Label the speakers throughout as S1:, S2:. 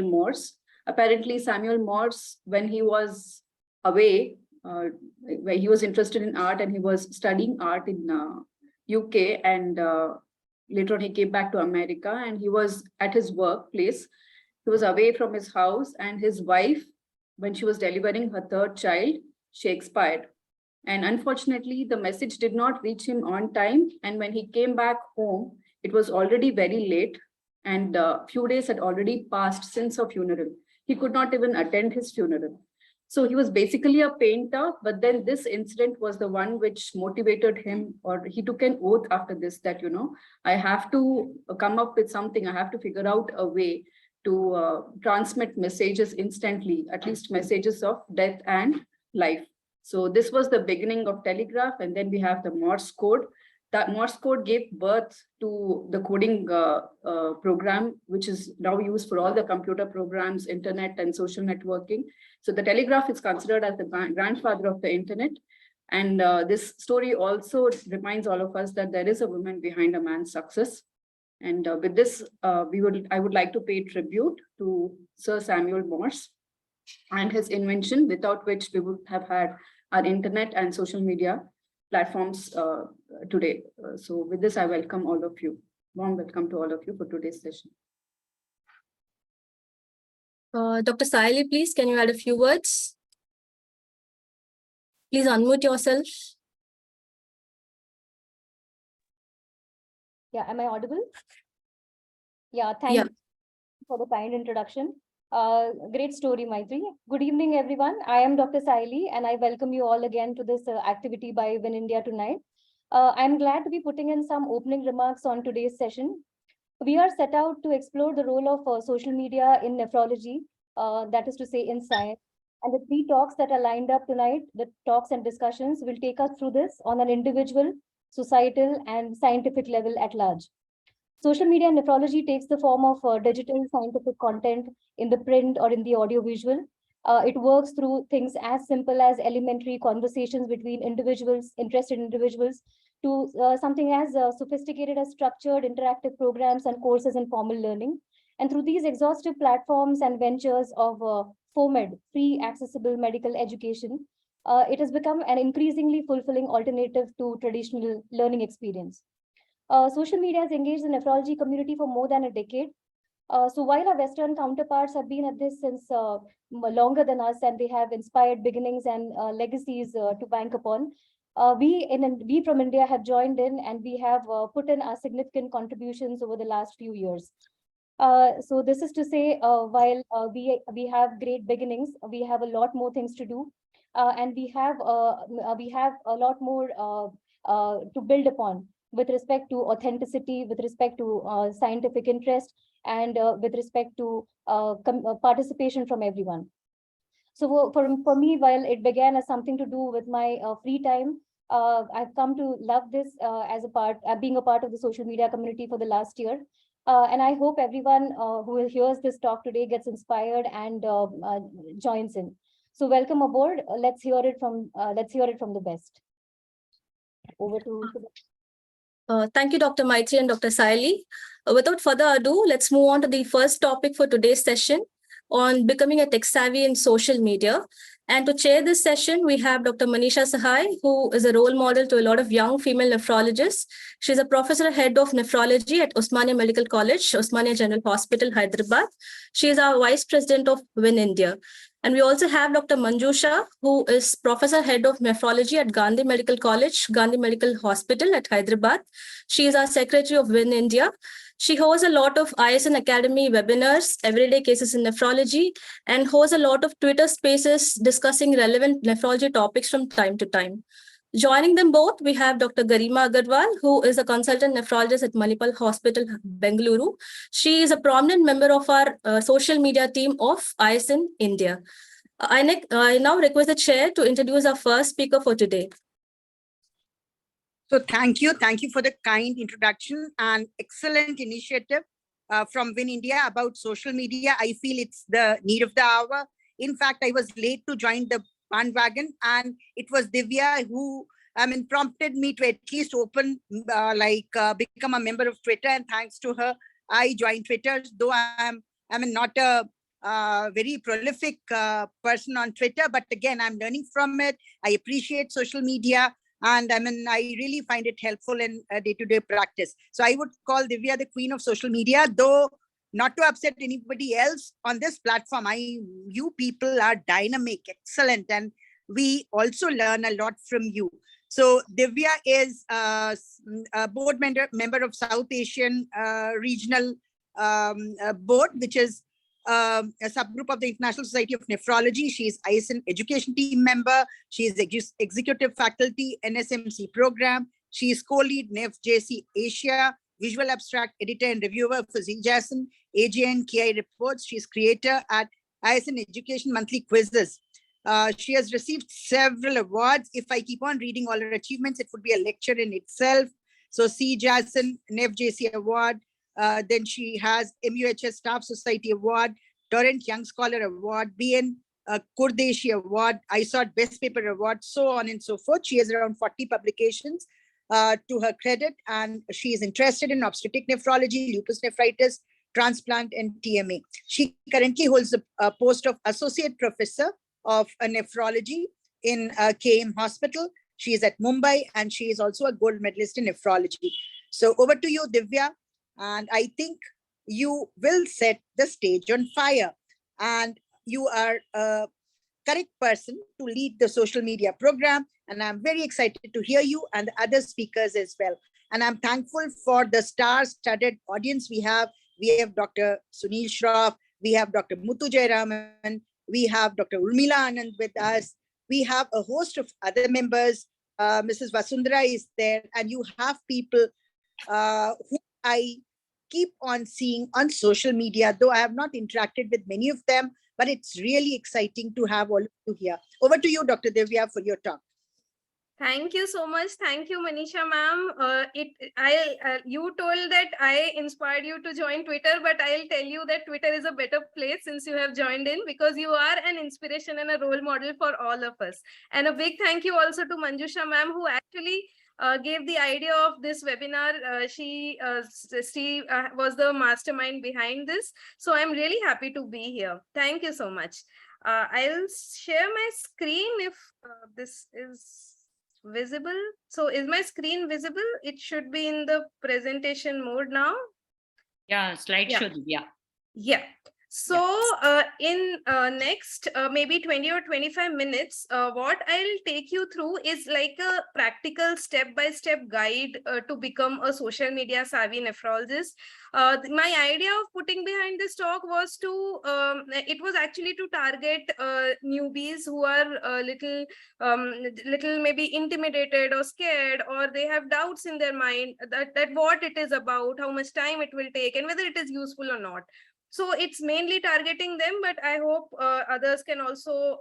S1: Morse. Apparently, Samuel Morse, when he was away, where he was interested in art and he was studying art in UK, and later on he came back to America, and he was at his workplace. He was away from his house, and his wife, when she was delivering her third child, she expired. And unfortunately, the message did not reach him on time. And when he came back home, it was already very late, and a few days had already passed since her funeral. He could not even attend his funeral. So he was basically a painter, but then this incident was the one which motivated him, or he took an oath after this that, I have to come up with something. I have to figure out a way to transmit messages instantly, at least messages of death and life. So this was the beginning of telegraph, and then we have the Morse code. That Morse code gave birth to the coding program, which is now used for all the computer programs, internet, and social networking. So the telegraph is considered as the grandfather of the internet. And this story also reminds all of us that there is a woman behind a man's success. And with this, I would like to pay tribute to Sir Samuel Morse and his invention, without which we would have had our internet and social media platforms today. So with this, I welcome all of you. Warm welcome to all of you for today's session.
S2: Dr. Saili, please, can you add a few words? Please unmute yourself.
S3: Yeah, am I audible? Yeah, thank you for the kind introduction. Great story, Maitri. Good evening, everyone. I am Dr. Saili, and I welcome you all again to this activity by Win India tonight. I'm glad to be putting in some opening remarks on today's session. We are set out to explore the role of social media in nephrology, that is to say in science. And the three talks that are lined up tonight, the talks and discussions, will take us through this on an individual, societal, and scientific level at large. Social media in nephrology takes the form of digital scientific content in the print or in the audiovisual. It works through things as simple as elementary conversations between individuals, interested individuals, to something as sophisticated as structured interactive programs and courses in formal learning. And through these exhaustive platforms and ventures of FOMED, free accessible medical education, it has become an increasingly fulfilling alternative to traditional learning experience. Social media has engaged the nephrology community for more than a decade. So while our Western counterparts have been at this since longer than us, and they have inspired beginnings and legacies to bank upon, we from India have joined in, and we have put in our significant contributions over the last few years. So this is to say, while we have great beginnings, we have a lot more things to do, and we have a lot more to build upon with respect to authenticity, with respect to scientific interest, and with respect to participation from everyone. So for me, while it began as something to do with my free time, I've come to love this as being a part of the social media community for the last year. And I hope everyone who hears this talk today gets inspired and joins in. So welcome aboard. Let's hear it from the best. Over to
S2: Thank you, Dr. Maitri and Dr. Saili. Without further ado, let's move on to the first topic for today's session on becoming a tech savvy in social media. And to chair this session, we have Dr. Manisha Sahai, who is a role model to a lot of young female nephrologists. She's a professor head of nephrology at Osmania Medical College, Osmania General Hospital, Hyderabad. She is our vice president of Win India. And we also have Dr. Manjusha, who is Professor Head of Nephrology at Gandhi Medical College, Gandhi Medical Hospital at Hyderabad. She is our Secretary of Win India. She hosts a lot of ISN Academy webinars, everyday cases in nephrology, and hosts a lot of Twitter spaces discussing relevant nephrology topics from time to time. Joining them both, we have Dr. Garima Agarwal, who is a consultant nephrologist at Manipal Hospital, Bengaluru. She is a prominent member of our social media team of ISN India. I now request the chair to introduce our first speaker for today.
S4: So thank you for the kind introduction and excellent initiative from Win India about social media. I feel it's the need of the hour. In fact, I was late to join the bandwagon, and it was Divya who prompted me to at least open become a member of Twitter, and thanks to her I joined Twitter, though I'm not a very prolific person on Twitter, but again, I'm learning from it. I appreciate social media, and I mean, I really find it helpful in day-to-day practice. So I would call Divya the queen of social media, though not to upset anybody else on this platform. You people are dynamic, excellent, and we also learn a lot from you. So Divya is a board member of South Asian Regional Board, which is a subgroup of the International Society of Nephrology. She is ISN education team member. She is executive faculty NSMC program. She is co-lead NEFJC Asia, visual abstract editor and reviewer for ZJASN, AJN, KI reports. She is creator at ISN Education monthly quizzes. She has received several awards. If I keep on reading all her achievements, it would be a lecture in itself. So CJASN, NEFJC Award. Then she has MUHS Staff Society Award, Torrent Young Scholar Award, BN Kurdeshi Award, ISOT Best Paper Award, so on and so forth. She has around 40 publications to her credit, and she is interested in obstetric nephrology, lupus nephritis, transplant, and TMA. She currently holds the post of Associate Professor of Nephrology in KM Hospital. She is at Mumbai, and she is also a gold medalist in nephrology. So over to you, Divya. And I think you will set the stage on fire. And you are a correct person to lead the social media program. And I'm very excited to hear you and the other speakers as well. And I'm thankful for the star-studded audience we have. We have Dr. Sunil Shroff. We have Dr. Muthu Jayaraman. We have Dr. Urmila Anand with us. We have a host of other members. Mrs. Vasundhara is there. And you have people who I keep on seeing on social media, though I have not interacted with many of them, but it's really exciting to have all of you here. Over to you, Dr. Divya, for your talk.
S5: Thank you so much. Thank you, Manisha ma'am. You told that I inspired you to join Twitter, but I'll tell you that Twitter is a better place since you have joined in, because you are an inspiration and a role model for all of us. And a big thank you also to Manjusha ma'am, who actually gave the idea of this webinar. She was the mastermind behind this. So I'm really happy to be here. Thank you so much. I'll share my screen if this is visible. So is my screen visible? It should be in the presentation mode now.
S6: Yeah, slideshow.
S5: Yeah. So in next maybe 20 or 25 minutes, what I'll take you through is like a practical step-by-step guide to become a social media savvy nephrologist. My idea of putting behind this talk was to, it was actually to target newbies who are little maybe intimidated or scared, or they have doubts in their mind that what it is about, how much time it will take, and whether it is useful or not. So it's mainly targeting them, but I hope others can also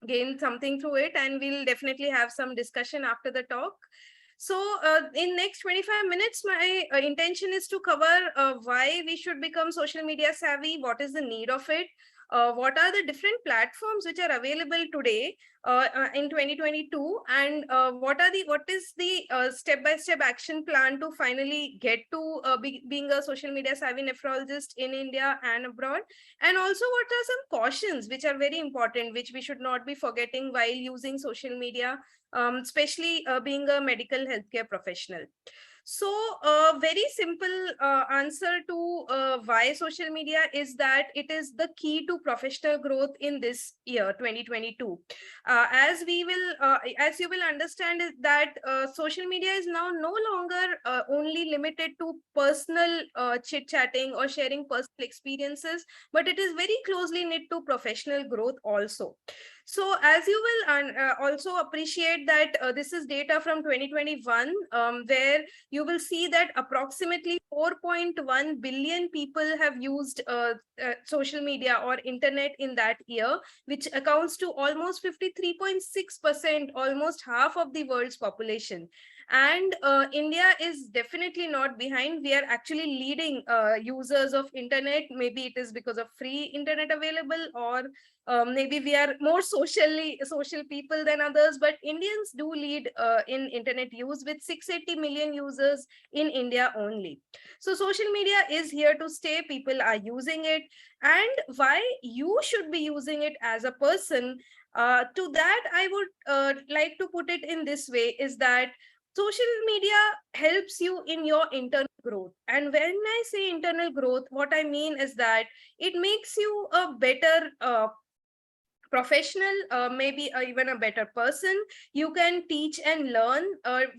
S5: gain something through it, and we'll definitely have some discussion after the talk. So in next 25 minutes, my intention is to cover why we should become social media savvy, what is the need of it, what are the different platforms which are available today in 2022, and what is the step-by-step action plan to finally get to being a social media savvy nephrologist in India and abroad, and also what are some cautions which are very important, which we should not be forgetting while using social media, especially being a medical healthcare professional. So a very simple answer to why social media is that it is the key to professional growth in this year 2022. As you will understand, is that social media is now no longer only limited to personal chit-chatting or sharing personal experiences, but it is very closely knit to professional growth also. So as you will also appreciate that this is data from 2021, where you will see that approximately 4.1 billion people have used social media or internet in that year, which accounts to almost 53.6%, almost half of the world's population. And India is definitely not behind. We are actually leading users of internet. Maybe it is because of free internet available, or maybe we are more social people than others, but Indians do lead in internet use with 680 million users in India only. So social media is here to stay. People are using it, and why you should be using it as a person, to that I would like to put it in this way, is that social media helps you in your internal growth. And when I say internal growth, what I mean is that it makes you a better professional, maybe even a better person. You can teach and learn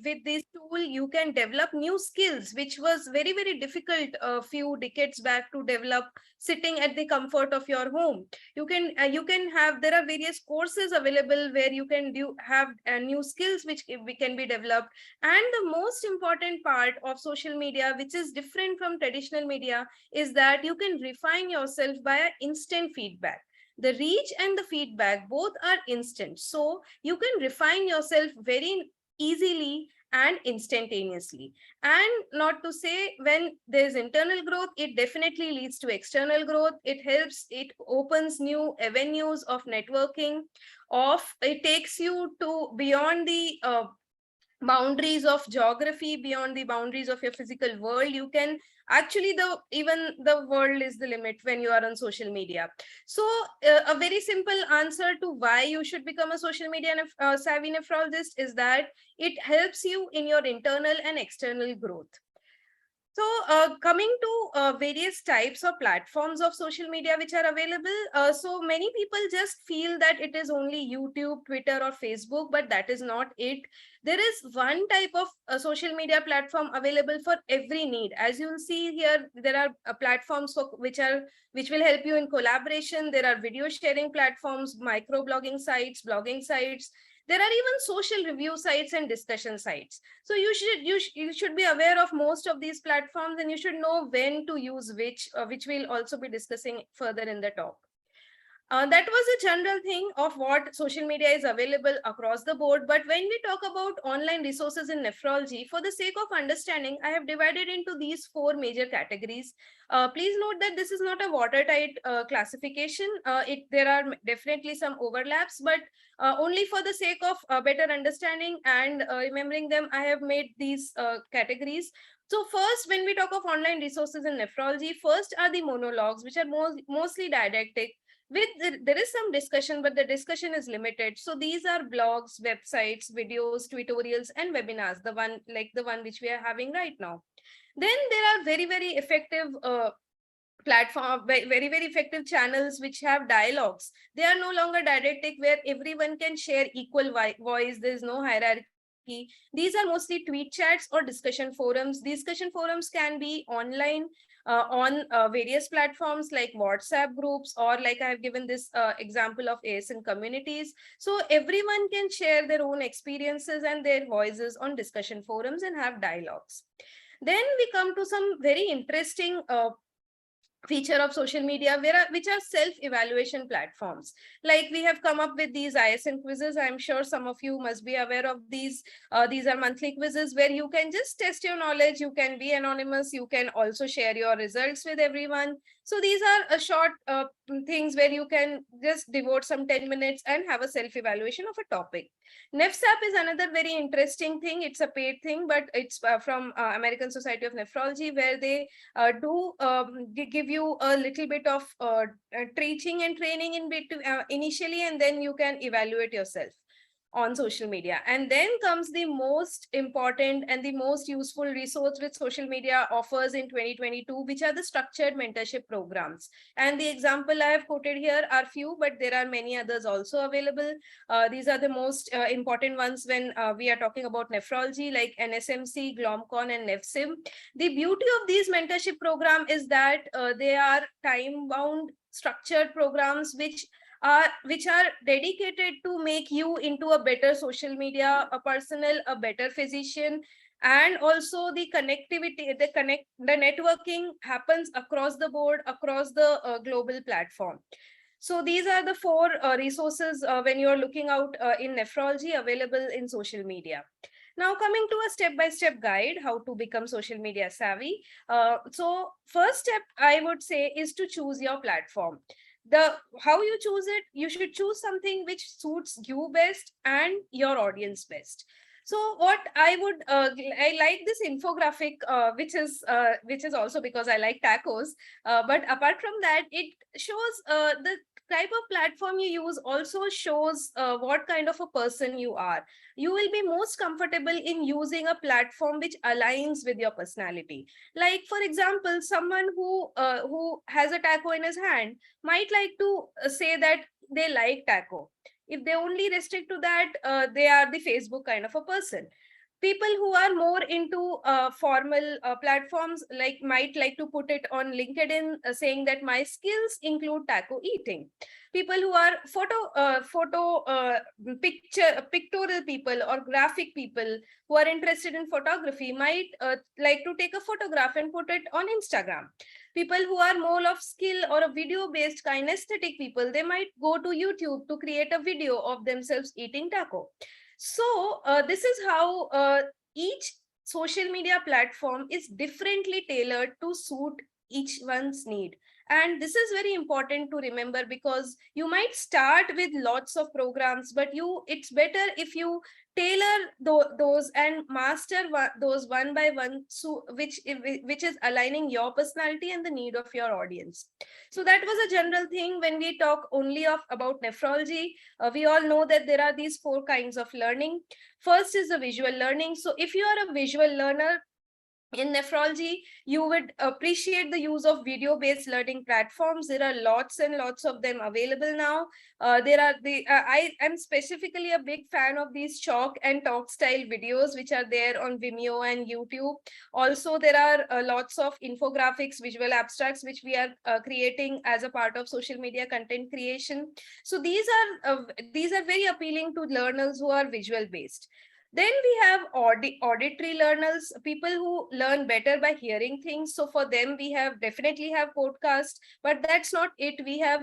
S5: with this tool. You can develop new skills, which was very, very difficult a few decades back to develop sitting at the comfort of your home. You can have, there are various courses available where you can have new skills which can be developed. And the most important part of social media, which is different from traditional media, is that you can refine yourself by instant feedback. The reach and the feedback both are instant, so you can refine yourself very easily and instantaneously. And not to say, when there's internal growth, it definitely leads to external growth. It helps, it opens new avenues of networking, it takes you to beyond the boundaries of geography, beyond the boundaries of your physical world. You can actually, even the world is the limit when you are on social media. So a very simple answer to why you should become a social media savvy nephrologist is that it helps you in your internal and external growth. So coming to various types of platforms of social media which are available. So many people just feel that it is only YouTube, Twitter, or Facebook, but that is not it. There is one type of social media platform available for every need. As you will see here, there are platforms which will help you in collaboration. There are video sharing platforms, microblogging sites, blogging sites. There are even social review sites and discussion sites. So you should be aware of most of these platforms, and you should know when to use which we'll also be discussing further in the talk. That was a general thing of what social media is available across the board. But when we talk about online resources in nephrology, for the sake of understanding, I have divided into these 4 major categories. Please note that this is not a watertight classification. There are definitely some overlaps, but only for the sake of better understanding and remembering them, I have made these categories. So first, when we talk of online resources in nephrology, first are the monologues, which are mostly didactic. There is some discussion, but the discussion is limited. So these are blogs, websites, videos, tutorials, and webinars, the one which we are having right now. Then there are very, very effective very, very effective channels which have dialogues. They are no longer didactic, where everyone can share equal voice. There is no hierarchy. These are mostly tweet chats or discussion forums. Discussion forums can be online on various platforms like WhatsApp groups, or like I have given this example of ASN communities. So everyone can share their own experiences and their voices on discussion forums and have dialogues. Then we come to some very interesting feature of social media, which are self-evaluation platforms. Like, we have come up with these ISN quizzes. I'm sure some of you must be aware of these. These are monthly quizzes where you can just test your knowledge. You can be anonymous. You can also share your results with everyone. So these are a short things where you can just devote some 10 minutes and have a self-evaluation of a topic. NEFSAP is another very interesting thing. It's a paid thing, but it's from American Society of Nephrology, where they do give you a little bit of teaching and training initially, and then you can evaluate yourself on social media. And then comes the most important and the most useful resource which social media offers in 2022, which are the structured mentorship programs. And the example I have quoted here are few, but there are many others also available. These are the most important ones when we are talking about nephrology, like NSMC, GLOMCON, and NEFSIM. The beauty of these mentorship program is that they are time-bound, structured programs which are dedicated to make you into a better social media a personnel, a better physician. And also the connectivity, the networking happens across the board, across the global platform. So these are the 4 resources when you're looking out in nephrology available in social media. Now coming to a step-by-step guide, how to become social media savvy. So first step I would say is to choose your platform. How you choose it, you should choose something which suits you best and your audience best. So what I like this infographic, which is also because I like tacos. But apart from that, it shows the type of platform you use also shows what kind of a person you are. You will be most comfortable in using a platform which aligns with your personality. Like for example, someone who has a taco in his hand might like to say that they like taco. If they only restrict to that, they are the Facebook kind of a person. People who are more into formal platforms might like to put it on LinkedIn, saying that my skills include taco eating. People who are pictorial people or graphic people who are interested in photography might like to take a photograph and put it on Instagram. People who are more of skill or a video based kinesthetic people, they might go to YouTube to create a video of themselves eating taco. So this is how each social media platform is differently tailored to suit each one's need. And this is very important to remember, because you might start with lots of programs, but it's better if you tailor those and master those one by one, so which is aligning your personality and the need of your audience. So that was a general thing. When we talk only about nephrology, we all know that there are these 4 kinds of learning. First is the visual learning. So if you are a visual learner, in nephrology, you would appreciate the use of video-based learning platforms. There are lots and lots of them available now. I am specifically a big fan of these chalk and talk style videos, which are there on Vimeo and YouTube. Also, there are lots of infographics, visual abstracts, which we are creating as a part of social media content creation. So these are very appealing to learners who are visual based. Then we have auditory learners, people who learn better by hearing things. So for them, we definitely have podcasts, but that's not it. We have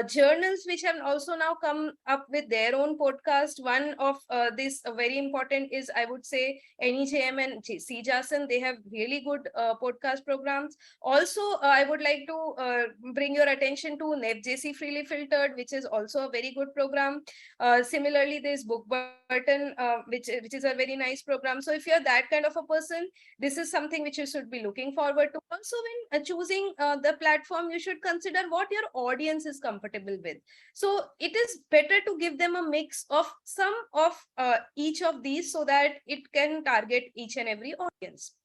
S5: journals which have also now come up with their own podcast. One of this very important is, I would say, NEJM and CJASN. They have really good podcast programs. Also, I would like to bring your attention to NEFJC Freely Filtered, which is also a very good program. Similarly, there's Book Button, which is a very nice program. So if you're that kind of a person, this is something which you should be looking forward to. Also, when choosing the platform, you should consider what your audience is comfortable with. So it is better to give them a mix of some of each of these, so that it can target each and every audience.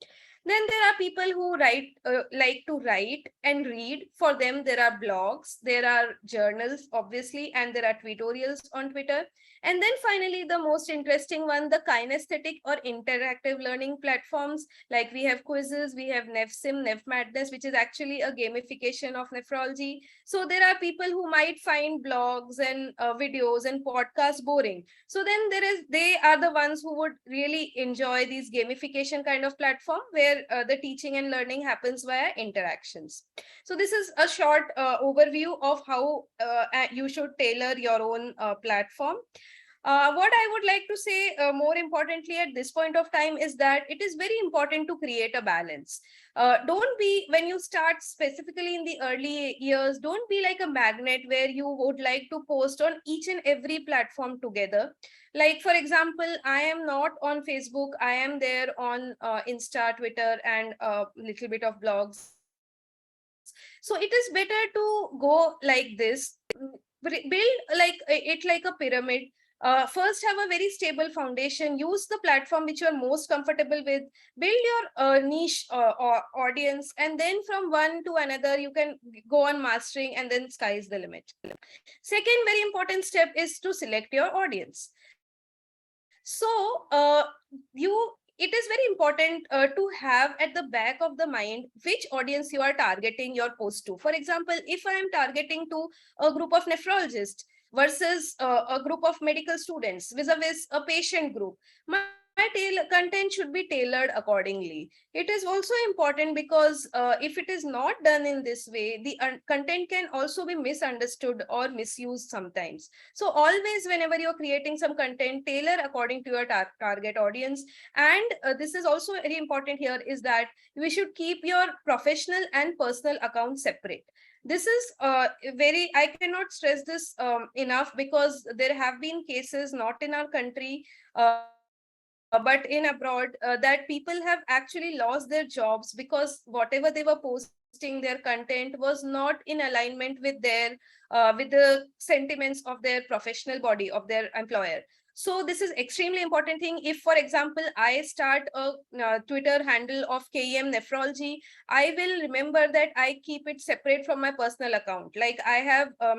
S5: Then there are people who like to write and read. For them, there are blogs, there are journals, obviously, and there are tutorials on Twitter. And then finally, the most interesting one, the kinesthetic or interactive learning platforms. Like we have quizzes, we have NephSim, NephMadness, which is actually a gamification of nephrology. So there are people who might find blogs and videos and podcasts boring. So then they are the ones who would really enjoy these gamification kind of platform, where the teaching and learning happens via interactions. So this is a short overview of how you should tailor your own platform. What I would like to say more importantly at this point of time is that it is very important to create a balance. Don't be, when you start specifically in the early years, don't be like a magnet where you would like to post on each and every platform together. Like, for example, I am not on Facebook. I am there on Insta, Twitter, and a little bit of blogs. So it is better to go like this, build like a pyramid. First, have a very stable foundation. Use the platform which you are most comfortable with. Build your niche audience, and then from one to another, you can go on mastering, and then sky is the limit. Second very important step is to select your audience. So it is very important to have at the back of the mind which audience you are targeting your post to. For example, if I am targeting to a group of nephrologists versus a group of medical students vis-a-vis a patient group, my content should be tailored accordingly. It is also important because if it is not done in this way, the content can also be misunderstood or misused sometimes. So always, whenever you're creating some content, tailor according to your target audience. And this is also very important here, is that we should keep your professional and personal accounts separate. This is I cannot stress this enough, because there have been cases, not in our country, but in abroad, that people have actually lost their jobs because whatever they were posting, their content was not in alignment with the sentiments of their professional body, of their employer. So this is extremely important thing. If, for example, I start a Twitter handle of KEM nephrology, I will remember that I keep it separate from my personal account. Like I have a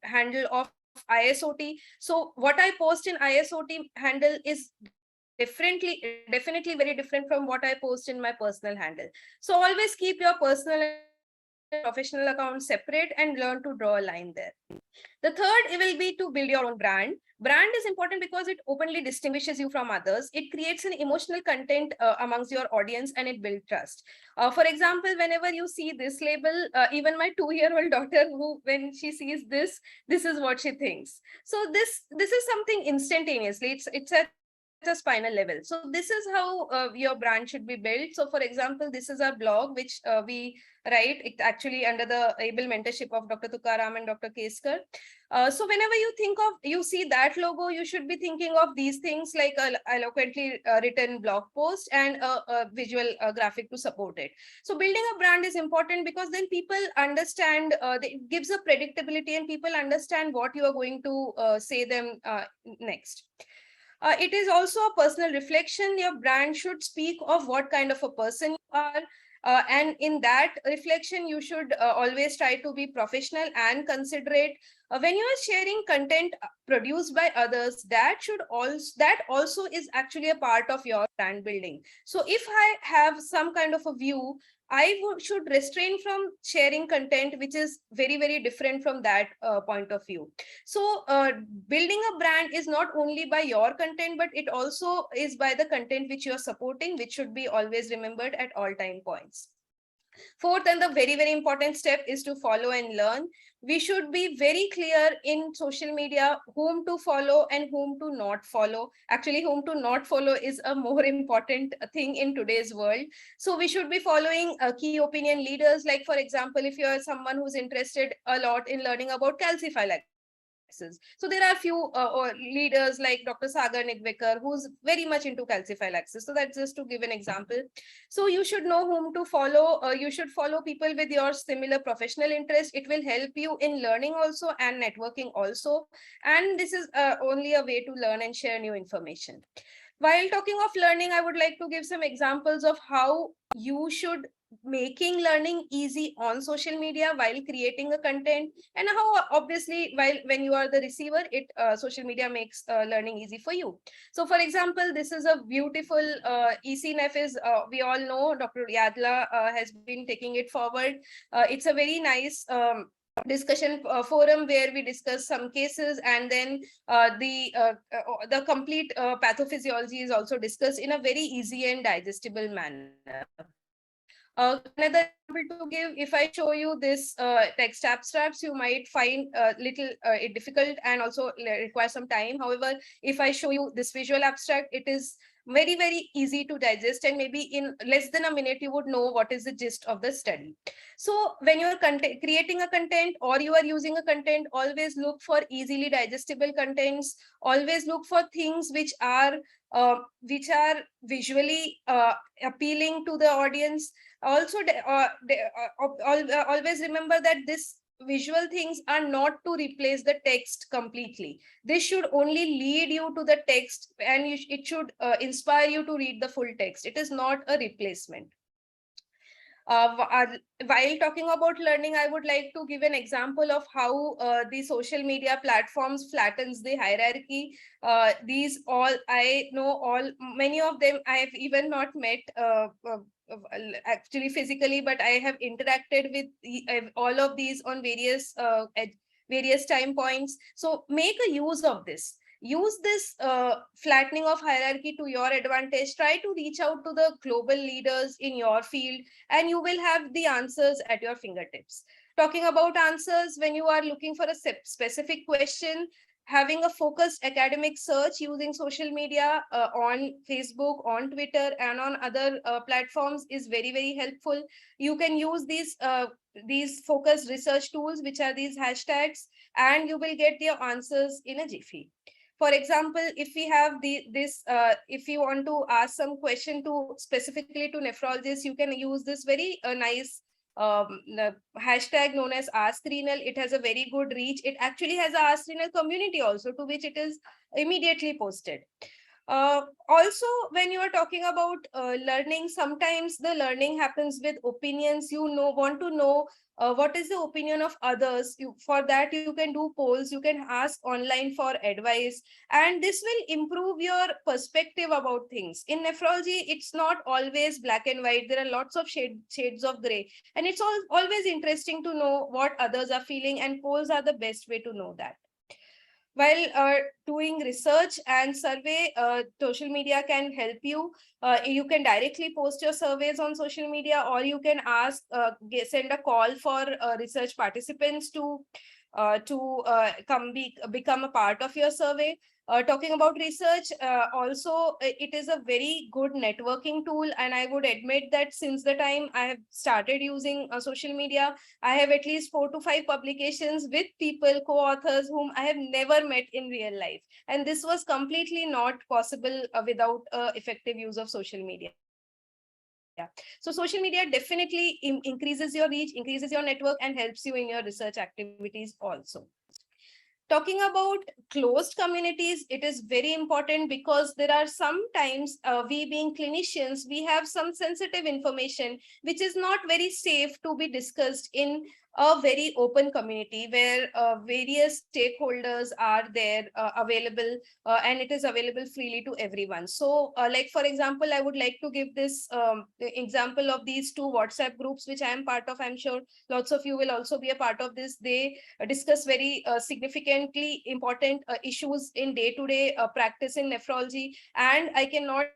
S5: handle of ISOT. So what I post in ISOT handle is definitely very different from what I post in my personal handle. So always keep your personal and professional accounts separate and learn to draw a line there. The third, it will be to build your own brand. Brand is important because it openly distinguishes you from others. It creates an emotional content amongst your audience, and it builds trust. For example, whenever you see this label, even my 2-year-old daughter, who, when she sees this is what she thinks. So this is something instantaneously. It's at a spinal level. So this is how your brand should be built. So for example, this is our blog, which we write it actually under the able mentorship of Dr. Tukaram and Dr. Keskar. So whenever you see that logo, you should be thinking of these things, like a eloquently written blog post and a visual graphic to support it. So building a brand is important because then people understand, it gives a predictability, and people understand what you are going to say them next. It is also a personal reflection. Your brand should speak of what kind of a person you are. And in that reflection, you should always try to be professional and considerate. When you are sharing content produced by others, that also is actually a part of your brand building. So if I have some kind of a view, should restrain from sharing content which is very different from that point of view. So building a brand is not only by your content, but it also is by the content which you are supporting, which should be always remembered at all time points. Fourth, and the very important step, is to follow and learn. We should be very clear in social media whom to follow and whom to not follow. Actually, whom to not follow is a more important thing in today's world. So we should be following key opinion leaders. Like, for example, if you are someone who's interested a lot in learning about calcifilaxis, so there are a few leaders like Dr. Sagar Nigwekar, who's very much into calcifilaxis. So that's just to give an example. So you should know whom to follow. You should follow people with your similar professional interest. It will help you in learning also and networking also. And this is only a way to learn and share new information. While talking of learning, I would like to give some examples of how you should making learning easy on social media while creating a content, and how obviously when you are the receiver, social media makes learning easy for you. So for example, this is a beautiful ECNF is we all know Dr. Yadla has been taking it forward. It's a very nice discussion forum where we discuss some cases, and then the complete pathophysiology is also discussed in a very easy and digestible manner. Another example to give, if I show you this text abstracts, you might find little difficult and also require some time. However, if I show you this visual abstract, it is very easy to digest, and maybe in less than a minute you would know what is the gist of the study. So when you are creating a content or you are using a content, always look for easily digestible contents. Always look for things which are visually appealing to the audience. Also, always remember that this visual things are not to replace the text completely. This should only lead you to the text, and it should inspire you to read the full text. It is not a replacement. While talking about learning, I would like to give an example of how the social media platforms flattens the hierarchy. These all, I know many of them I have even not met actually physically, but I have interacted with all of these on various time points. So make a use of this. use this flattening of hierarchy to your advantage. Try to reach out to the global leaders in your field, and you will have the answers at your fingertips. Talking about answers, when you are looking for a specific question, having a focused academic search using social media on Facebook, on Twitter, and on other platforms is very, very helpful. You can use these focused research tools, which are these hashtags, and you will get your answers in a jiffy. For example, if we have if you want to ask some question to specifically to nephrologists, you can use this very nice the hashtag known as Ask Renal. It has a very good reach. It actually has a Ask Renal community also, to which it is immediately posted. Also, when you are talking about learning, sometimes the learning happens with opinions. You want to know what is the opinion of others. For that, you can do polls, you can ask online for advice, and this will improve your perspective about things. In nephrology, it's not always black and white. There are lots of shades of gray, and it's always interesting to know what others are feeling, and polls are the best way to know that. While doing research and survey, social media can help you. You can directly post your surveys on social media, or you can send a call for research participants to become a part of your survey. Talking about research, also it is a very good networking tool, and I would admit that since the time I have started using social media, I have at least 4 to 5 publications with people, co-authors whom I have never met in real life. And this was completely not possible without effective use of social media. So social media definitely increases your reach, increases your network, and helps you in your research activities also. Talking about closed communities, it is very important because there are sometimes we being clinicians, we have some sensitive information which is not very safe to be discussed in a very open community where various stakeholders are there available, and it is available freely to everyone. So like for example, I would like to give this example of these 2 WhatsApp groups which I am part of. I'm sure lots of you will also be a part of this. They discuss very significantly important issues in day-to-day practice in nephrology, and I cannot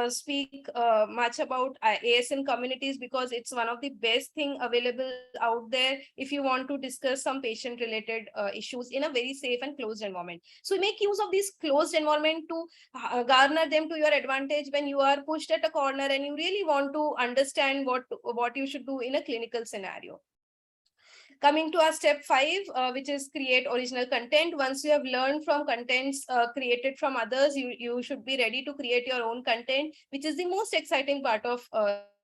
S5: speak much about ASN communities because it's one of the best thing available out there if you want to discuss some patient-related issues in a very safe and closed environment. So make use of this closed environment to garner them to your advantage when you are pushed at a corner and you really want to understand what you should do in a clinical scenario. Coming to our step 5, which is create original content. Once you have learned from contents created from others, you should be ready to create your own content, which is the most exciting part of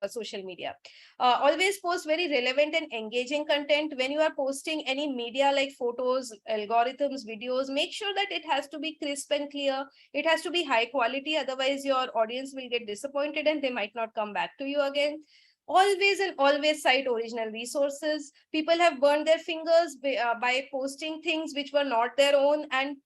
S5: social media. Always post very relevant and engaging content. When you are posting any media like photos, algorithms, videos, make sure that it has to be crisp and clear. It has to be high quality. Otherwise, your audience will get disappointed and they might not come back to you again. Always and always cite original resources. People have burned their fingers by posting things which were not their own, and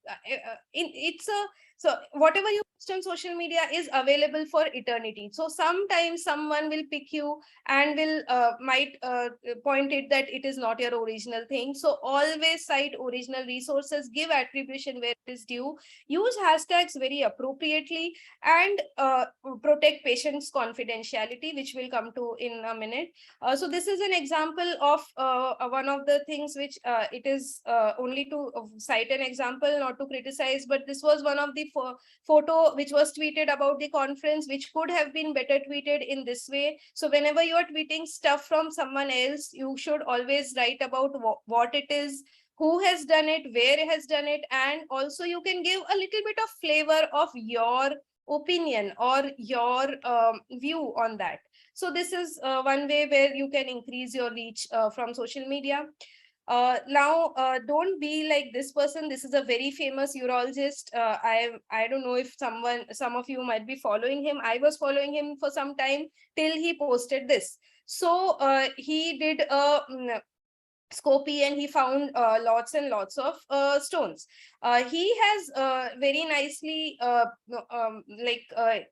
S5: so whatever you post on social media is available for eternity. So sometimes someone will pick you and will might point it that it is not your original thing. So always cite original resources, give attribution where it is due, use hashtags very appropriately, and protect patients' confidentiality, which we'll come to in a minute. So this is an example of one of the things which it is only to cite an example, not to criticize, but this was one of the photo which was tweeted about the conference, which could have been better tweeted in this way. So whenever you are tweeting stuff from someone else, you should always write about what it is, who has done it, where it has done it, and also you can give a little bit of flavor of your opinion or your view on that. So this is one way where you can increase your reach from social media. Now, don't be like this person. This is a very famous urologist. I don't know if some of you might be following him. I was following him for some time till he posted this. So he did a Scopy, and he found lots and lots of stones. He has very nicely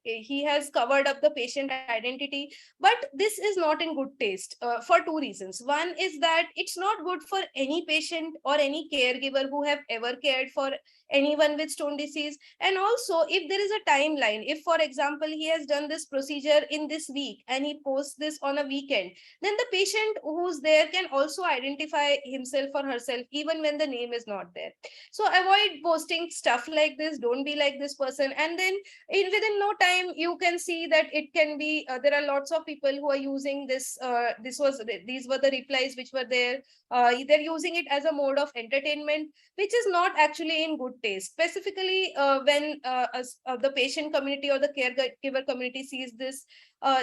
S5: he has covered up the patient identity, but this is not in good taste for two reasons. One is that it's not good for any patient or any caregiver who have ever cared for anyone with stone disease. And also, if there is a timeline, if for example he has done this procedure in this week and he posts this on a weekend, then the patient who's there can also identify himself or herself even when the name is not there. So avoid posting stuff like this. Don't be like this person. And then within no time you can see that it can be there are lots of people who are using this. These were the replies which were there. They're using it as a mode of entertainment, which is not actually in good taste. Specifically, when the patient community or the caregiver community sees this,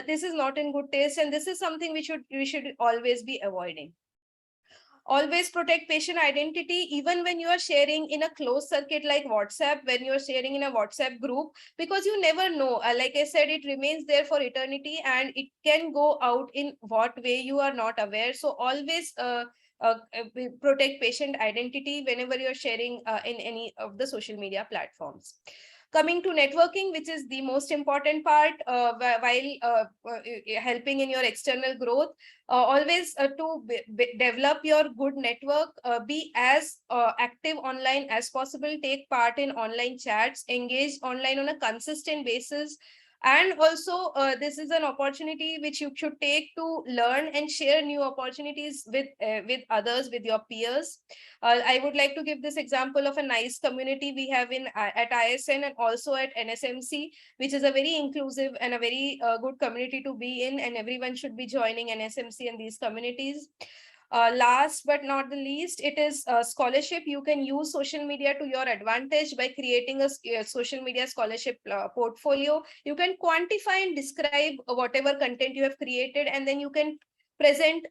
S5: this is not in good taste, and this is something we should always be avoiding. Always protect patient identity, even when you are sharing in a closed circuit like WhatsApp, when you are sharing in a WhatsApp group, because you never know. Like I said, it remains there for eternity and it can go out in what way you are not aware. So always protect patient identity whenever you're sharing in any of the social media platforms. Coming to networking, which is the most important part while helping in your external growth, always to develop your good network, be as active online as possible, take part in online chats, engage online on a consistent basis. And also, this is an opportunity which you should take to learn and share new opportunities with others, with your peers. I would like to give this example of a nice community we have in at ISN and also at NSMC, which is a very inclusive and a very good community to be in, and everyone should be joining NSMC and these communities. Last but not the least, it is scholarship. You can use social media to your advantage by creating a social media scholarship portfolio. You can quantify and describe whatever content you have created, and then you can present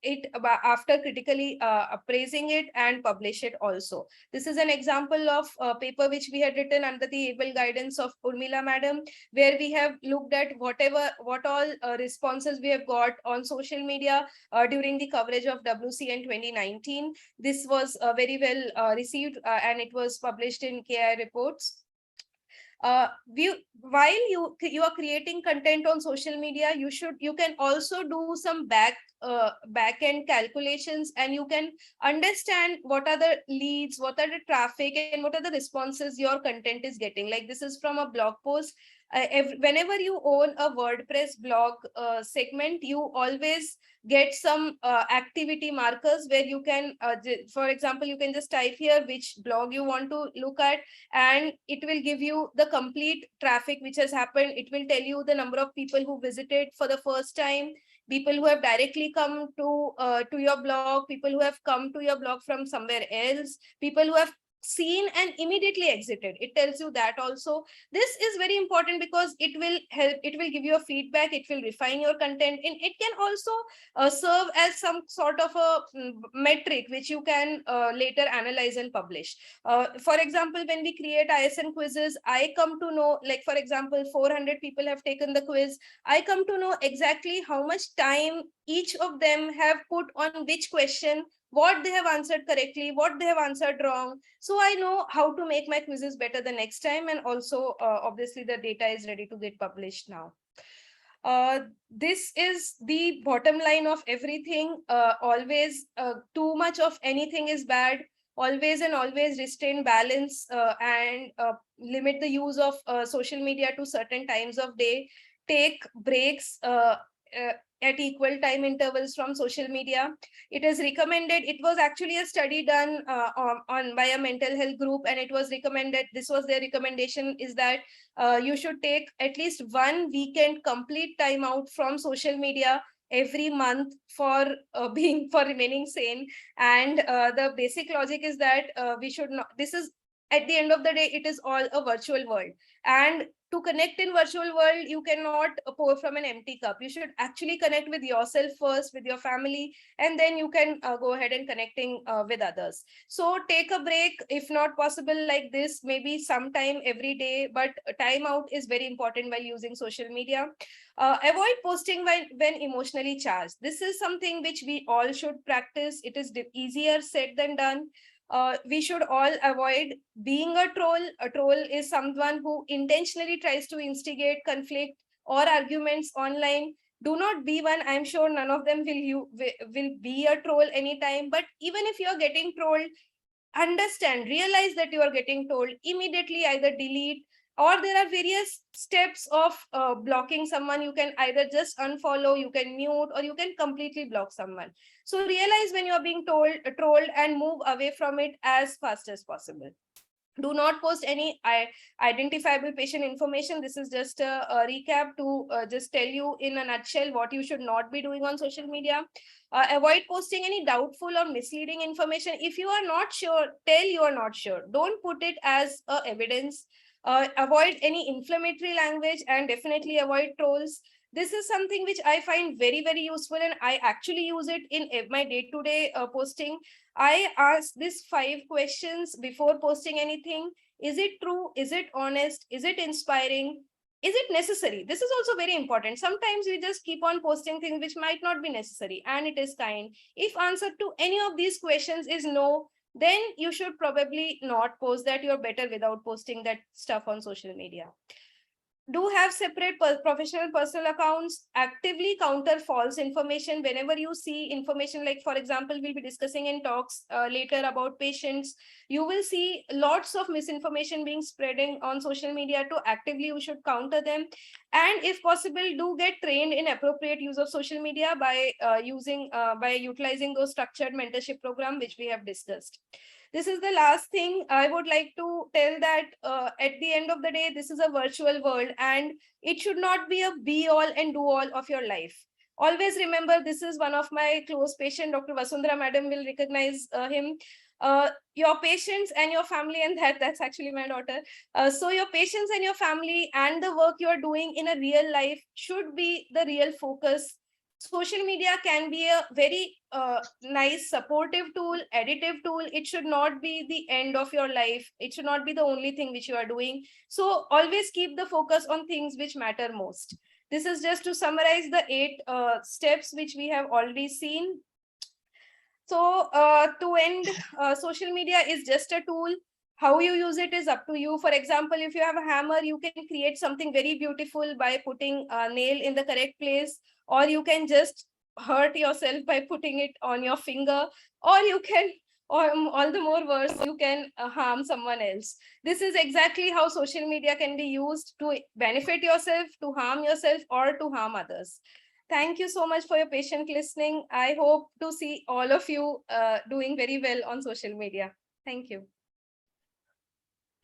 S5: it after critically appraising it and publish it also. This is an example of a paper which we had written under the able guidance of Urmila madam, where we have looked at what all responses we have got on social media during the coverage of WCN 2019. This was very well received and it was published in KI reports. While you are creating content on social media, you can also do some back end calculations, and you can understand what are the leads, what are the traffic, and what are the responses your content is getting. Like this is from a blog post. Whenever you own a WordPress blog segment, you always get some activity markers where you can, for example, you can just type here which blog you want to look at, and it will give you the complete traffic which has happened. It will tell you the number of people who visited for the first time, people who have directly come to your blog, people who have come to your blog from somewhere else, people who have seen and immediately exited. It tells you that also. This is very important because it will help, it will give you a feedback, it will refine your content, and it can also serve as some sort of a metric which you can later analyze and publish. For example, when we create ISN quizzes, I come to know, like for example, 400 people have taken the quiz. I come to know exactly how much time each of them have put on which question, what they have answered correctly, what they have answered wrong. So I know how to make my quizzes better the next time. And also, obviously, the data is ready to get published now. This is the bottom line of everything. Always too much of anything is bad. Always and always restrain balance and limit the use of social media to certain times of day. Take breaks at equal time intervals from social media. It is recommended. It was actually a study done on by a mental health group, and it was recommended. This was their recommendation, is that you should take at least 1 weekend complete time out from social media every month for remaining sane. And the basic logic is that we should not, this is at the end of the day, it is all a virtual world. And to connect in virtual world, you cannot pour from an empty cup. You should actually connect with yourself first, with your family, and then you can go ahead and connecting with others. So take a break, if not possible like this, maybe sometime every day, but time out is very important while using social media. Avoid posting when emotionally charged. This is something which we all should practice. It is easier said than done. We should all avoid being a troll. A troll is someone who intentionally tries to instigate conflict or arguments online. Do not be one. I'm sure none of them will be a troll anytime. But even if you're getting trolled, understand, realize that you are getting told, immediately either delete, or there are various steps of blocking someone. You can either just unfollow, you can mute, or you can completely block someone. So realize when you are being trolled and move away from it as fast as possible. Do not post any identifiable patient information. This is just a recap to just tell you in a nutshell what you should not be doing on social media. Avoid posting any doubtful or misleading information. If you are not sure, tell you are not sure. Don't put it as evidence. Avoid any inflammatory language, and definitely avoid trolls. This is something which I find very, very useful, and I actually use it in my day-to-day posting. I ask these 5 questions before posting anything. Is it true? Is it honest? Is it inspiring? Is it necessary? This is also very important. Sometimes we just keep on posting things which might not be necessary, and it is kind. If answer to any of these questions is no, then you should probably not post that. You're better without posting that stuff on social media. Do have separate professional personal accounts. Actively counter false information whenever you see information. Like, for example, we'll be discussing in talks later about patients. You will see lots of misinformation being spreading on social media. To actively, you should counter them, and if possible, do get trained in appropriate use of social media by utilizing those structured mentorship program which we have discussed. This is the last thing I would like to tell, that at the end of the day, this is a virtual world, and it should not be a be all and do all of your life. Always remember, this is one of my close patient, Dr. Vasundhara madam will recognize him. Your patients and your family, and that's actually my daughter. So your patients and your family and the work you're doing in a real life should be the real focus. Social media can be a very nice supportive tool, additive tool. It should not be the end of your life. It should not be the only thing which you are doing. So always keep the focus on things which matter most. This is just to summarize the 8 steps which we have already seen. So to end, social media is just a tool. How you use it is up to you. For example, if you have a hammer, you can create something very beautiful by putting a nail in the correct place, or you can just hurt yourself by putting it on your finger, or you can, or all the more worse, you can harm someone else. This is exactly how social media can be used to benefit yourself, to harm yourself, or to harm others. Thank you so much for your patient listening. I hope to see all of you doing very well on social media. Thank you.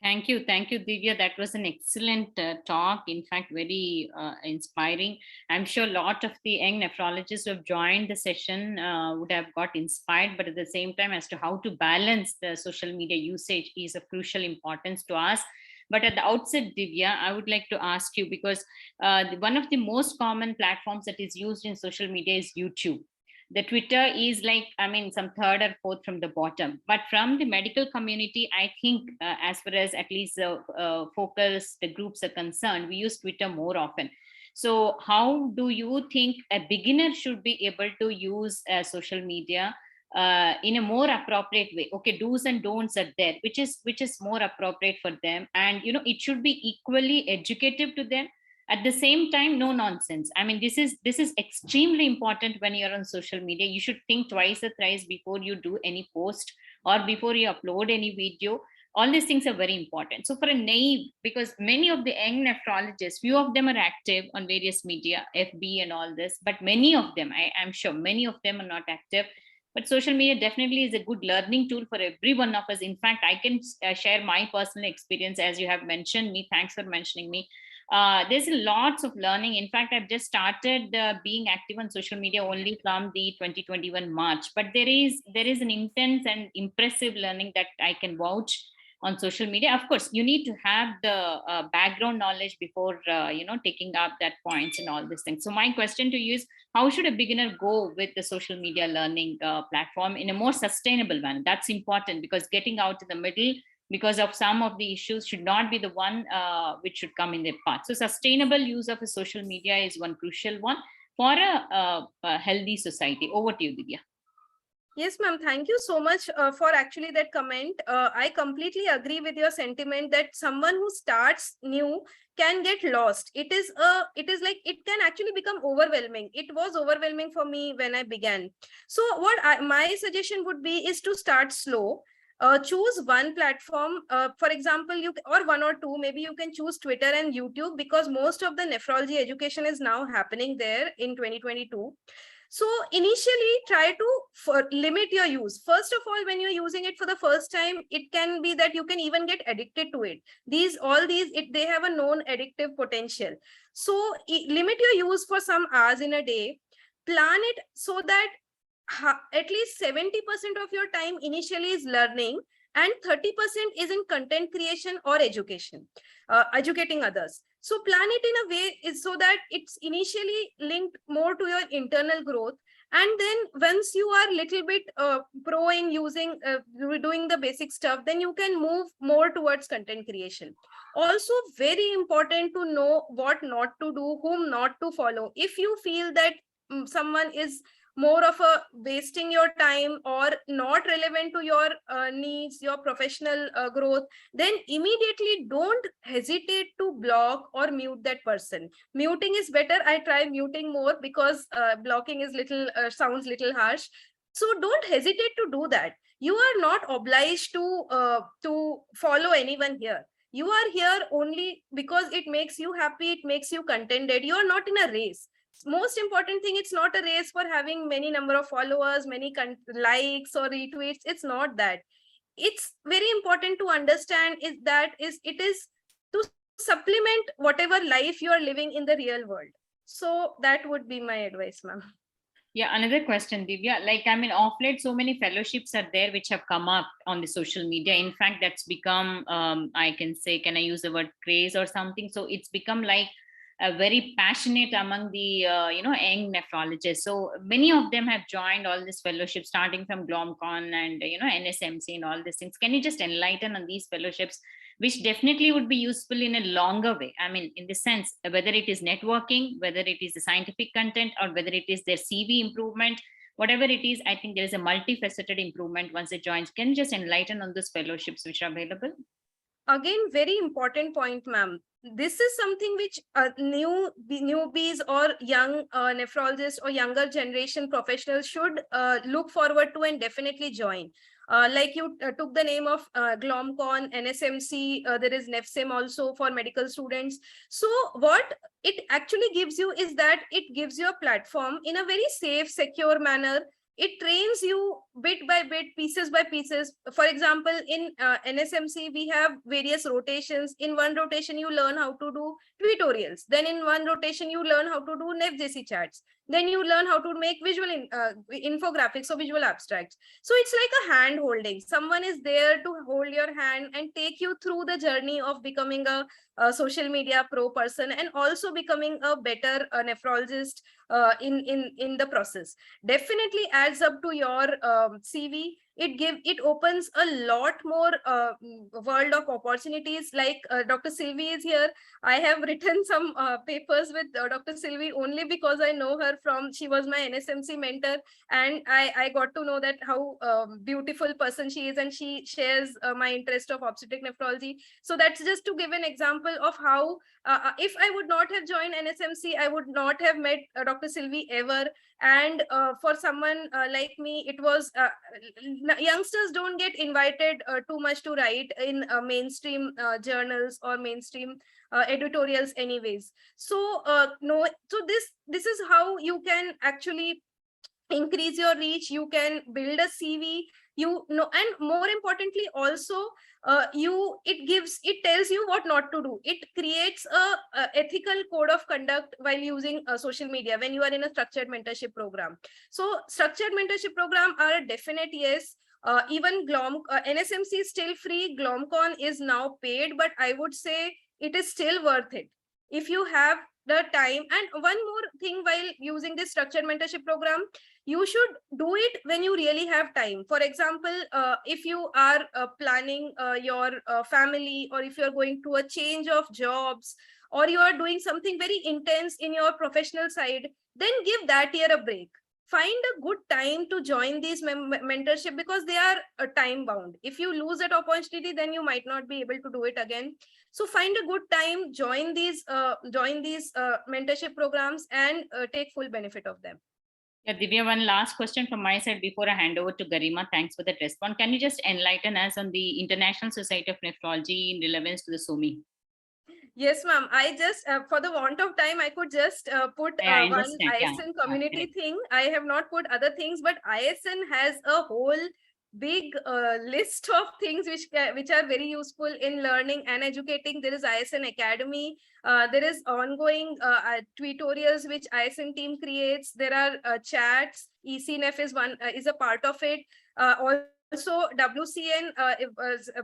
S6: Thank you, Divya. That was an excellent talk. In fact, very inspiring. I'm sure a lot of the young nephrologists who have joined the session would have got inspired, but at the same time, as to how to balance the social media usage is of crucial importance to us. But at the outset, Divya, I would like to ask you, because one of the most common platforms that is used in social media is YouTube. The Twitter is like, I mean, some third or fourth from the bottom. But from the medical community, I think as far as at least the focus, the groups are concerned, we use Twitter more often. So how do you think a beginner should be able to use social media in a more appropriate way? Okay, do's and don'ts are there, which is more appropriate for them. And, you know, it should be equally educative to them. At the same time, no nonsense. I mean, this is extremely important. When you're on social media, you should think twice or thrice before you do any post or before you upload any video. All these things are very important. So for a naive, because many of the young nephrologists, few of them are active on various media, FB and all this, but many of them, I'm sure many of them are not active. But social media definitely is a good learning tool for every one of us. In fact, I can share my personal experience, as you have mentioned me. Thanks for mentioning me. There's lots of learning. In fact, I've just started being active on social media only from the 2021 March, but there is an intense and impressive learning that I can vouch. on social media. Of course, you need to have the background knowledge before taking up that points and all these things. So my question to you is, how should a beginner go with the social media learning platform in a more sustainable manner? That's important, because getting out in the middle because of some of the issues should not be the one which should come in their path. So sustainable use of a social media is one crucial one for a healthy society. Over to you, Divya.
S5: Yes, ma'am. Thank you so much for actually that comment. I completely agree with your sentiment that someone who starts new can get lost. It is like it can actually become overwhelming. It was overwhelming for me when I began. So my suggestion would be is to start slow. Choose one platform, for example, or one or two, maybe you can choose Twitter and YouTube, because most of the nephrology education is now happening there in 2022. So initially try to limit your use. First of all, when you're using it for the first time, it can be that you can even get addicted to it. They have a known addictive potential. So limit your use for some hours in a day. Plan it so that at least 70% of your time initially is learning and 30% is in content creation or education, educating others. So plan it in a way is so that it's initially linked more to your internal growth. And then once you are little bit pro in using, doing the basic stuff, then you can move more towards content creation. Also very important to know what not to do, whom not to follow. If you feel that someone is more of a wasting your time or not relevant to your needs, your professional growth, then immediately don't hesitate to block or mute that person. Muting is better. I try muting more because blocking is sounds little harsh. So don't hesitate to do that. You are not obliged to follow anyone here. You are here only because it makes you happy, it makes you contented. You are not in a race. Most important thing, it's not a race for having many number of followers, many likes or retweets. It's not that. It's very important to understand it is to supplement whatever life you are living in the real world. So that would be my advice, ma'am.
S6: Yeah, another question, Divya. Like, I mean, off late, so many fellowships are there which have come up on the social media. In fact, that's become, I can say, can I use the word craze or something? So it's become like very passionate among the young nephrologists. So many of them have joined all this fellowship, starting from GlomCon and NSMC and all these things. Can you just enlighten on these fellowships, which definitely would be useful in a longer way? I mean, in the sense, whether it is networking, whether it is the scientific content, or whether it is their CV improvement, whatever it is, I think there is a multifaceted improvement once they join. Can you just enlighten on those fellowships which are available?
S5: Again, very important point, ma'am. This is something which newbies or young nephrologists or younger generation professionals should look forward to and definitely join. Like you took the name of GlomCon, NSMC, there is NEFSIM also for medical students. So what it actually gives you is that it gives you a platform in a very safe, secure manner. It trains you bit by bit, pieces by pieces. For example, in NSMC, we have various rotations. In one rotation, you learn how to do tutorials. Then in one rotation, you learn how to do NefJC charts. Then you learn how to make visual infographics or visual abstracts. So it's like a hand holding. Someone is there to hold your hand and take you through the journey of becoming a social media pro person and also becoming a better nephrologist in the process. Definitely adds up to your CV. It opens a lot more world of opportunities. Like Dr. Sylvie is here. I have written some papers with Dr. Sylvie only because I know her from, she was my NSMC mentor, and I got to know that how beautiful person she is, and she shares my interest of obstetric nephrology. So that's just to give an example of how if I would not have joined NSMC, I would not have met Dr. Sylvie ever. And for someone like me, it was youngsters don't get invited too much to write in mainstream journals or mainstream editorials anyways. So no, so this is how you can actually increase your reach. You can build a CV, and more importantly also it tells you what not to do. It creates a ethical code of conduct while using social media when you are in a structured mentorship program. So structured mentorship program are a definite yes. Even NSMC is still free, Glomcon is now paid, but I would say it is still worth it if you have the time. And one more thing, while using this structured mentorship program, you should do it when you really have time. For example, if you are planning your family, or if you're going to a change of jobs, or you are doing something very intense in your professional side, then give that year a break. Find a good time to join these mentorship, because they are time bound. If you lose that opportunity, then you might not be able to do it again. So find a good time, join these mentorship programs, and take full benefit of them.
S6: Yeah, Divya, one last question from my side before I hand over to Garima. Thanks for that response. Can you just enlighten us on the International Society of Nephrology in relevance to the SOMI?
S5: Yes, ma'am. I just, for the want of time, I could just put
S6: I
S5: one
S6: understand. Yeah.
S5: ISN community
S6: Correct.
S5: thing. I have not put other things, but ISN has a whole big list of things which are very useful in learning and educating. There is ISN Academy. There is ongoing tutorials which ISN team creates. There are chats. ECNF is a part of it. Also, WCN,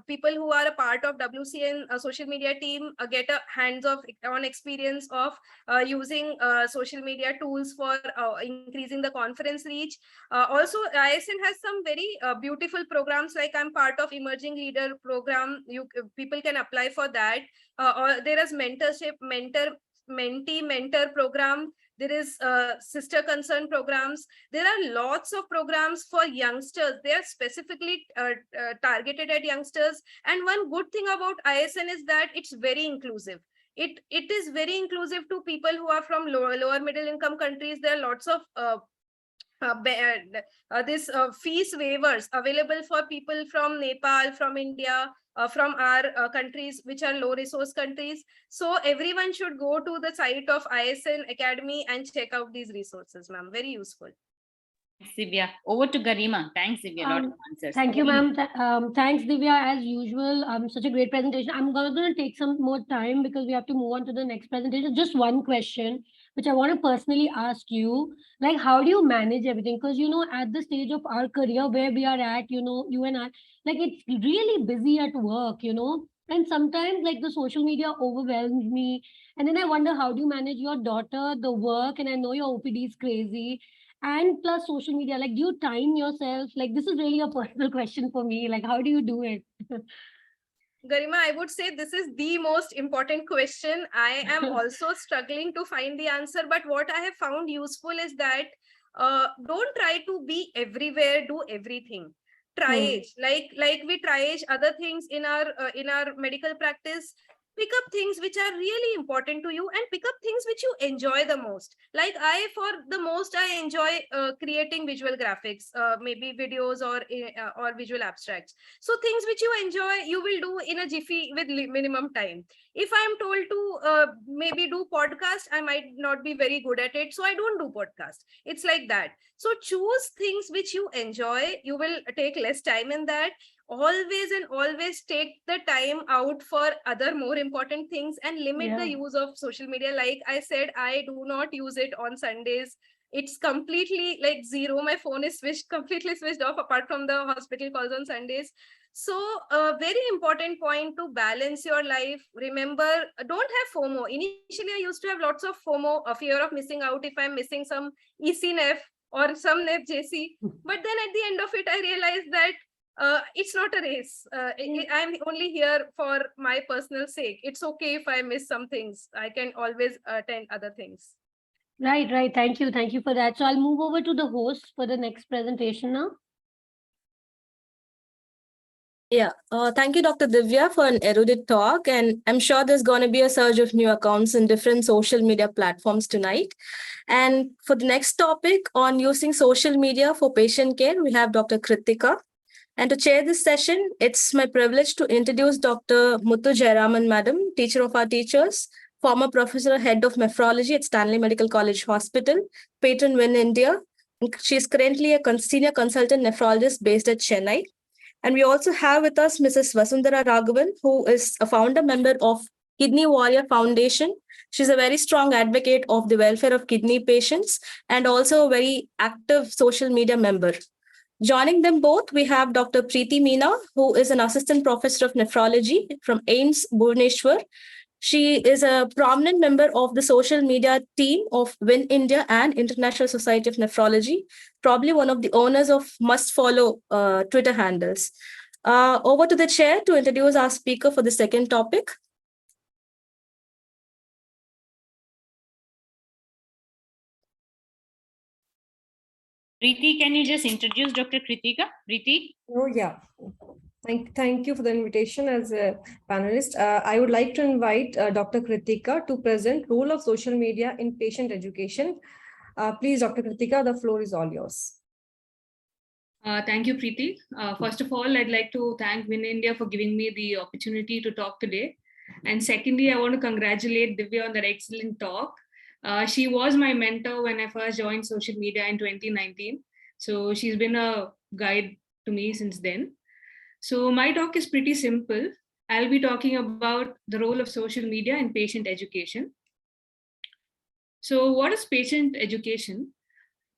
S5: people who are a part of WCN social media team get a hands-on experience of using social media tools for increasing the conference reach. Also, ISN has some very beautiful programs, like I'm part of Emerging Leader program. People can apply for that. Or there is mentorship, mentee-mentor program. There is sister concern programs. There are lots of programs for youngsters. They are specifically targeted at youngsters. And one good thing about ISN is that it's very inclusive. It is very inclusive to people who are from lower middle income countries. There are lots of fees waivers available for people from Nepal, from India, from our countries which are low resource countries. So everyone should go to the site of ISN Academy and check out these resources, ma'am. Very useful.
S6: Thanks, Divya. Over to Garima. Thanks, Divya. A lot of answers.
S7: Thank you,
S6: Garima.
S7: ma'am. Thanks, Divya, as usual. Such a great presentation. I'm going to take some more time because we have to move on to the next presentation. Just one question, which I want to personally ask you. Like, how do you manage everything? Because, you know, at the stage of our career where we are at, you know, you and I, like, it's really busy at work, you know. And sometimes, like, the social media overwhelms me. And then I wonder, how do you manage your daughter, the work? And I know your OPD is crazy. And plus social media, like, do you time yourself? Like, this is really a personal question for me. Like, how do you do it?
S5: Garima, I would say this is the most important question. I am also struggling to find the answer, but what I have found useful is that don't try to be everywhere, do everything. Triage, like we triage other things in our medical practice. Pick up things which are really important to you, and pick up things which you enjoy the most. Like I enjoy creating visual graphics, maybe videos or visual abstracts. So things which you enjoy, you will do in a jiffy with minimum time. If I'm told to maybe do podcast, I might not be very good at it, so I don't do podcast. It's like that. So choose things which you enjoy. You will take less time in that. Always take the time out for other more important things, and limit the use of social media. Like I said, I do not use it on Sundays. It's completely like zero. My phone is completely switched off, apart from the hospital calls on Sundays. So a very important point to balance your life. Remember, don't have FOMO. Initially, I used to have lots of FOMO, a fear of missing out if I'm missing some ECNF or some NEF JC. But then at the end of it, I realized that it's not a race. I'm only here for my personal sake. It's okay if I miss some things. I can always attend other things.
S7: Right. Thank you for that. So I'll move over to the host for the next presentation now.
S2: Yeah, thank you, Dr. Divya, for an erudite talk. And I'm sure there's going to be a surge of new accounts in different social media platforms tonight. And for the next topic on using social media for patient care, we have Dr. Kritika. And to chair this session, it's my privilege to introduce Dr. Muthu Jayaraman, Madam, teacher of our teachers, former professor, head of nephrology at Stanley Medical College Hospital, patron Win India. She's currently a senior consultant nephrologist based at Chennai. And we also have with us Mrs. Vasundhara Raghavan, who is a founder member of Kidney Warrior Foundation. She's a very strong advocate of the welfare of kidney patients and also a very active social media member. Joining them both, we have Dr. Preeti Meena, who is an assistant professor of nephrology from AIMS Bhubaneswar. She is a prominent member of the social media team of Win India and International Society of Nephrology, probably one of the owners of must follow Twitter handles. Over to the chair to introduce our speaker for the second topic.
S6: Preeti, can you just introduce Dr. Kritika? Preeti?
S8: Oh, yeah. Thank you for the invitation as a panelist. I would like to invite Dr. Kritika to present role of social media in patient education. Please, Dr. Kritika, the floor is all yours.
S9: Thank you, Preeti. First of all, I'd like to thank Win India for giving me the opportunity to talk today. And secondly, I want to congratulate Divya on that excellent talk. She was my mentor when I first joined social media in 2019. So she's been a guide to me since then. So my talk is pretty simple. I'll be talking about the role of social media in patient education. So what is patient education?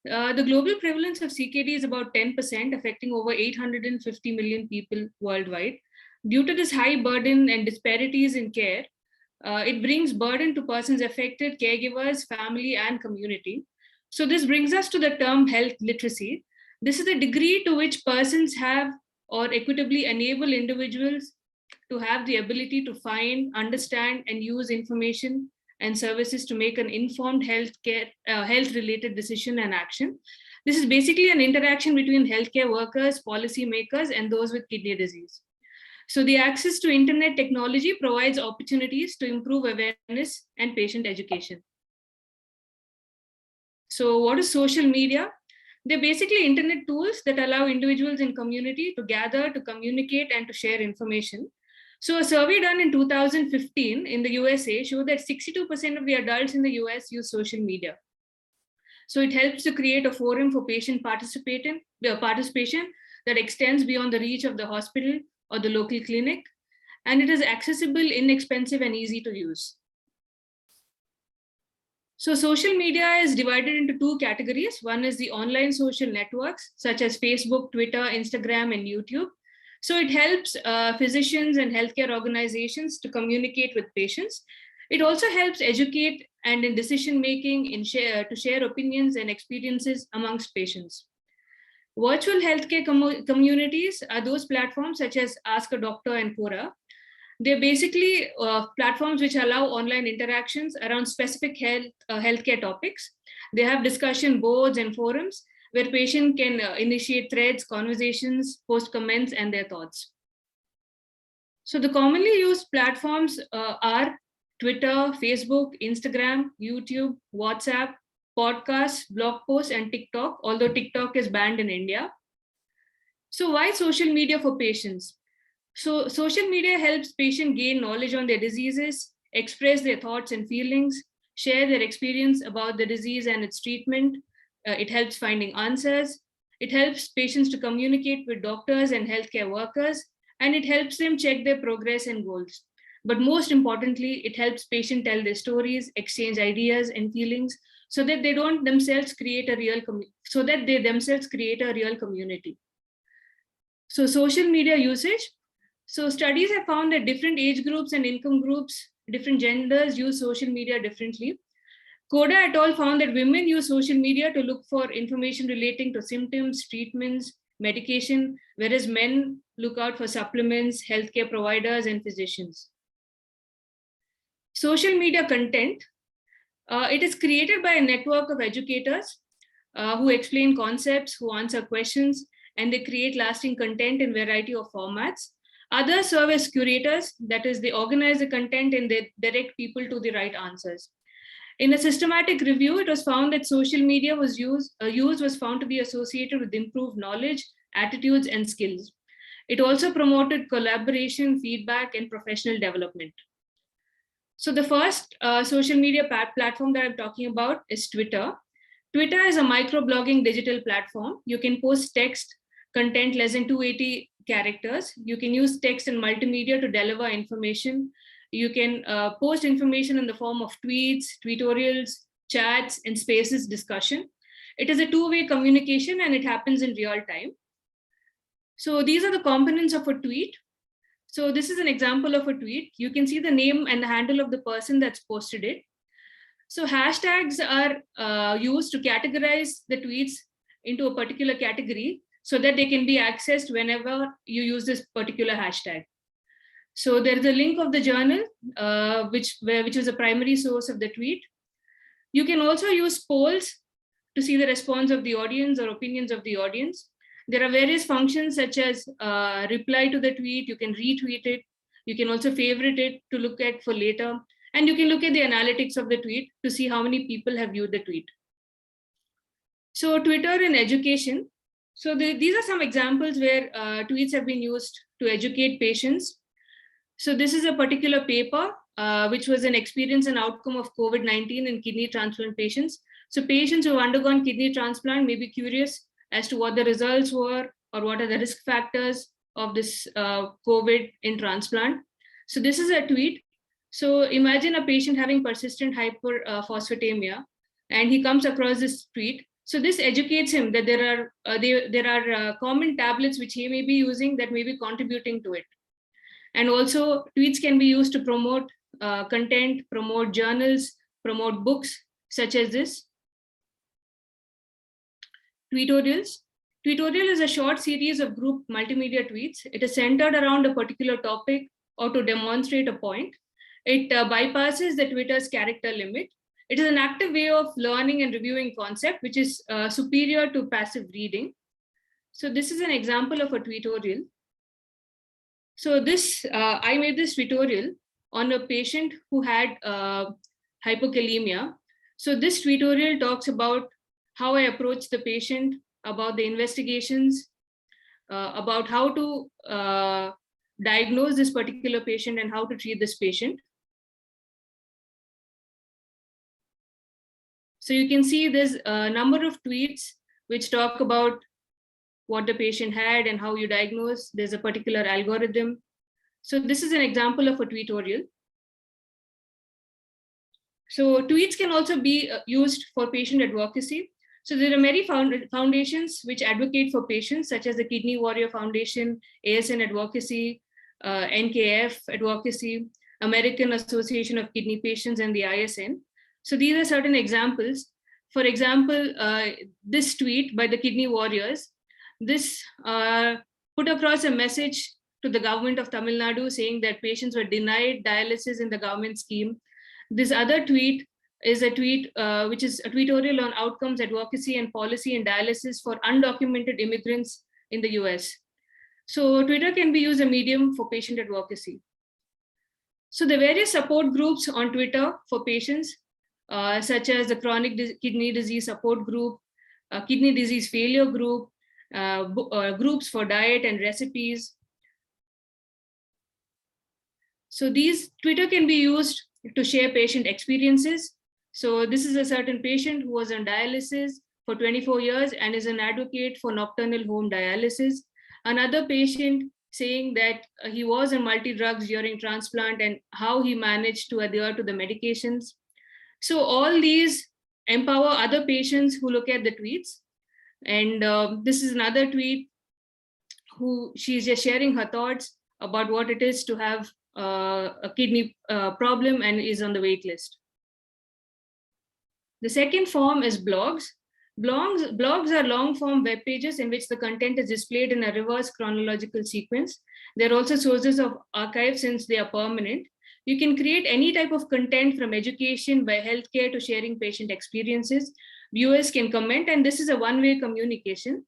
S9: The global prevalence of CKD is about 10%, affecting over 850 million people worldwide. Due to this high burden and disparities in care, it brings burden to persons affected, caregivers, family, and community. So this brings us to the term health literacy. This is the degree to which persons have or equitably enable individuals to have the ability to find, understand, and use information and services to make an informed health-related decision and action. This is basically an interaction between healthcare workers, policymakers, and those with kidney disease. So the access to internet technology provides opportunities to improve awareness and patient education. So what is social media? They're basically internet tools that allow individuals in community to gather, to communicate, and to share information. So a survey done in 2015 in the USA showed that 62% of the adults in the US use social media. So it helps to create a forum for patient participation that extends beyond the reach of the hospital or the local clinic, and it is accessible, inexpensive, and easy to use. So social media is divided into two categories. One is the online social networks, such as Facebook, Twitter, Instagram, and YouTube. So it helps physicians and healthcare organizations to communicate with patients. It also helps educate and in decision-making to share opinions and experiences amongst patients. Virtual healthcare communities are those platforms such as Ask a Doctor and Quora. They're basically platforms which allow online interactions around specific healthcare topics. They have discussion boards and forums where patients can initiate threads, conversations, post comments, and their thoughts. So the commonly used platforms are Twitter, Facebook, Instagram, YouTube, WhatsApp, podcasts, blog posts, and TikTok, although TikTok is banned in India. So why social media for patients? So social media helps patients gain knowledge on their diseases, express their thoughts and feelings, share their experience about the disease and its treatment. It helps finding answers. It helps patients to communicate with doctors and healthcare workers, and it helps them check their progress and goals. But most importantly, it helps patients tell their stories, exchange ideas and feelings, so that they themselves create a real community. So social media usage. So studies have found that different age groups and income groups, different genders use social media differently. Koda et al. Found that women use social media to look for information relating to symptoms, treatments, medication, whereas men look out for supplements, healthcare providers, and physicians. Social media content. It is created by a network of educators who explain concepts, who answer questions, and they create lasting content in a variety of formats. Others serve as curators, that is, they organize the content and they direct people to the right answers. In a systematic review, it was found that social media use was found to be associated with improved knowledge, attitudes, and skills. It also promoted collaboration, feedback, and professional development. So the first social media platform that I'm talking about is Twitter. Twitter is a microblogging digital platform. You can post text content less than 280 characters. You can use text and multimedia to deliver information. You can post information in the form of tweets, tweetorials, chats, and spaces discussion. It is a two-way communication and it happens in real time. So these are the components of a tweet. So this is an example of a tweet. You can see the name and the handle of the person that's posted it. So hashtags are used to categorize the tweets into a particular category so that they can be accessed whenever you use this particular hashtag. So there is a link of the journal, which is a primary source of the tweet. You can also use polls to see the response of the audience or opinions of the audience. There are various functions such as reply to the tweet. You can retweet it. You can also favorite it to look at for later. And you can look at the analytics of the tweet to see how many people have viewed the tweet. So Twitter in education. So these are some examples where tweets have been used to educate patients. So this is a particular paper, which was an experience and outcome of COVID-19 in kidney transplant patients. So patients who have undergone kidney transplant may be curious as to what the results were or what are the risk factors of this COVID in transplant. So this is a tweet. So imagine a patient having persistent hyperphosphatemia, and he comes across this tweet. So this educates him that there are common tablets which he may be using that may be contributing to it. And also tweets can be used to promote content, promote journals, promote books such as this. Tweetorials. Tweetorial is a short series of group multimedia tweets. It is centered around a particular topic or to demonstrate a point. It bypasses the Twitter's character limit. It is an active way of learning and reviewing concept, which is superior to passive reading. So this is an example of a tweetorial. So this, I made this tutorial on a patient who had hypokalemia. So this tutorial talks about how I approach the patient, about the investigations, about how to diagnose this particular patient and how to treat this patient. So you can see there's a number of tweets which talk about what the patient had and how you diagnose. There's a particular algorithm. So this is an example of a tweetorial. So tweets can also be used for patient advocacy. So there are many foundations which advocate for patients, such as the Kidney Warrior Foundation, ASN Advocacy, NKF Advocacy, American Association of Kidney Patients, and the ISN. So these are certain examples. For example, this tweet by the Kidney Warriors, this put across a message to the government of Tamil Nadu saying that patients were denied dialysis in the government scheme. This other tweet is a tweet which is a tweetorial on outcomes, advocacy, and policy in dialysis for undocumented immigrants in the US. So Twitter can be used as a medium for patient advocacy. So the various support groups on Twitter for patients, such as the chronic kidney disease support group, kidney disease failure group, groups for diet and recipes. So these Twitter can be used to share patient experiences. So this is a certain patient who was on dialysis for 24 years and is an advocate for nocturnal home dialysis. Another patient saying that he was on multi-drugs during transplant and how he managed to adhere to the medications. So all these empower other patients who look at the tweets. And this is another tweet who she's just sharing her thoughts about what it is to have a kidney problem and is on the wait list. The second form is blogs. Blogs are long form web pages in which the content is displayed in a reverse chronological sequence. They're also sources of archive since they are permanent. You can create any type of content from education by healthcare to sharing patient experiences. Viewers can comment, and this is a one-way communication.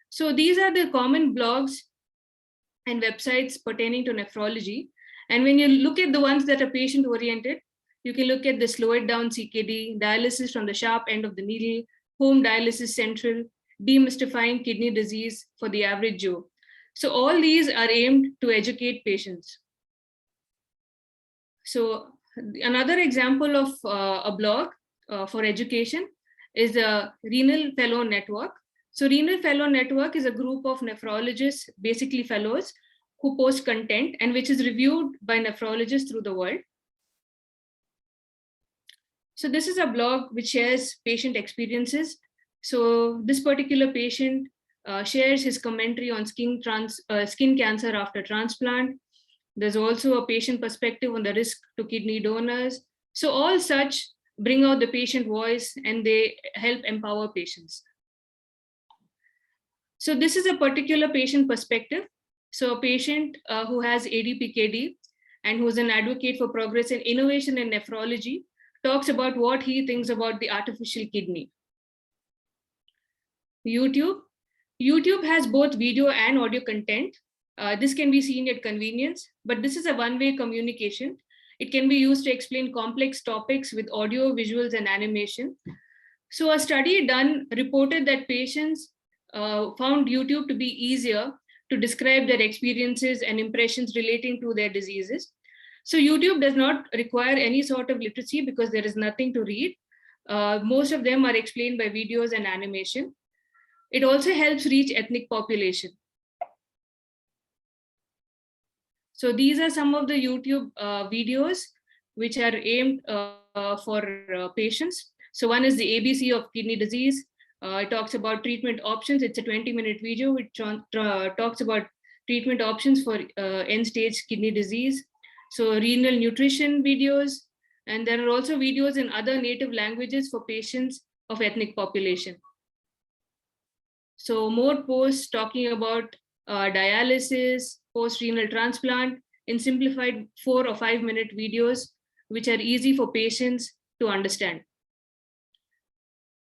S9: So these are the common blogs and websites pertaining to nephrology. And when you look at the ones that are patient-oriented, you can look at the Slow It Down CKD, dialysis from the sharp end of the needle, home dialysis central, demystifying kidney disease for the average Joe. So all these are aimed to educate patients. So another example of a blog for education is the Renal Fellow Network. So Renal Fellow Network is a group of nephrologists, basically fellows, who post content and which is reviewed by nephrologists through the world. So this is a blog which shares patient experiences. So this particular patient shares his commentary on skin cancer after transplant. There's also a patient perspective on the risk to kidney donors. So all such bring out the patient voice and they help empower patients. So this is a particular patient perspective. So a patient who has ADPKD and who's an advocate for progress and innovation in nephrology talks about what he thinks about the artificial kidney. YouTube has both video and audio content. This can be seen at convenience, but this is a one-way communication. It can be used to explain complex topics with audio, visuals, and animation. So a study done reported that patients found YouTube to be easier to describe their experiences and impressions relating to their diseases. So YouTube does not require any sort of literacy because there is nothing to read. Most of them are explained by videos and animation. It also helps reach ethnic population. So these are some of the YouTube videos which are aimed for patients. So one is the ABC of kidney disease. It talks about treatment options. It's a 20-minute video which talks about treatment options for end-stage kidney disease. So renal nutrition videos. And there are also videos in other native languages for patients of ethnic population. So more posts talking about dialysis, post-renal transplant in simplified 4 or 5 minute videos, which are easy for patients to understand.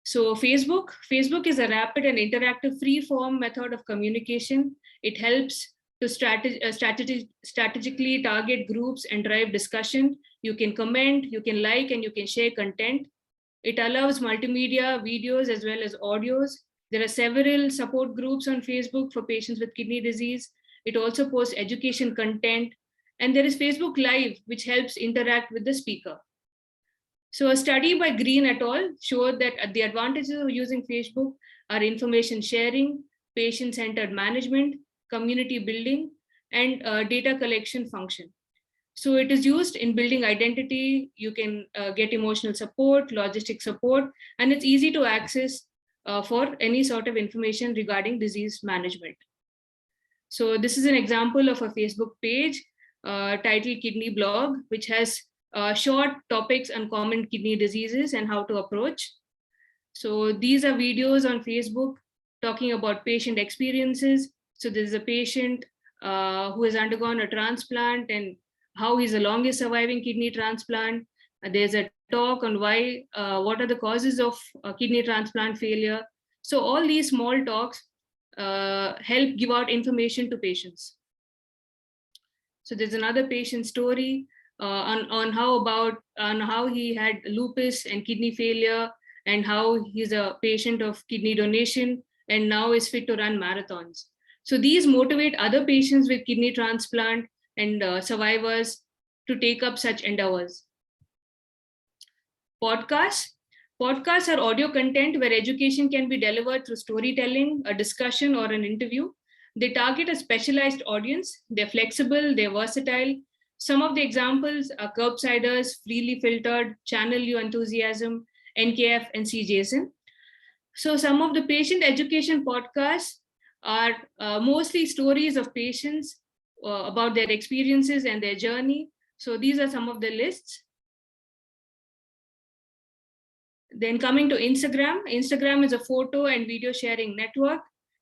S9: So Facebook is a rapid and interactive free-form method of communication. It helps to strategically target groups and drive discussion. You can comment, you can like, and you can share content. It allows multimedia, videos, as well as audios. There are several support groups on Facebook for patients with kidney disease. It also posts education content. And there is Facebook Live, which helps interact with the speaker. So a study by Green et al. Showed that the advantages of using Facebook are information sharing, patient-centered management, community building, and data collection function. So it is used in building identity. You can get emotional support, logistic support, and it's easy to access for any sort of information regarding disease management. So this is an example of a Facebook page titled Kidney Blog, which has short topics on common kidney diseases and how to approach. So these are videos on Facebook talking about patient experiences. So there's a patient who has undergone a transplant and how he's the longest surviving kidney transplant. There's a talk on why, what are the causes of kidney transplant failure. So all these small talks help give out information to patients. So there's another patient story on how he had lupus and kidney failure and how he's a patient of kidney donation and now is fit to run marathons. So these motivate other patients with kidney transplant and survivors to take up such endeavors. Podcasts are audio content where education can be delivered through storytelling, a discussion, or an interview. They target a specialized audience. They're flexible, they're versatile. Some of the examples are Curbsiders, Freely Filtered, Channel You Enthusiasm, NKF, and CJSON. So some of the patient education podcasts are mostly stories of patients about their experiences and their journey. So these are some of the lists. Then coming to Instagram. Instagram is a photo and video sharing network.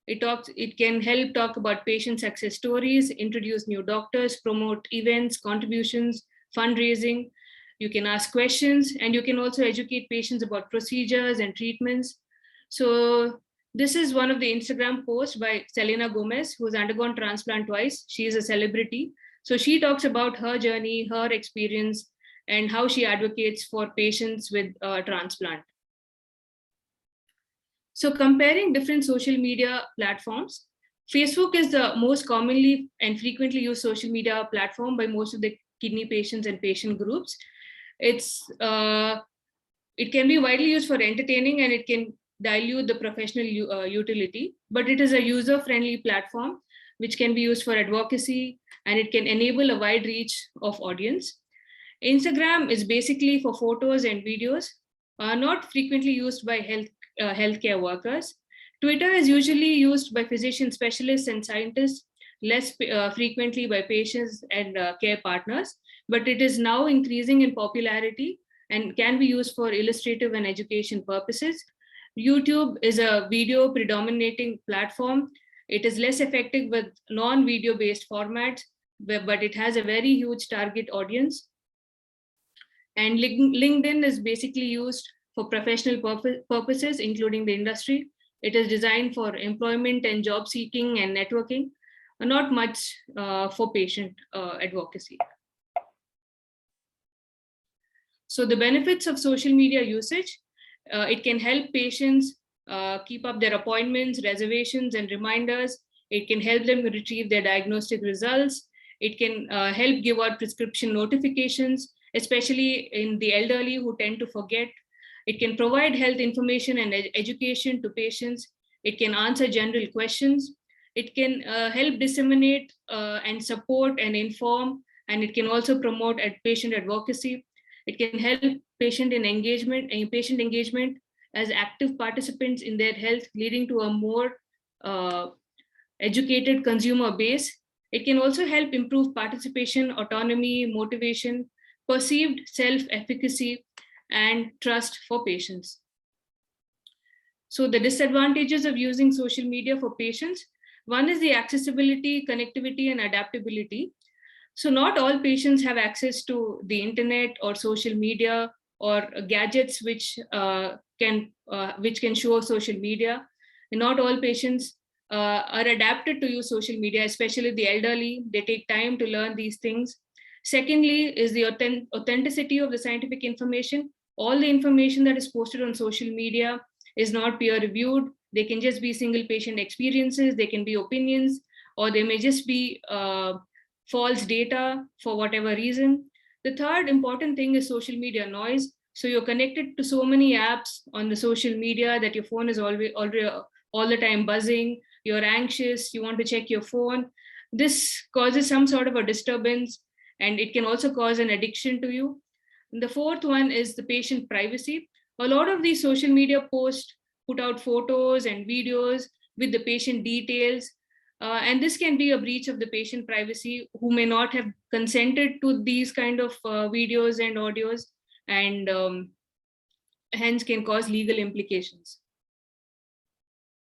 S9: It can help talk about patient success stories, introduce new doctors, promote events, contributions, fundraising. You can ask questions, and you can also educate patients about procedures and treatments. So this is one of the Instagram posts by Selena Gomez, who has undergone transplant twice. She is a celebrity. So she talks about her journey, her experience, and how she advocates for patients with transplant. So comparing different social media platforms, Facebook is the most commonly and frequently used social media platform by most of the kidney patients and patient groups. It can be widely used for entertaining and it can dilute the professional utility, but it is a user-friendly platform which can be used for advocacy and it can enable a wide reach of audience. Instagram is basically for photos and videos, not frequently used by healthcare workers. Twitter is usually used by physician specialists and scientists, less frequently by patients and care partners, but it is now increasing in popularity and can be used for illustrative and education purposes. YouTube is a video predominating platform. It is less effective with non-video based formats, but it has a very huge target audience. And LinkedIn is basically used for professional purposes, including the industry. It is designed for employment and job seeking and networking, not much for patient advocacy. So the benefits of social media usage, it can help patients keep up their appointments, reservations, and reminders. It can help them retrieve their diagnostic results. It can help give out prescription notifications, especially in the elderly who tend to forget. It can provide health information and education to patients. It can answer general questions. It can help disseminate and support and inform, and it can also promote patient advocacy. It can help patient engagement as active participants in their health, leading to a more educated consumer base. It can also help improve participation, autonomy, motivation, perceived self-efficacy, and trust for patients. So the disadvantages of using social media for patients, one is the accessibility, connectivity, and adaptability. So not all patients have access to the internet or social media or gadgets which can show social media. And not all patients are adapted to use social media, especially the elderly. They take time to learn these things. Secondly is the authenticity of the scientific information. All the information that is posted on social media is not peer reviewed. They can just be single patient experiences, they can be opinions, or they may just be false data for whatever reason. The third important thing is social media noise. So you're connected to so many apps on the social media that your phone is already all the time buzzing. You're anxious, you want to check your phone. This causes some sort of a disturbance, and it can also cause an addiction to you. And the fourth one is the patient privacy. A lot of these social media posts put out photos and videos with the patient details. And this can be a breach of the patient privacy, who may not have consented to these kind of videos and audios, and hence can cause legal implications.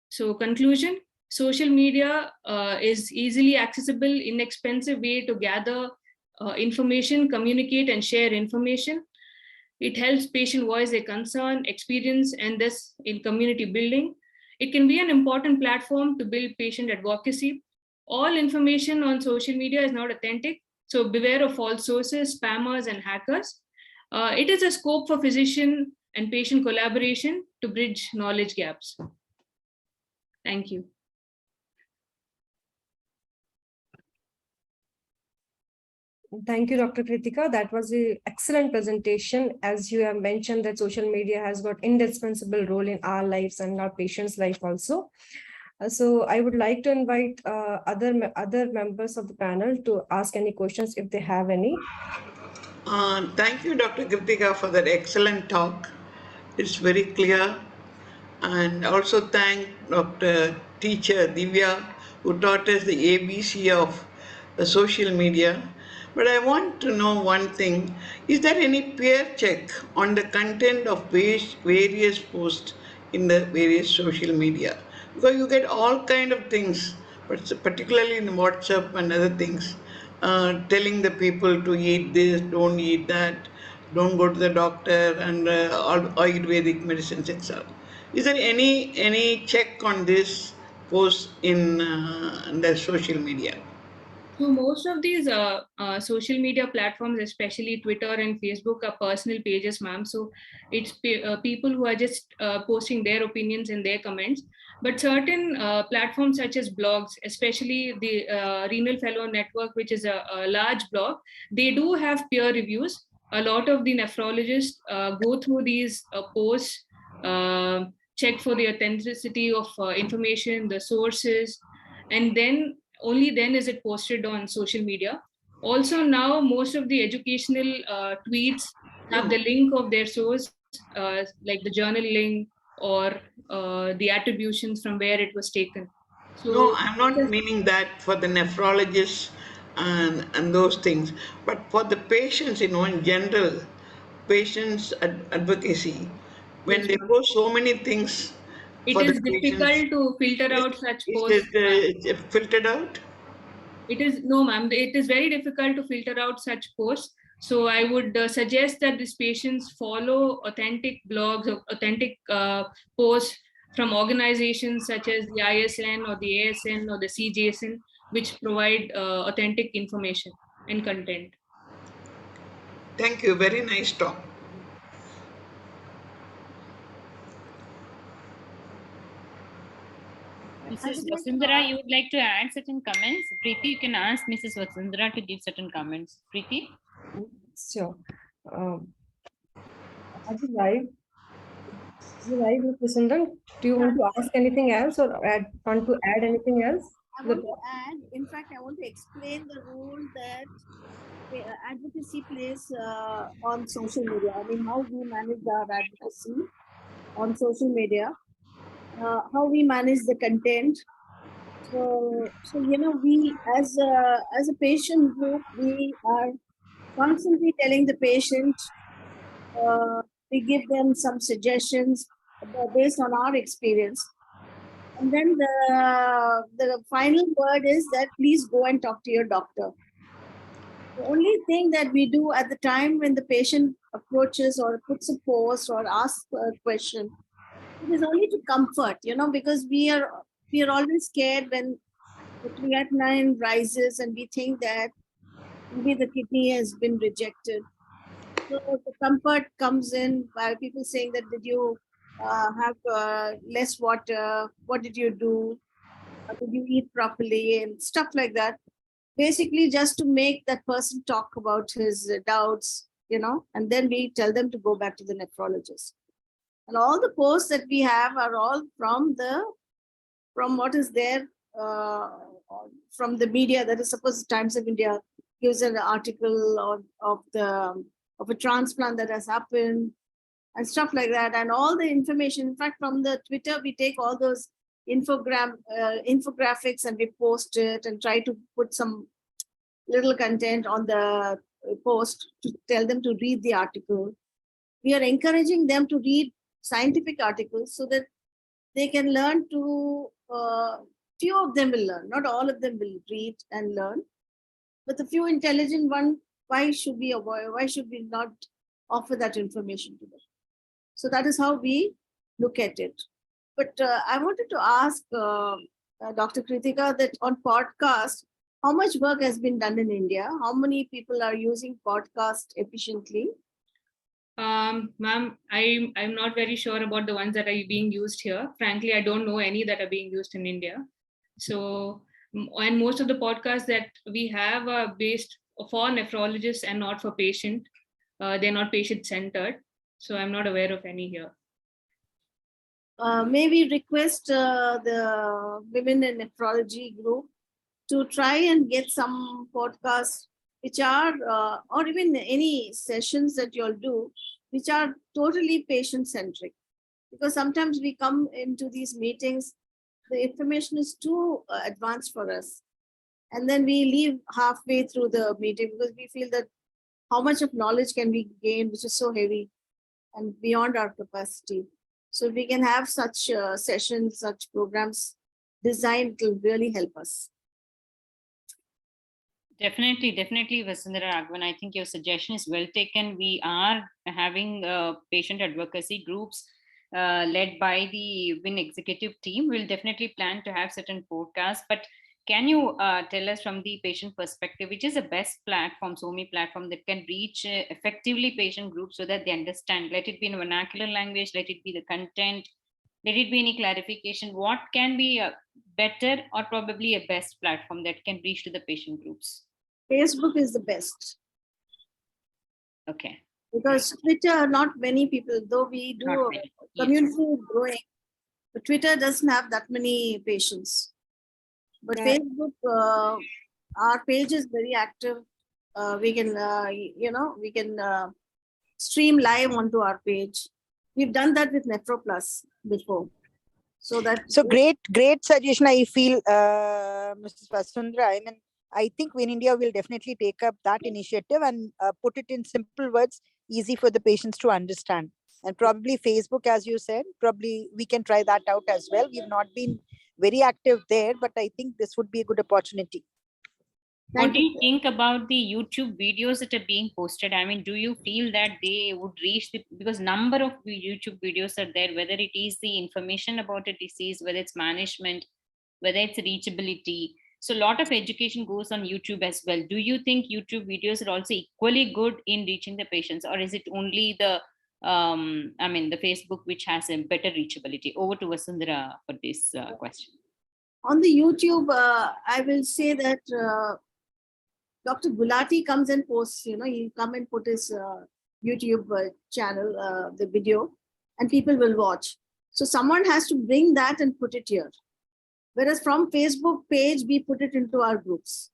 S9: So conclusion, social media is easily accessible, inexpensive way to gather information, communicate, and share information. It helps patient voice their concern, experience, and thus in community building. It can be an important platform to build patient advocacy. All information on social media is not authentic, so beware of false sources, spammers, and hackers. It is a scope for physician and patient collaboration to bridge knowledge gaps. Thank you.
S8: Thank you, Dr. Kritika. That was an excellent presentation. As you have mentioned, that social media has got indispensable role in our lives and our patients' life also. So I would like to invite other members of the panel to ask any questions if they have any.
S10: Thank you, Dr. Kritika, for that excellent talk. It's very clear. And also thank Dr. Teacher Divya, who taught us the ABC of the social media. But I want to know one thing. Is there any peer check on the content of various posts in the various social media? Because you get all kind of things, but particularly in WhatsApp and other things, telling the people to eat this, don't eat that, don't go to the doctor, and all Ayurvedic medicines, etc. Is there any check on this post in the social media?
S9: So most of these social media platforms, especially Twitter and Facebook, are personal pages, ma'am. So it's people who are just posting their opinions and their comments. But certain platforms such as blogs, especially the Renal Fellow Network, which is a large blog, they do have peer reviews. A lot of the nephrologists go through these posts, check for the authenticity of information, the sources, and then only then is it posted on social media. Also now most of the educational tweets have the link of their source, like the journal link or the attributions from where it was taken. So
S10: No, I'm not meaning that for the nephrologists and those things, but for the patients, in general, patients advocacy, when
S9: yes,
S10: they post so many things
S9: it
S10: for the
S9: is
S10: patients,
S9: difficult to filter
S10: is,
S9: out such
S10: is
S9: posts.
S10: it filtered out?
S9: It is no, ma'am. It is very difficult to filter out such posts. So I would suggest that these patients follow authentic blogs or authentic posts from organizations such as the ISN or the ASN or the CJSN, which provide authentic information and content.
S10: Thank you. Very nice talk.
S6: Mrs. Vasundhara, you would like to add certain comments? Preeti, you can ask Mrs. Vasundhara to give certain comments. Preeti?
S8: Sure. Are you live? You live, Mr. Sundan? Do you want to ask anything else or want to add anything else?
S11: I want to add, in fact, I want to explain the role that advocacy plays on social media. I mean, how we manage our advocacy on social media, how we manage the content. So we as a patient group, we are constantly telling the patient, we give them some suggestions based on our experience. And then the final word is that please go and talk to your doctor. The only thing that we do at the time when the patient approaches or puts a post or asks a question, it is only to comfort, because we are always scared when the creatinine rises and we think that maybe the kidney has been rejected. So the comfort comes in by people saying that, did you have less water? What did you do? Did you eat properly? And stuff like that. Basically, just to make that person talk about his doubts, and then we tell them to go back to the nephrologist. And all the posts that we have are all from what is there from the media. That is, suppose Times of India gives an article of a transplant that has happened and stuff like that, and all the information. In fact, from the Twitter, we take all those infographics and we post it and try to put some little content on the post to tell them to read the article. We are encouraging them to read scientific articles so that they can learn to, few of them will learn, not all of them will read and learn, but the few intelligent ones, why should we avoid, why should we not offer that information to them? So that is how we look at it. But I wanted to ask Dr. Kritika that on podcast, how much work has been done in India? How many people are using podcast efficiently?
S9: Ma'am, I'm not very sure about the ones that are being used here. Frankly, I don't know any that are being used in India. So, and most of the podcasts that we have are based for nephrologists and not for patient. They're not patient-centered. So I'm not aware of any here.
S11: Maybe request the women in nephrology group to try and get some podcasts which are, or even any sessions that you'll do, which are totally patient-centric. Because sometimes we come into these meetings, the information is too advanced for us. And then we leave halfway through the meeting because we feel that how much of knowledge can we gain, which is so heavy and beyond our capacity. So if we can have such sessions, such programs designed, it will really help us.
S6: Definitely, Vasundhara Raghavan. I think your suggestion is well taken. We are having patient advocacy groups led by the WIN executive team. We'll definitely plan to have certain podcasts, but can you tell us from the patient perspective, which is the best platform, SOMI platform, that can reach effectively patient groups so that they understand? Let it be in vernacular language, let it be the content, let it be any clarification. What can be a better or probably a best platform that can reach to the patient groups?
S11: Facebook is the best.
S6: Okay.
S11: Because Twitter, not many people, though we do community growing, but Twitter doesn't have that many patients. But Facebook, our page is very active. We can, we can stream live onto our page. We've done that with NephroPlus. before. So that
S4: So great suggestion. I feel, Mrs. Vasundhara. I mean, I think Win India will definitely take up that initiative and put it in simple words, easy for the patients to understand. And probably Facebook, as you said, probably we can try that out as well. We've not been very active there, but I think this would be a good opportunity.
S6: What do you think about the YouTube videos that are being posted? I mean, do you feel that they would reach the, because number of YouTube videos are there, whether it is the information about a disease, whether it's management, whether it's reachability. So a lot of education goes on YouTube as well. Do you think YouTube videos are also equally good in reaching the patients, or is it only the the Facebook which has a better reachability? Over to Vasundhara for this question.
S11: on the YouTube, I will say that Dr. Gulati comes and posts, he'll come and put his YouTube channel, the video, and people will watch. So someone has to bring that and put it here. Whereas from Facebook page, we put it into our groups.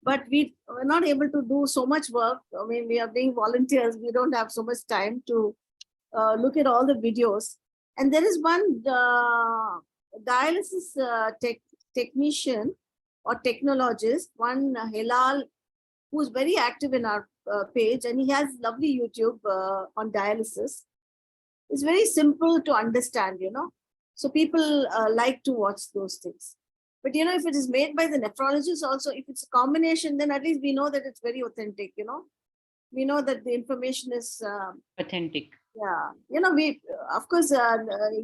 S11: But we're not able to do so much work. I mean, we are being volunteers. We don't have so much time to look at all the videos. And there is one dialysis technician or technologist, one Hilal, who's very active in our page, and he has lovely YouTube on dialysis. It's very simple to understand, So people like to watch those things. But, if it is made by the nephrologist also, if it's a combination, then at least we know that it's very authentic, We know that the information is
S6: authentic.
S11: Yeah. We, of course,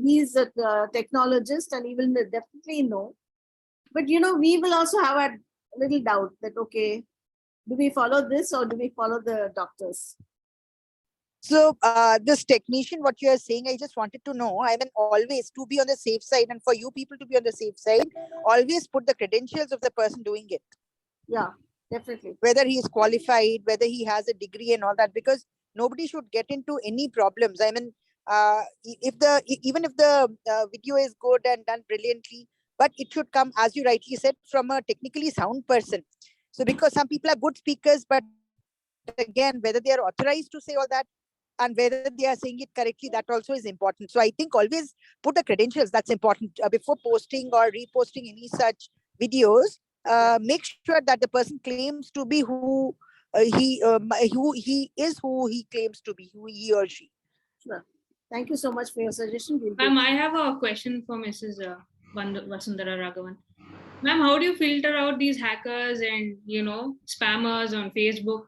S11: he's a technologist and he will definitely know. But, we will also have a little doubt that, okay, do we follow this or do we follow the doctors?
S4: So this technician, what you are saying, I just wanted to know, I mean, always to be on the safe side and for you people to be on the safe side, always put the credentials of the person doing it.
S11: Yeah, definitely.
S4: Whether he is qualified, whether he has a degree and all that, because nobody should get into any problems. I mean, even if the video is good and done brilliantly, but it should come, as you rightly said, from a technically sound person. So because some people are good speakers, but again, whether they are authorized to say all that, and whether they are saying it correctly, that also is important. So I think always put the credentials, that's important, before posting or reposting any such videos. Make sure that the person claims to be who he is, who he claims to be, who he or she.
S11: Sure. Thank you so much for your suggestion.
S9: Ma'am, I have a question for Mrs. Vasundhara Raghavan. Ma'am, how do you filter out these hackers and spammers on Facebook?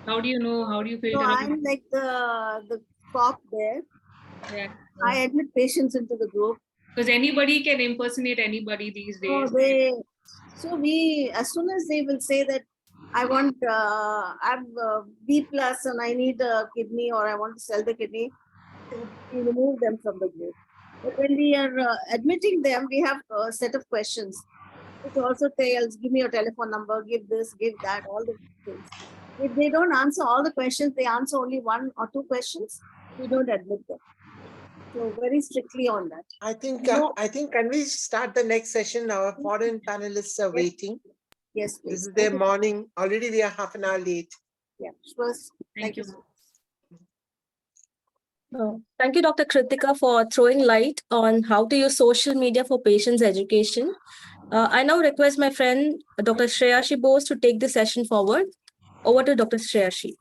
S9: How do you know? How do you filter?
S11: So I'm like the cop there.
S9: Yeah.
S11: I admit patients into the group.
S9: Because anybody can impersonate anybody these days.
S11: So we, as soon as they will say that I want, I'm B plus and I need a kidney or I want to sell the kidney, we remove them from the group. But when we are admitting them, we have a set of questions. It also tells, give me your telephone number, give this, give that, all the things. If they don't answer all the questions, they answer only one or two questions, we don't admit them. So very strictly on that.
S12: I think can we start the next session? Our foreign panelists are waiting.
S11: Yes, please.
S12: This is their morning. Already we are half an hour late.
S11: Yeah, first,
S9: Thank you.
S2: Thank you, Dr. Kritika, for throwing light on how to use social media for patients' education. I now request my friend, Dr. Shreyashi Bose, to take the session forward. Over to Dr. Shreyashi.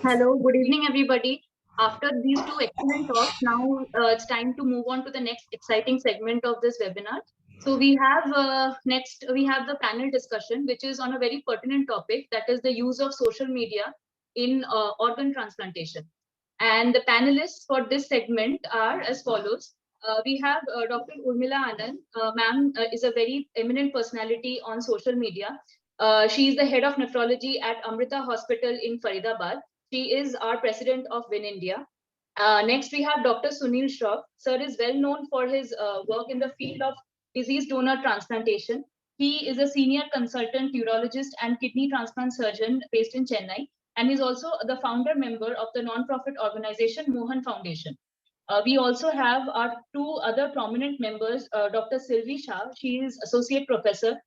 S13: Hello, good evening, everybody. After these two excellent talks, now it's time to move on to the next exciting segment of this webinar. So we have next, we have the panel discussion, which is on a very pertinent topic, that is the use of social media in organ transplantation. And the panelists for this segment are as follows. We have Dr. Urmila Anand. Ma'am is a very eminent personality on social media. She is the head of nephrology at Amrita Hospital in Faridabad. She is our president of Win India. Next, we have Dr. Sunil Shroff. Sir is well known for his work in the field of disease donor transplantation. He is a senior consultant urologist and kidney transplant surgeon based in Chennai. And he's also the founder member of the non-profit organization Mohan Foundation. We also have our two other prominent members, Dr. Sylvie Shah. She is associate professor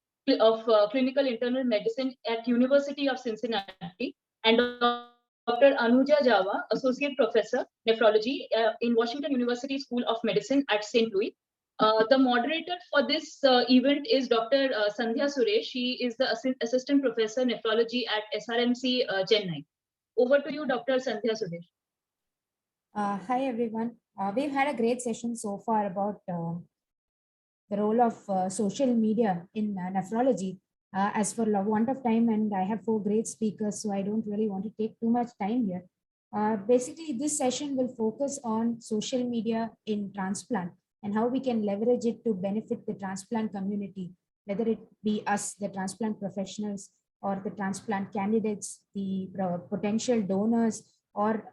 S13: of clinical internal medicine at University of Cincinnati, and Dr. Anuja Java, Associate Professor, Nephrology in Washington University School of Medicine at St. Louis. The moderator for this event is Dr. Sandhya Suresh. She is the Assistant Professor, Nephrology at SRMC Chennai. Over to you, Dr. Sandhya Suresh.
S14: Hi, everyone. We've had a great session so far about the role of social media in nephrology. As for want of time, and I have 4 great speakers, so I don't really want to take too much time here. Basically, this session will focus on social media in transplant and how we can leverage it to benefit the transplant community, whether it be us, the transplant professionals, or the transplant candidates, the potential donors, or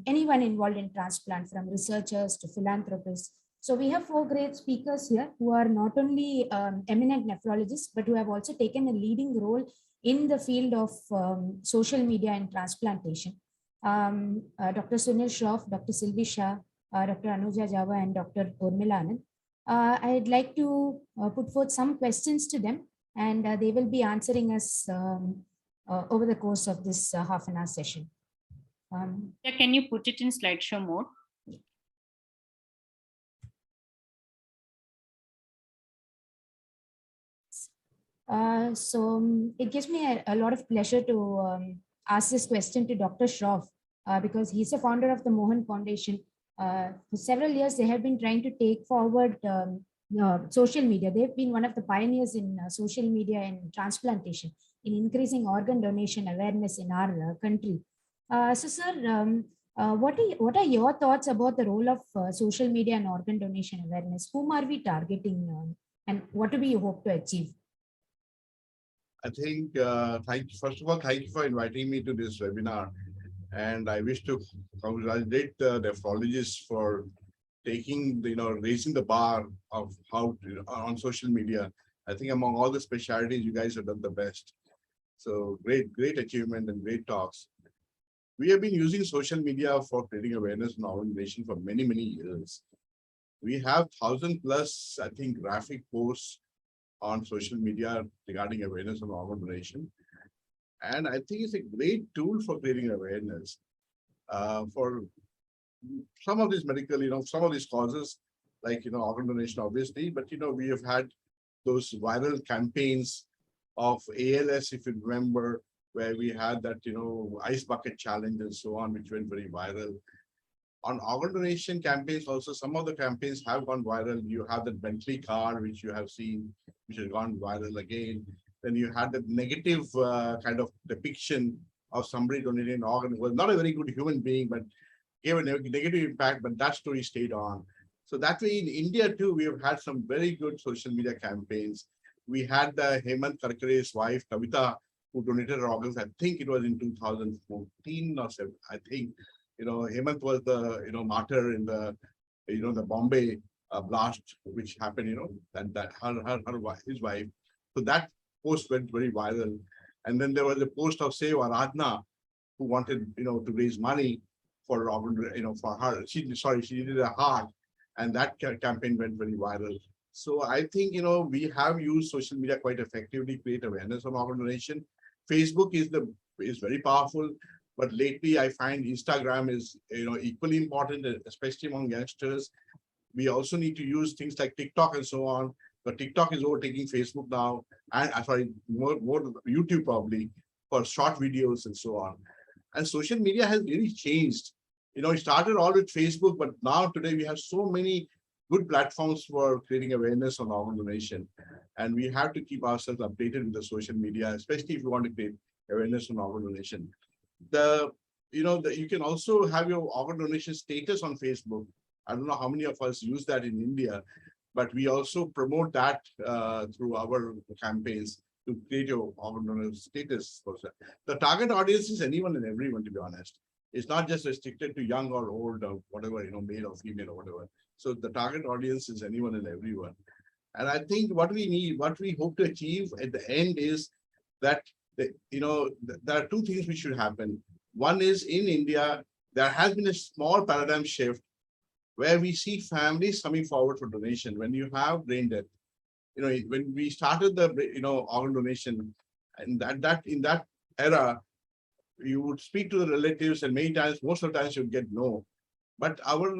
S14: anyone involved in transplant, from researchers to philanthropists. So we have 4 great speakers here who are not only eminent nephrologists, but who have also taken a leading role in the field of social media and transplantation. Dr. Sunil Shroff, Dr. Silvi Shah, Dr. Anuja Java, and Dr. Urmila Anand. I'd like to put forth some questions to them, and they will be answering us over the course of this half an hour session.
S6: Yeah, can you put it in slideshow mode?
S14: It gives me a lot of pleasure to ask this question to Dr. Shroff because he's a founder of the Mohan Foundation. For several years, they have been trying to take forward social media. They've been one of the pioneers in social media and transplantation, in increasing organ donation awareness in our country. Sir, what are your thoughts about the role of social media and organ donation awareness? Whom are we targeting, and what do we hope to achieve?
S15: I think, first of all, thank you for inviting me to this webinar. And I wish to congratulate the nephrologists for taking, raising the bar of how on social media. I think among all the specialties, you guys have done the best. So great achievement and great talks. We have been using social media for creating awareness in our nation for many, many years. We have 1,000+, I think, graphic posts on social media regarding awareness on organ donation. And I think it's a great tool for creating awareness for some of these medical, some of these causes, like, organ donation, obviously, but, we have had those viral campaigns of ALS, if you remember, where we had that, ice bucket challenge and so on, which went very viral. On organ donation campaigns also, some of the campaigns have gone viral. You have the Bentley car, which you have seen, which has gone viral again. Then you had the negative kind of depiction of somebody donating an organ. Well, not a very good human being, but gave a negative impact, but that story stayed on. So that way in India too, we have had some very good social media campaigns. We had the Hemant Karkare's wife, Kavita, who donated her organs. I think it was in 2014 or 7, I think. Hemant was the, martyr in the, the Bombay blast, which happened, that his wife. So that post went very viral. And then there was a post of, say, Aradhana, who wanted, to raise money for organ, for her. She needed a heart, and that campaign went very viral. So I think, we have used social media quite effectively to create awareness on organ donation. Facebook is very powerful. But lately, I find Instagram is, equally important, especially among youngsters. We also need to use things like TikTok and so on. But TikTok is overtaking Facebook now, and more YouTube probably for short videos and so on. And social media has really changed. It started all with Facebook, but now today we have so many good platforms for creating awareness on organ donation. And we have to keep ourselves updated with the social media, especially if you want to create awareness on organ donation. You can also have your organ donation status on Facebook. I don't know how many of us use that in India, but we also promote that through our campaigns to create your organ donor status. The target audience is anyone and everyone, to be honest. It's not just restricted to young or old or whatever, male or female or whatever. So the target audience is anyone and everyone. And I think what we hope to achieve at the end is that there are 2 things which should happen. One is, in India, there has been a small paradigm shift where we see families coming forward for donation. When you have brain death, when we started the organ donation, and in that era, you would speak to the relatives, and many times, most of the times, you'd get no. But our,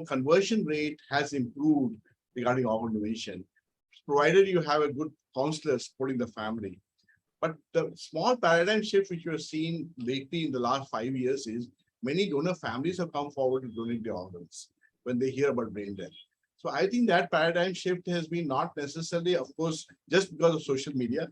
S15: conversion rate has improved regarding organ donation, provided you have a good counselor supporting the family. But the small paradigm shift which we have seen lately in the last 5 years is many donor families have come forward to donate their organs when they hear about brain death. So I think that paradigm shift has been not necessarily, of course, just because of social media,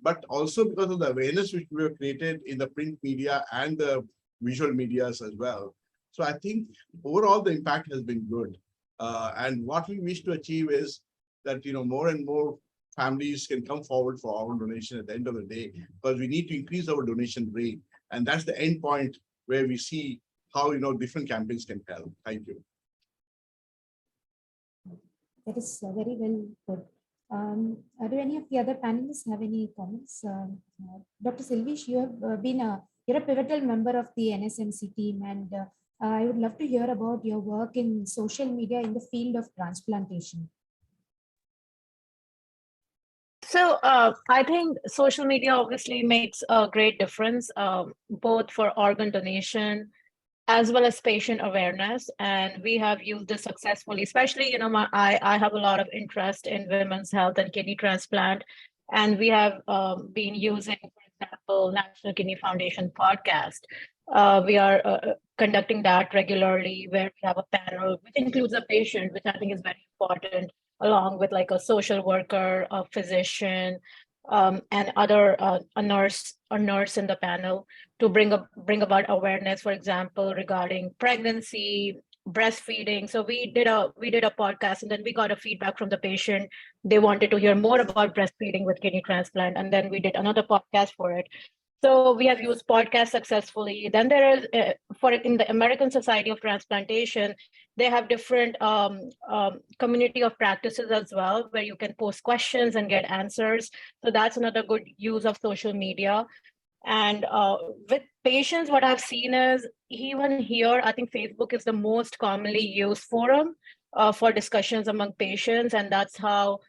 S15: but also because of the awareness which we have created in the print media and the visual medias as well. So I think overall the impact has been good. And what we wish to achieve is that, more and more families can come forward for organ donation at the end of the day, because we need to increase our donation rate. And that's the end point where we see how, different campaigns can help. Thank you.
S14: That is very well put. Do any of the other panelists have any comments? Dr. Silvish, you have you're a pivotal member of the NSMC team, and I would love to hear about your work in social media in the field of transplantation.
S16: So I think social media obviously makes a great difference, both for organ donation as well as patient awareness. And we have used this successfully, especially, I have a lot of interest in women's health and kidney transplant. And we have been using, for example, National Kidney Foundation podcast. We are conducting that regularly, where we have a panel, which includes a patient, which I think is very important, along with like a social worker, a physician, and other a nurse in the panel, to bring about awareness, for example, regarding pregnancy, breastfeeding. So we did a podcast, and then we got a feedback from the patient. They wanted to hear more about breastfeeding with kidney transplant, and then we did another podcast for it. So we have used podcasts successfully. Then there is, in the American Society of Transplantation, they have different community of practices as well, where you can post questions and get answers. So that's another good use of social media. And with patients, what I've seen is, even here, I think Facebook is the most commonly used forum for discussions among patients. And that's how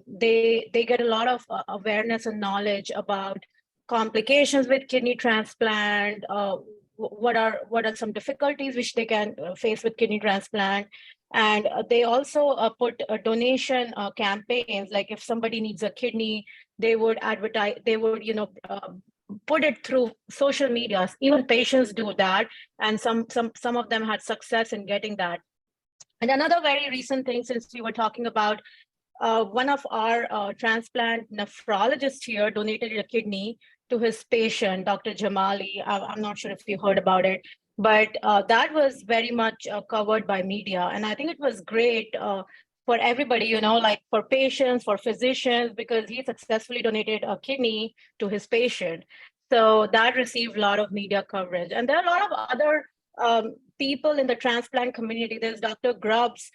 S16: they get a lot of awareness and knowledge about complications with kidney transplant, what are some difficulties which they can face with kidney transplant. And they also put donation campaigns, like if somebody needs a kidney, they would advertise, they would put it through social media. Even patients do that, and some of them had success in getting that. And another very recent thing, since we were talking about, one of our transplant nephrologists here donated a kidney to his patient, Dr. Jamali. I'm not sure if you heard about it, but that was very much covered by media. And I think it was great for everybody, like for patients, for physicians, because he successfully donated a kidney to his patient. So that received a lot of media coverage. And there are a lot of other people in the transplant community. There's Dr. Grubbs,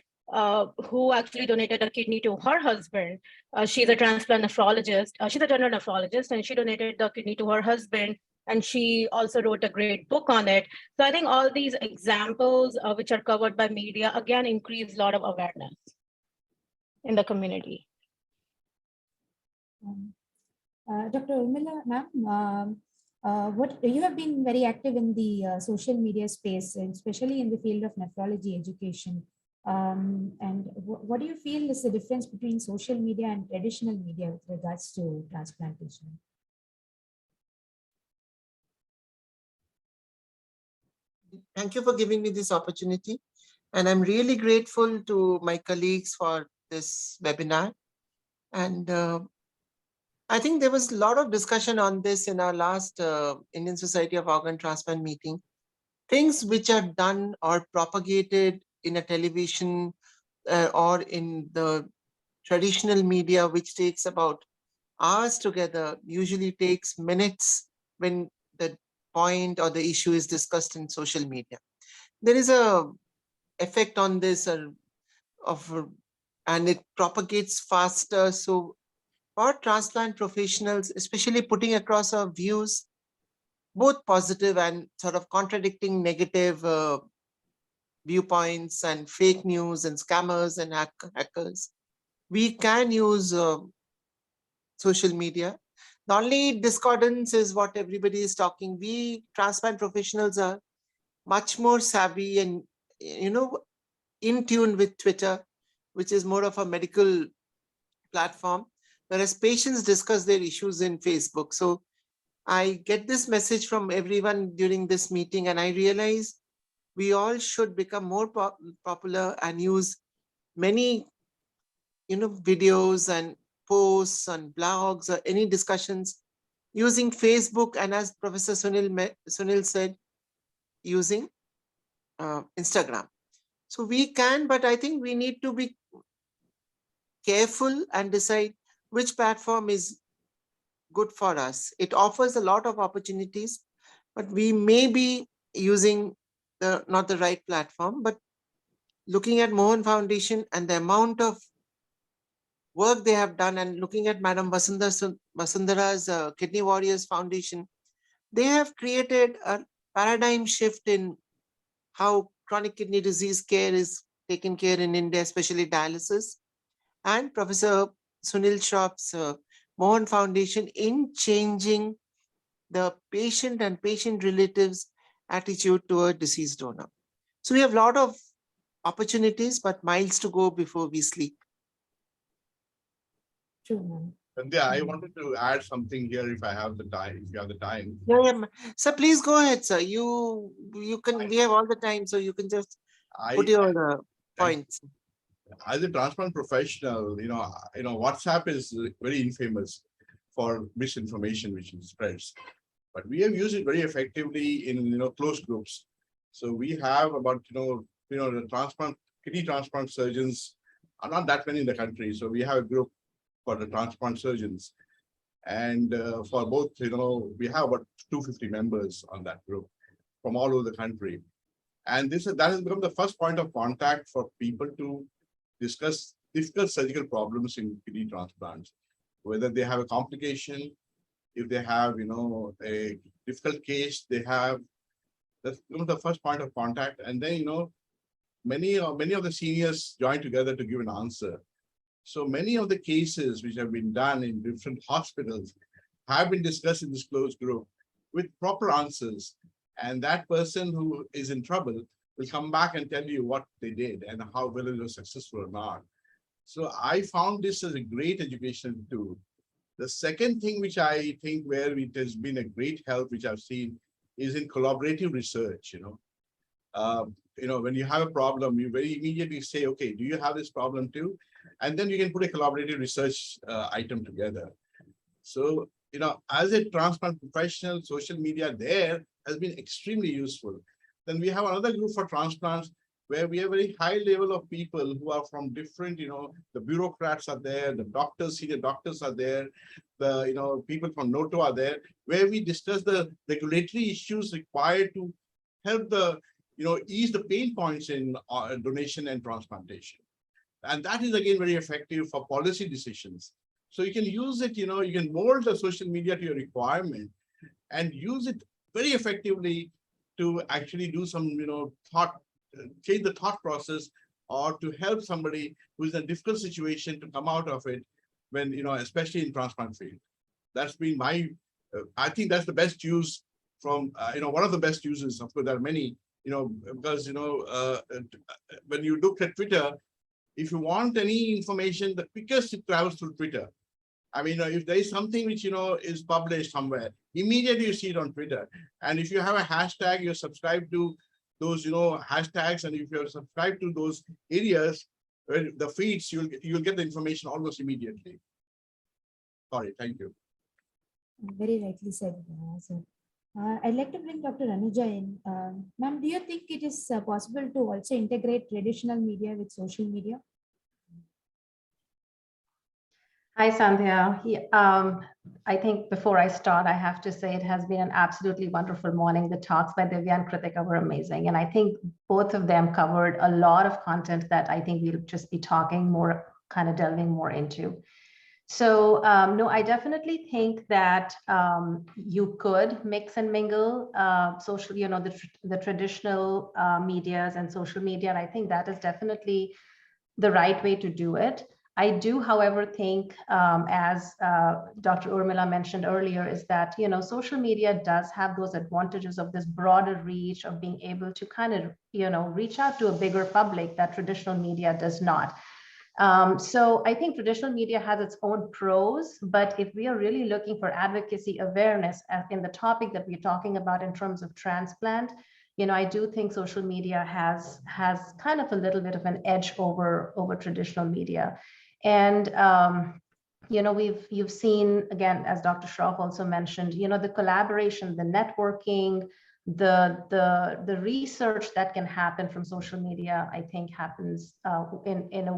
S16: who actually donated a kidney to her husband. She's a transplant nephrologist. She's a general nephrologist, and she donated the kidney to her husband. And she also wrote a great book on it. So I think all these examples, which are covered by media, again, increase a lot of awareness in the community.
S14: Dr. Urmila, ma'am, what you have been very active in the social media space, especially in the field of nephrology education. And what do you feel is the difference between social media and traditional media with regards to transplantation?
S12: Thank you for giving me this opportunity. And I'm really grateful to my colleagues for this webinar. And I think there was a lot of discussion on this in our last Indian Society of Organ Transplant meeting. Things which are done or propagated in a television or in the traditional media, which takes about hours together, usually takes minutes when the point or the issue is discussed in social media. There is a effect on this and it propagates faster. So for transplant professionals, especially putting across our views, both positive and sort of contradicting negative viewpoints and fake news and scammers and hackers, we can use social media. not only discordance is what everybody is talking, we transplant professionals are much more savvy and, in tune with Twitter, which is more of a medical platform, whereas patients discuss their issues in Facebook. So I get this message from everyone during this meeting, and I realize we all should become more popular and use many, videos and posts and blogs or any discussions using Facebook, and as Professor Sunil said, using Instagram. So we can, but I think we need to be careful and decide which platform is good for us. It offers a lot of opportunities, but we may be using not the right platform. But looking at Mohan Foundation and the amount of work they have done, and looking at Madam Vasundhara's Kidney Warriors Foundation, they have created a paradigm shift in how chronic kidney disease care is taken care in India, especially dialysis. And Professor Sunil Shrop's Mohan Foundation in changing the patient and patient relatives' attitude toward deceased donor. So we have a lot of opportunities, but miles to go before we sleep.
S14: True,
S15: Sandhya, I wanted to add something here if I have the time, if you have the time.
S12: Yeah. So please go ahead, sir. You can, we have all the time, so you can just put your points.
S15: As a transplant professional, WhatsApp is very infamous for misinformation which it spreads. But we have used it very effectively in closed groups. So we have about the kidney transplant surgeons are not that many in the country. So we have a group for the transplant surgeons, and for both we have about 250 members on that group from all over the country, and that has become the first point of contact for people to discuss difficult surgical problems in kidney transplants, whether they have a complication, if they have a difficult case, that's the first point of contact. And then many of the seniors join together to give an answer. So many of the cases which have been done in different hospitals have been discussed in this closed group with proper answers, and that person who is in trouble will come back and tell you what they did and how whether it was successful or not. So I found this as a great educational tool. The second thing which I think where it has been a great help, which I've seen, is in collaborative research. When you have a problem, you very immediately say, okay, do you have this problem too? And then you can put a collaborative research item together. So, as a transplant professional, social media there has been extremely useful. Then we have another group for transplants where we have a very high level of people who are from different, the bureaucrats are there, the doctors, senior doctors are there, the, people from NOTO are there, where we discuss the regulatory issues required to help the, ease the pain points in donation and transplantation. And that is again very effective for policy decisions. So you can use it, you can mold the social media to your requirement and use it very effectively to actually do some, change the thought process, or to help somebody who is in a difficult situation to come out of it when, especially in transplant field. That's been my, I think that's the best use from, one of the best uses. Of course, there are many, because, when you look at Twitter, if you want any information, the quickest it travels through Twitter. I mean, if there is something which, is published somewhere, immediately you see it on Twitter. And if you have a hashtag, you're subscribed to those, hashtags. And if you're subscribed to those areas, the feeds, you'll get the information almost immediately. Sorry, thank you.
S14: Very rightly said, sir. I'd like to bring Dr. Anuja in. Ma'am, do you think it is possible to also integrate traditional media with social media?
S17: Hi, Sandhya. I think before I start, I have to say it has been an absolutely wonderful morning. The talks by Divya and Kritika were amazing. And I think both of them covered a lot of content that I think we'll just be talking more, kind of delving more into. So no, I definitely think that you could mix and mingle social, the traditional medias and social media. And I think that is definitely the right way to do it. I do, however, think, as Dr. Urmila mentioned earlier, is that, social media does have those advantages of this broader reach, of being able to kind of, reach out to a bigger public that traditional media does not. So I think traditional media has its own pros, but if we are really looking for advocacy awareness in the topic that we're talking about in terms of transplant, I do think social media has kind of a little bit of an edge over traditional media. And you've seen, again, as Dr. Shroff also mentioned, the collaboration, the networking, the research that can happen from social media, I think happens in a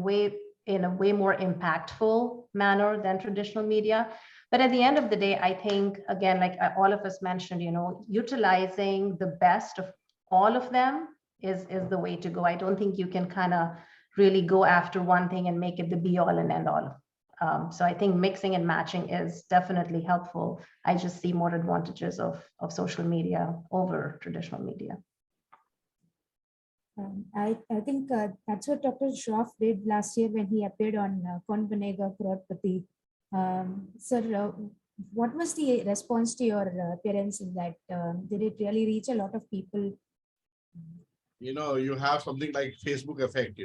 S17: way more impactful manner than traditional media. But at the end of the day, I think, again, like all of us mentioned, utilizing the best of all of them is the way to go. I don't think you can kind of really go after one thing and make it the be all and end all. So I think mixing and matching is definitely helpful. I just see more advantages of social media over traditional media.
S14: I think that's what Dr. Shroff did last year when he appeared on Kaun Banega Crorepati. Sir, what was the response to your appearance in that? Did it really reach a lot of people?
S15: You have something like Facebook effect,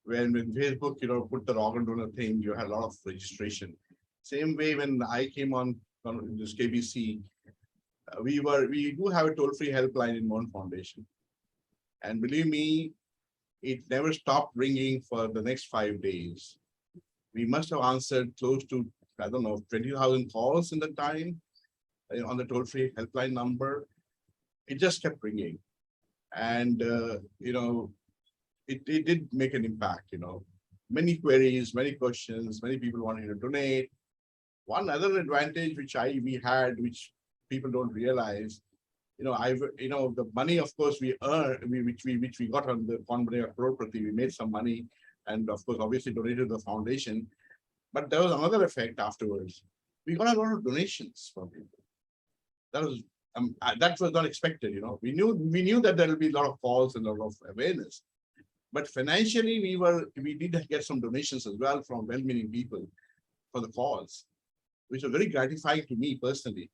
S15: when Facebook, put the organ donor thing, you had a lot of registration. Same way when I came on this KBC, we do have a toll-free helpline in Mon Foundation. And believe me, it never stopped ringing for the next 5 days. We must have answered close to, 20,000 calls in the time on the toll-free helpline number. It just kept ringing. And, it did make an impact, many queries, many questions, many people wanting to donate. One other advantage which we had, which people don't realize, the money, of course, we earned, which we got on the Kaun Banega Crorepati, we made some money, and of course, obviously donated to the foundation. But there was another effect afterwards. We got a lot of donations from people. That was not expected. We knew that there will be a lot of calls and a lot of awareness, but financially we did get some donations as well from well-meaning people for the cause, which was very gratifying to me personally.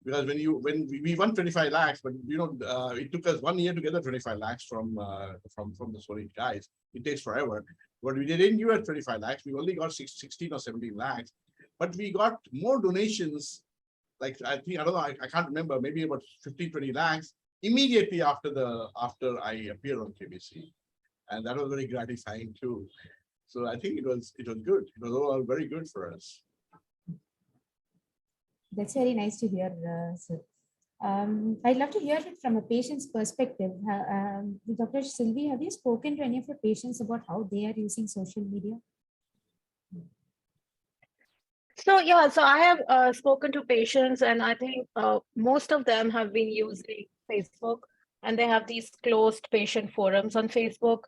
S15: Because when we won 25 lakhs, but it took us 1 year to get the 25 lakhs from the Solid guys. It takes forever. But we didn't give us 25 lakhs. We only got 16 or 17 lakhs. But we got more donations. Like I don't know, I can't remember. Maybe about 15, 20 lakhs immediately after I appeared on KBC, and that was very gratifying too. So I think it was good. It was all very good for us.
S14: That's very nice to hear, sir. I'd love to hear it from a patient's perspective. Dr. Sylvie, have you spoken to any of your patients about how they are using social media?
S16: So yeah, so I have spoken to patients, and I think most of them have been using Facebook, and they have these closed patient forums on Facebook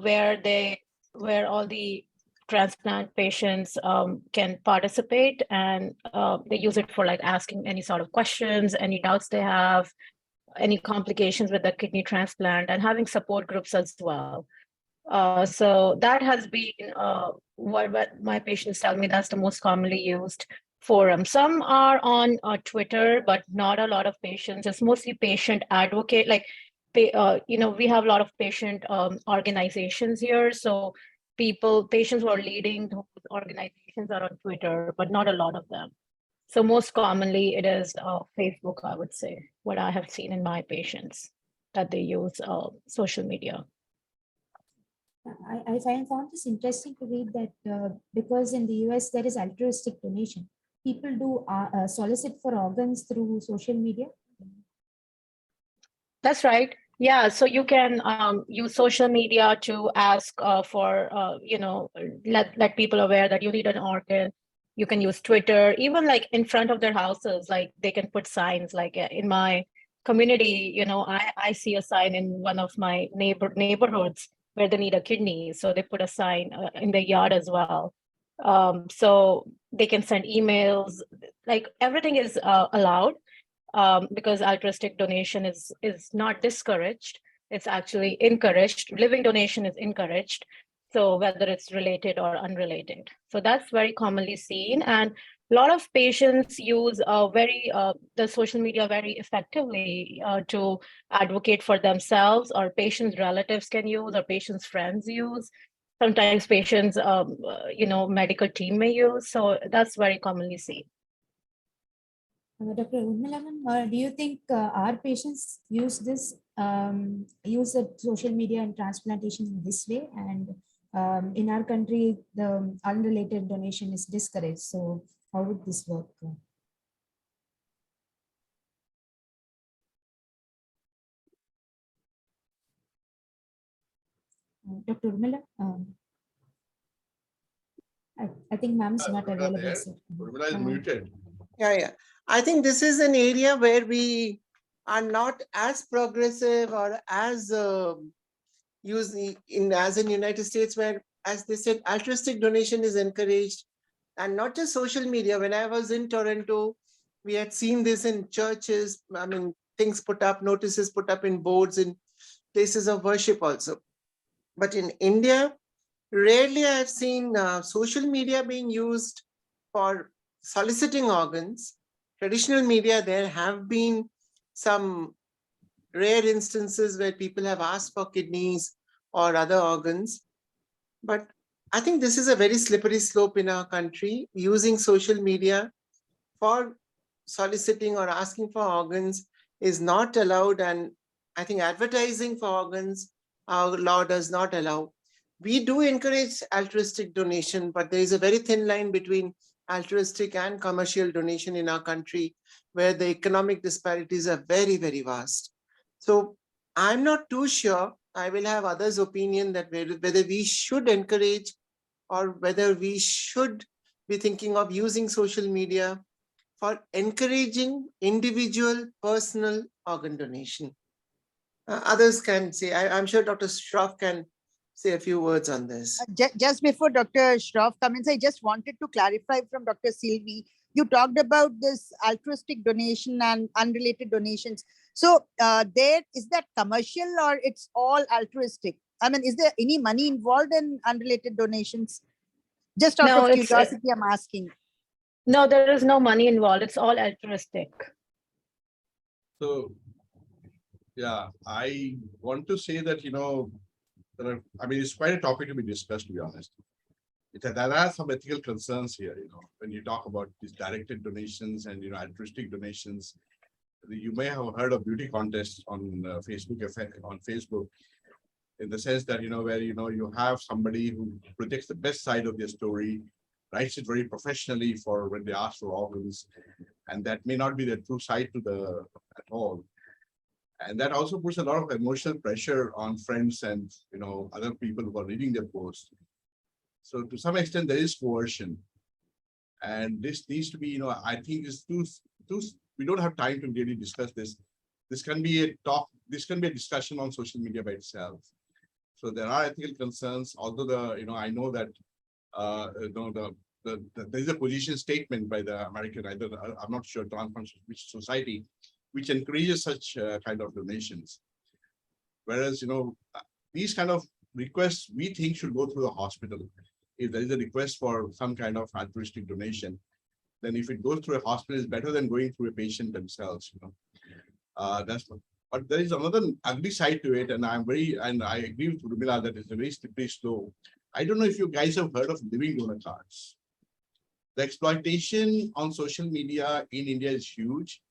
S16: where all the transplant patients can participate, and they use it for like asking any sort of questions, any doubts they have, any complications with the kidney transplant, and having support groups as well. So that has been what my patients tell me that's the most commonly used forum. Some are on Twitter, but not a lot of patients. It's mostly patient advocate. Like, we have a lot of patient organizations here. So patients who are leading those organizations are on Twitter, but not a lot of them. So most commonly it is Facebook, I would say, what I have seen in my patients, that they use social media.
S14: I found this interesting to read that because in the US there is altruistic donation. People do solicit for organs through social media.
S16: That's right. Yeah, so you can use social media to ask for, let people aware that you need an organ. You can use Twitter, even like in front of their houses, like they can put signs. Like in my community, I see a sign in one of my neighborhoods where they need a kidney. So they put a sign in their yard as well. So they can send emails, like everything is allowed. Because altruistic donation is not discouraged, it's actually encouraged. Living donation is encouraged. So whether it's related or unrelated. So that's very commonly seen. And a lot of patients use the social media very effectively to advocate for themselves, or patients' relatives can use, or patients' friends use. Sometimes patients, medical team may use. So that's very commonly seen.
S14: Dr. Urmilaman, do you think our patients use the social media and transplantation in this way? And in our country, the unrelated donation is discouraged. So how would this work? Dr. Urmila, I think ma'am's not available. So.
S15: Urmila is muted.
S12: Yeah. I think this is an area where we are not as progressive or as as in United States, where, as they said, altruistic donation is encouraged, and not just social media. When I was in Toronto, we had seen this in churches. I mean, notices put up in boards in places of worship also. But in India, rarely I have seen social media being used for soliciting organs. Traditional media, there have been some rare instances where people have asked for kidneys or other organs. But I think this is a very slippery slope in our country. Using social media for soliciting or asking for organs is not allowed. And I think advertising for organs, our law does not allow. We do encourage altruistic donation, but there is a very thin line between altruistic and commercial donation in our country, where the economic disparities are very, very vast. So I'm not too sure. I will have others' opinion that whether we should encourage or whether we should be thinking of using social media for encouraging individual personal organ donation. Others can say, I'm sure Dr. Shroff can say a few words on this.
S4: Just before Dr. Shroff comments, I just wanted to clarify from Dr. Sylvie. You talked about this altruistic donation and unrelated donations. So is that commercial or it's all altruistic? I mean, is there any money involved in unrelated donations? Just out of curiosity, I'm asking.
S16: No, there is no money involved. It's all altruistic.
S15: So, yeah, I want to say that, it's quite a topic to be discussed, to be honest. There are some ethical concerns here, when you talk about these directed donations and, altruistic donations. You may have heard of beauty contests on Facebook, in the sense that, where, you have somebody who projects the best side of their story, writes it very professionally for when they ask for organs, and that may not be the true side at all. And that also puts a lot of emotional pressure on friends and, other people who are reading their posts. So to some extent, there is coercion. And this needs to be, I think it's we don't have time to really discuss this. This can be a discussion on social media by itself. So there are ethical concerns, although I know that there is a position statement by the American, I'm not sure, which society, which encourages such kind of donations. Whereas, these kind of requests we think should go through the hospital. If there is a request for some kind of altruistic donation, then if it goes through a hospital, it's better than going through a patient themselves. But there is another ugly side to it, and I agree with Urmila that it's a very slippery slope. I don't know if you guys have heard of living donor cards. The exploitation on social media in India is huge.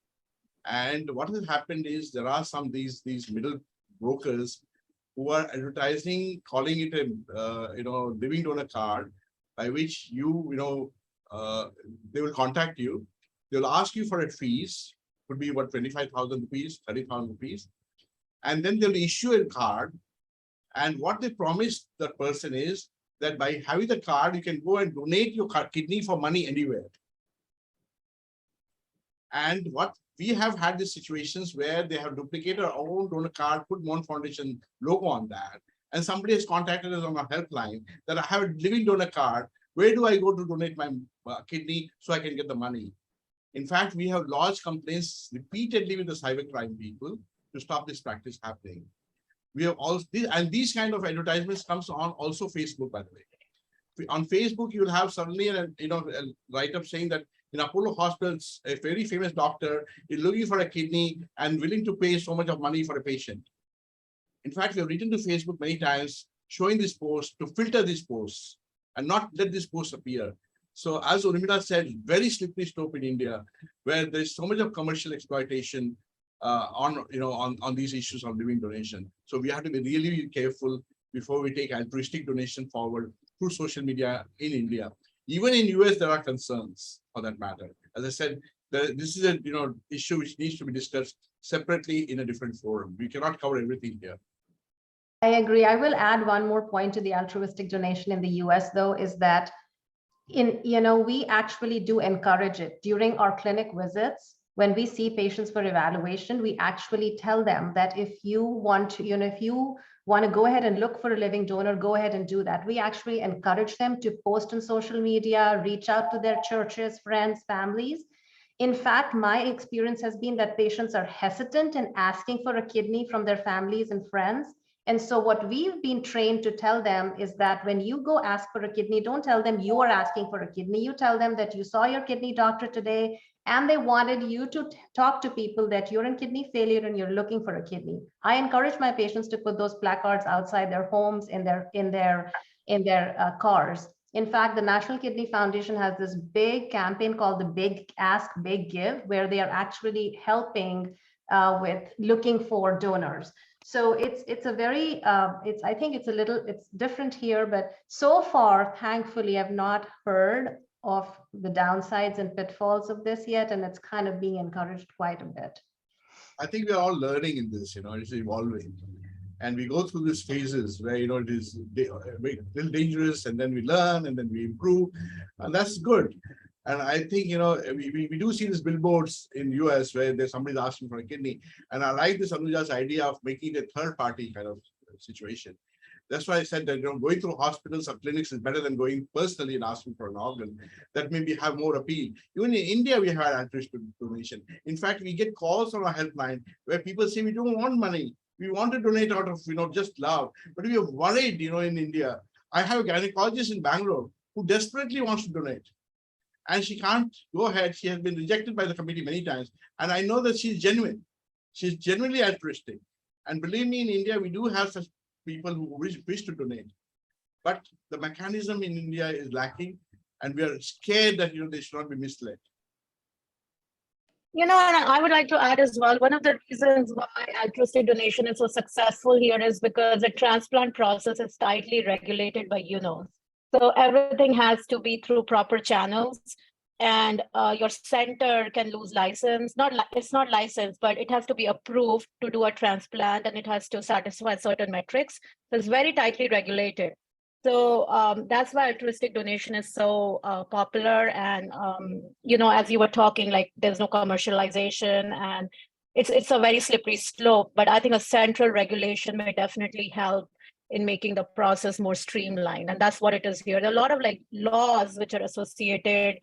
S15: And what has happened is there are some these middle brokers who are advertising, calling it a living donor card, by which they will contact you. They will ask you for a fees, could be what, 25,000 rupees, 30,000 rupees, and then they'll issue a card. And what they promise that person is that by having the card, you can go and donate your kidney for money anywhere. And what we have had these situations where they have duplicated our own donor card, put Mon Foundation logo on that, and somebody has contacted us on our helpline that I have a living donor card. Where do I go to donate my kidney so I can get the money? In fact, we have lodged complaints repeatedly with the cybercrime people to stop this practice happening. We have all these kind of advertisements comes on also Facebook, by the way. On Facebook, you'll have suddenly a write-up saying that in Apollo hospitals, a very famous doctor is looking for a kidney and willing to pay so much of money for a patient. In fact, we have written to Facebook many times showing this post to filter these posts and not let this post appear. So as Urmila said, very slippery slope in India, where there's so much of commercial exploitation on these issues of living donation. So we have to be really, really careful before we take altruistic donation forward through social media in India. Even in US, there are concerns for that matter. As I said, this is a issue which needs to be discussed separately in a different forum. We cannot cover everything here.
S17: I agree. I will add one more point to the altruistic donation in the US, though, is that we actually do encourage it during our clinic visits. When we see patients for evaluation, we actually tell them that if you want to, if you want to go ahead and look for a living donor, go ahead and do that. We actually encourage them to post on social media, reach out to their churches, friends, families. In fact, my experience has been that patients are hesitant in asking for a kidney from their families and friends. And so what we've been trained to tell them is that when you go ask for a kidney, don't tell them you are asking for a kidney. You tell them that you saw your kidney doctor today and they wanted you to talk to people that you're in kidney failure and you're looking for a kidney. I encourage my patients to put those placards outside their homes, in their cars. In fact, the National Kidney Foundation has this big campaign called the Big Ask, Big Give, where they are actually helping with looking for donors. So it's a very, I think it's different here, but so far, thankfully, I've not heard of the downsides and pitfalls of this yet, and it's kind of being encouraged quite a bit.
S15: I think we're all learning in this, it's evolving. And we go through these phases where, it is a little dangerous, and then we learn, and then we improve, and that's good. And I think, we do see these billboards in US where there's somebody's asking for a kidney. And I like this Anuja's idea of making it a third party kind of situation. That's why I said that going through hospitals or clinics is better than going personally and asking for an organ. That maybe have more appeal. Even in India, we have altruistic donation. In fact, we get calls on our helpline where people say we don't want money. We want to donate out of just love. But we are worried, in India. I have a gynecologist in Bangalore who desperately wants to donate. And she can't go ahead. She has been rejected by the committee many times. And I know that she's genuine. She's genuinely altruistic. And believe me, in India, we do have such people who wish to donate. But the mechanism in India is lacking. And we are scared that they should not be misled.
S16: And I would like to add as well, one of the reasons why altruistic donation is so successful here is because the transplant process is tightly regulated by UNOS. So everything has to be through proper channels, and your center can lose license. It's not licensed, but it has to be approved to do a transplant, and it has to satisfy certain metrics. So it's very tightly regulated. So that's why altruistic donation is so popular. And, as you were talking, like there's no commercialization and it's a very slippery slope. But I think a central regulation may definitely help in making the process more streamlined. And that's what it is here. There are a lot of laws which are associated,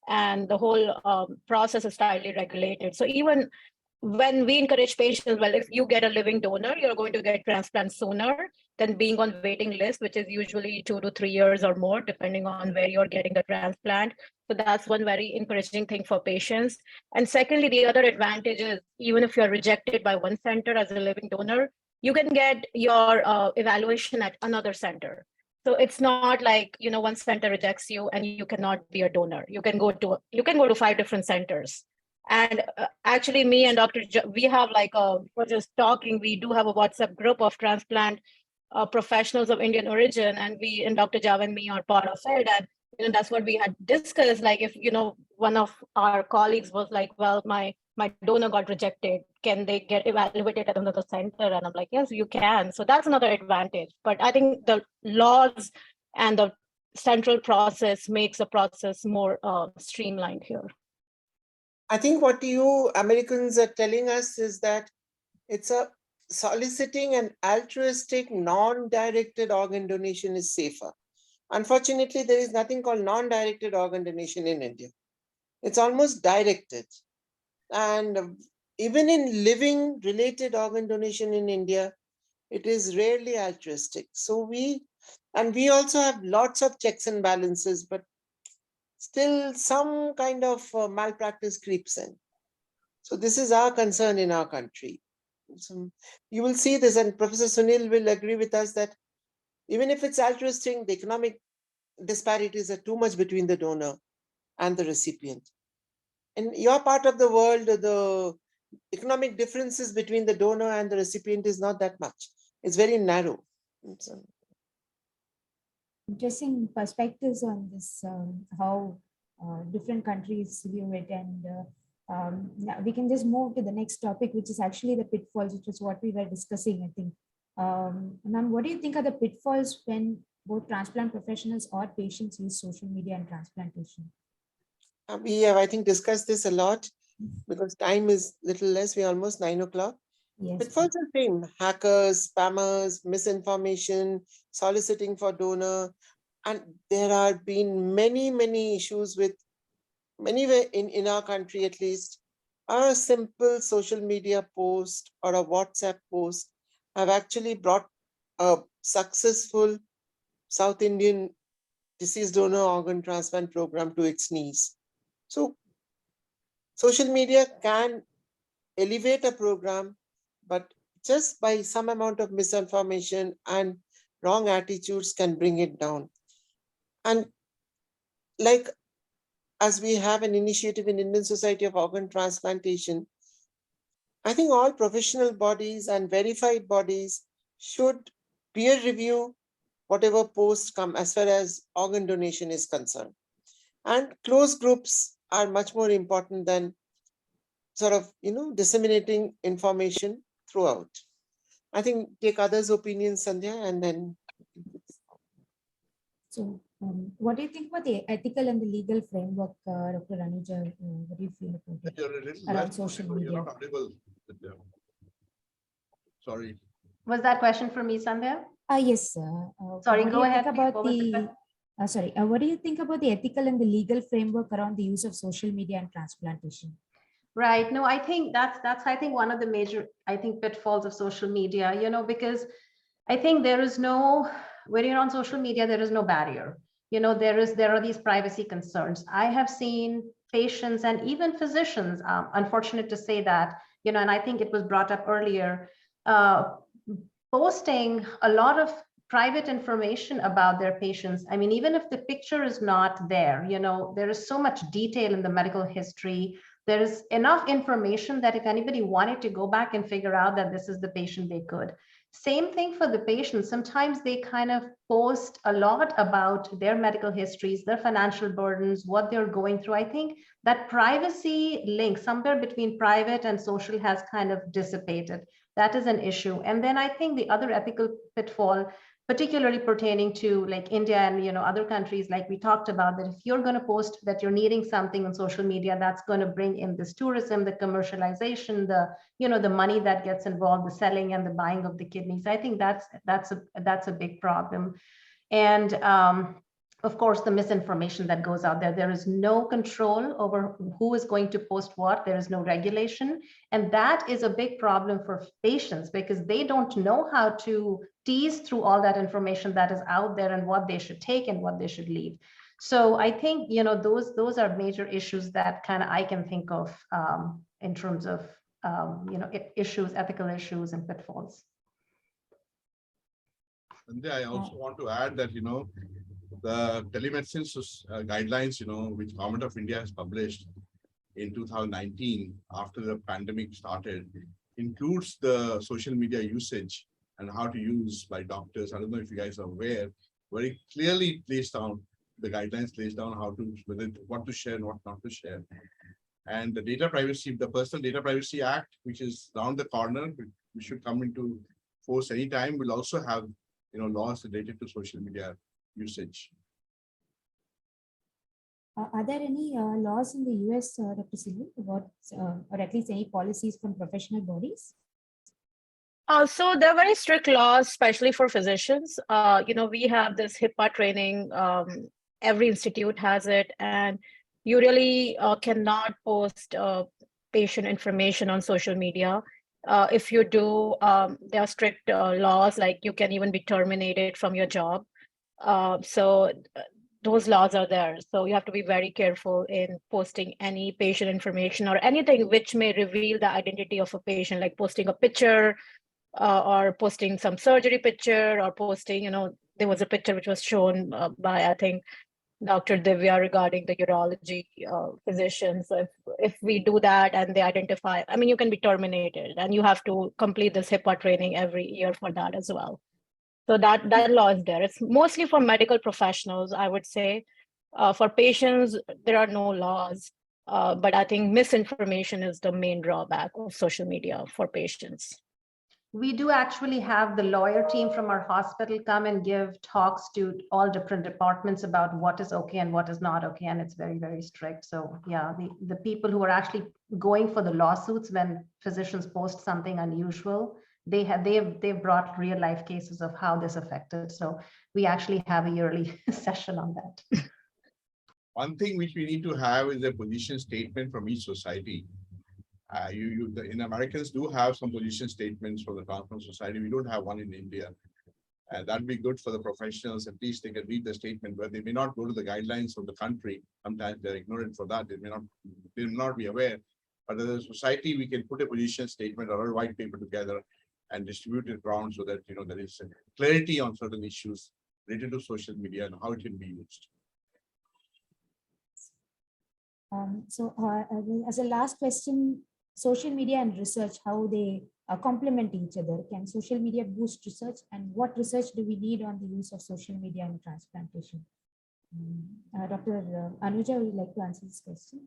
S16: and the whole process is tightly regulated. So even when we encourage patients, well, if you get a living donor, you're going to get transplant sooner than being on waiting list, which is usually 2 to 3 years or more, depending on where you're getting the transplant. So that's one very encouraging thing for patients. And secondly, the other advantage is even if you're rejected by one center as a living donor, you can get your evaluation at another center. So it's not like, one center rejects you and you cannot be a donor. You can go to 5 different centers. And actually, me and Dr. We have we're just talking, we do have a WhatsApp group of transplant professionals of Indian origin, and Dr. Java and me are part of it. And that's what we had discussed. Like if, one of our colleagues was like, well, my donor got rejected, can they get evaluated at another center? And I'm like, yes, you can. So that's another advantage. But I think the laws and the central process makes the process more streamlined here.
S12: I think what you Americans are telling us is that it's a soliciting an altruistic, non-directed organ donation is safer. Unfortunately, there is nothing called non-directed organ donation in India. It's almost directed. And even in living related organ donation in India, It is rarely altruistic. So we also have lots of checks and balances, but still some kind of malpractice creeps in. So this is our concern in our country. So you will see this, and Professor Sunil will agree with us that even if it's altruistic, the economic disparities are too much between the donor and the recipient. In your part of the world, the economic differences between the donor and the recipient is not that much. It's very narrow. So,
S14: interesting perspectives on this, how different countries view it. And now we can just move to the next topic, which is actually the pitfalls, which is what we were discussing, I think. Ma'am, what do you think are the pitfalls when both transplant professionals or patients use social media and transplantation?
S12: we have, I think, discussed this a lot because time is little less. We're almost 9 o'clock.
S14: Yes.
S12: Pitfalls are the same: hackers, spammers, misinformation, soliciting for donor. And there have been many issues with in our country, at least. A simple social media post or a WhatsApp post have actually brought a successful South Indian deceased donor organ transplant program to its knees. So social media can elevate a program, but just by some amount of misinformation and wrong attitudes can bring it down. And like, as we have an initiative in Indian Society of Organ Transplantation, I think all professional bodies and verified bodies should peer review whatever posts come as far as organ donation is concerned. And closed groups are much more important than sort of, disseminating information throughout. I think take others' opinions, Sandhya, and then.
S14: So, what do you think about the ethical and the legal framework, Dr. Anuja? What do you feel about it?
S15: You're a little
S14: around
S15: less
S14: social
S15: audible.
S14: media?
S15: You're not audible. Sorry.
S17: Was that question for me, Sandhya?
S14: Yes.
S17: Sorry,
S14: what
S17: go
S14: do you
S17: ahead.
S14: think about
S17: What was the
S14: the? Sorry. What do you think about the ethical and the legal framework around the use of social media and transplantation?
S17: Right. No, I think that's I think one of the major, I think, pitfalls of social media, because I think there is no, when you're on social media, there is no barrier. There are these privacy concerns. I have seen patients and even physicians, unfortunate to say that, and I think it was brought up earlier, posting a lot of private information about their patients. I mean, even if the picture is not there, there is so much detail in the medical history. There is enough information that if anybody wanted to go back and figure out that this is the patient, they could. Same thing for the patients. Sometimes they kind of post a lot about their medical histories, their financial burdens, what they're going through. I think that privacy link somewhere between private and social has kind of dissipated. That is an issue. And then I think the other ethical pitfall, particularly pertaining to like India and other countries, like we talked about, that if you're going to post that you're needing something on social media, that's going to bring in this tourism, the commercialization, the money that gets involved, the selling and the buying of the kidneys. I think that's a big problem. And of course, the misinformation that goes out there. There is no control over who is going to post what. There is no regulation. And that is a big problem for patients because they don't know how to tease through all that information that is out there and what they should take and what they should leave. So I think, those are major issues that kind of I can think of in terms of, issues, ethical issues and pitfalls.
S15: And I also want to add that, the telemedicine guidelines, which Government of India has published in 2019 after the pandemic started, includes the social media usage and how to use by doctors. I don't know if you guys are aware, very clearly placed down, the guidelines placed down how to, what to share and what not to share. And the data privacy, the Personal Data Privacy Act, which is around the corner, which should come into force anytime, will also have, laws related to social media usage.
S14: Are there any laws in the US, Dr. Silvi, about, or at least any policies from professional bodies?
S16: So there are very strict laws, especially for physicians. We have this HIPAA training. Every institute has it, and you really cannot post patient information on social media. If you do, there are strict laws, like you can even be terminated from your job. So those laws are there. So you have to be very careful in posting any patient information or anything which may reveal the identity of a patient, like posting a picture or posting some surgery picture, or posting, there was a picture which was shown by, I think, Dr. Divya regarding the urology physician. So if we do that and they identify, I mean, you can be terminated, and you have to complete this HIPAA training every year for that as well. So that law is there. It's mostly for medical professionals, I would say. For patients, there are no laws, but I think misinformation is the main drawback of social media for patients.
S17: We do actually have the lawyer team from our hospital come and give talks to all different departments about what is okay and what is not okay, and it's very, very strict. So yeah, the people who are actually going for the lawsuits when physicians post something unusual, they've brought real life cases of how this affected. So we actually have a yearly session on that.
S15: One thing which we need to have is a position statement from each society. In Americans do have some position statements for the Transplant Society. We don't have one in India. And that'd be good for the professionals. At least they can read the statement, but they may not go to the guidelines of the country. Sometimes they're ignorant for that. They may not be aware. But as a society, we can put a position statement or a white paper together and distribute it around so that there is clarity on certain issues related to social media and how it can be used.
S14: As a last question, social media and research, how they complement each other. Can social media boost research, and what research do we need on the use of social media in transplantation? Dr. Anuja, would you like to answer this question?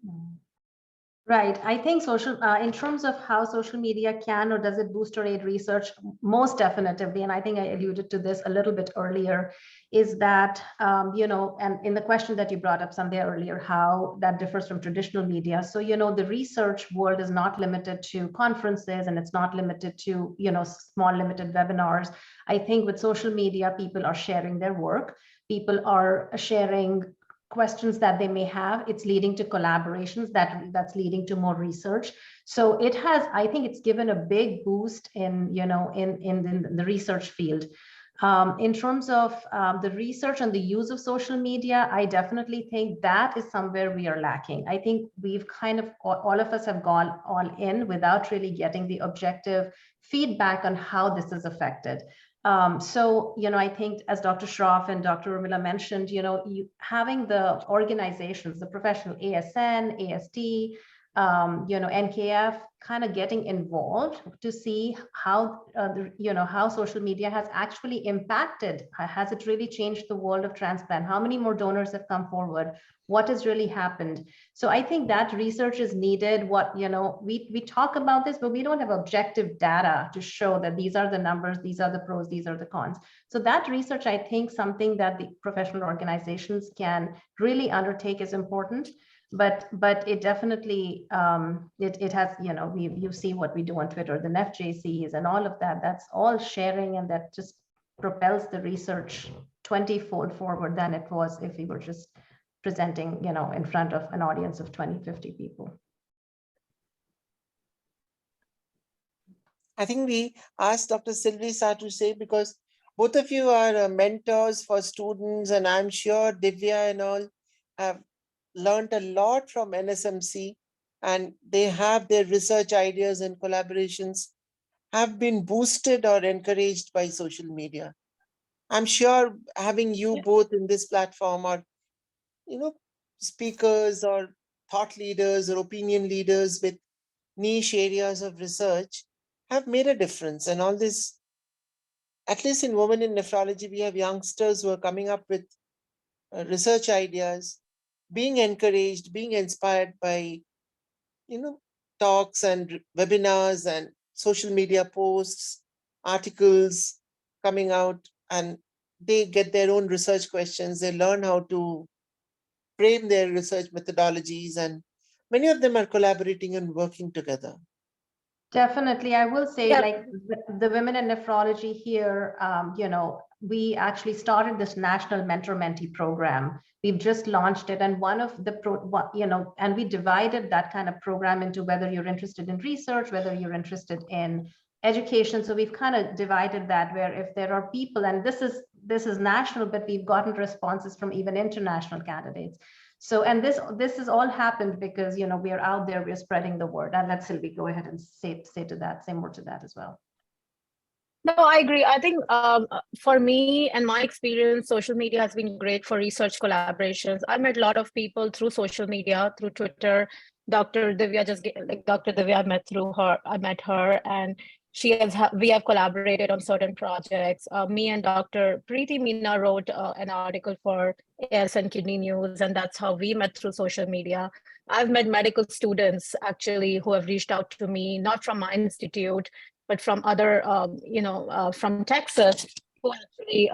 S17: Right. I think in terms of how social media can or does it boost or aid research, most definitively, and I think I alluded to this a little bit earlier, is that, and in the question that you brought up Sandhya earlier, how that differs from traditional media. So, the research world is not limited to conferences, and it's not limited to, small limited webinars. I think with social media, people are sharing their work. People are sharing questions that they may have. It's leading to collaborations that's leading to more research. So I think it's given a big boost in the research field. In terms of the research and the use of social media, I definitely think that is somewhere we are lacking. I think we've all of us have gone all in without really getting the objective feedback on how this is affected. I think, as Dr. Shroff and Dr. Urmila mentioned, having the organizations, the professional ASN, AST, NKF, kind of getting involved to see how, how social media has actually impacted. Has it really changed the world of transplant? How many more donors have come forward? What has really happened? So I think that research is needed. We talk about this, but we don't have objective data to show that these are the numbers, these are the pros, these are the cons. So that research, I think, something that the professional organizations can really undertake is important. But it definitely it has, you see what we do on Twitter, the NFJCs and all of that. That's all sharing, and that just propels the research 20-fold forward than it was if we were just presenting, in front of an audience of 20, 50 people.
S12: I think we asked Dr. Sylvie Sa to say, because both of you are mentors for students, and I'm sure Divya and all have learned a lot from NSMC, and they have their research ideas and collaborations have been boosted or encouraged by social media. I'm sure having you both in this platform, or speakers or thought leaders or opinion leaders with niche areas of research, have made a difference. And all this, at least in Women in Nephrology, we have youngsters who are coming up with research ideas, being encouraged, being inspired by, talks and webinars and social media posts, articles coming out, and they get their own research questions. They learn how to frame their research methodologies, and many of them are collaborating and working together.
S17: Definitely. I will say, like the Women in Nephrology here, we actually started this national mentor-mentee program We've just launched it, and one of the and we divided that kind of program into whether you're interested in research, whether you're interested in education. So we've kind of divided that, where if there are people, and this is national, but we've gotten responses from even international candidates. So, and this has all happened because, you know, we're out there, we're spreading the word. And let Sylvie go ahead and say more to that as well.
S16: No, I agree. I think for me and my experience, social media has been great for research collaborations. I met a lot of people through social media, through Twitter. Dr. Divya, I met her, and we have collaborated on certain projects. Me and Dr. Preeti Meena wrote an article for AS and Kidney News, and that's how we met through social media. I've met medical students actually who have reached out to me, not from my institute, but from other, from Texas, who actually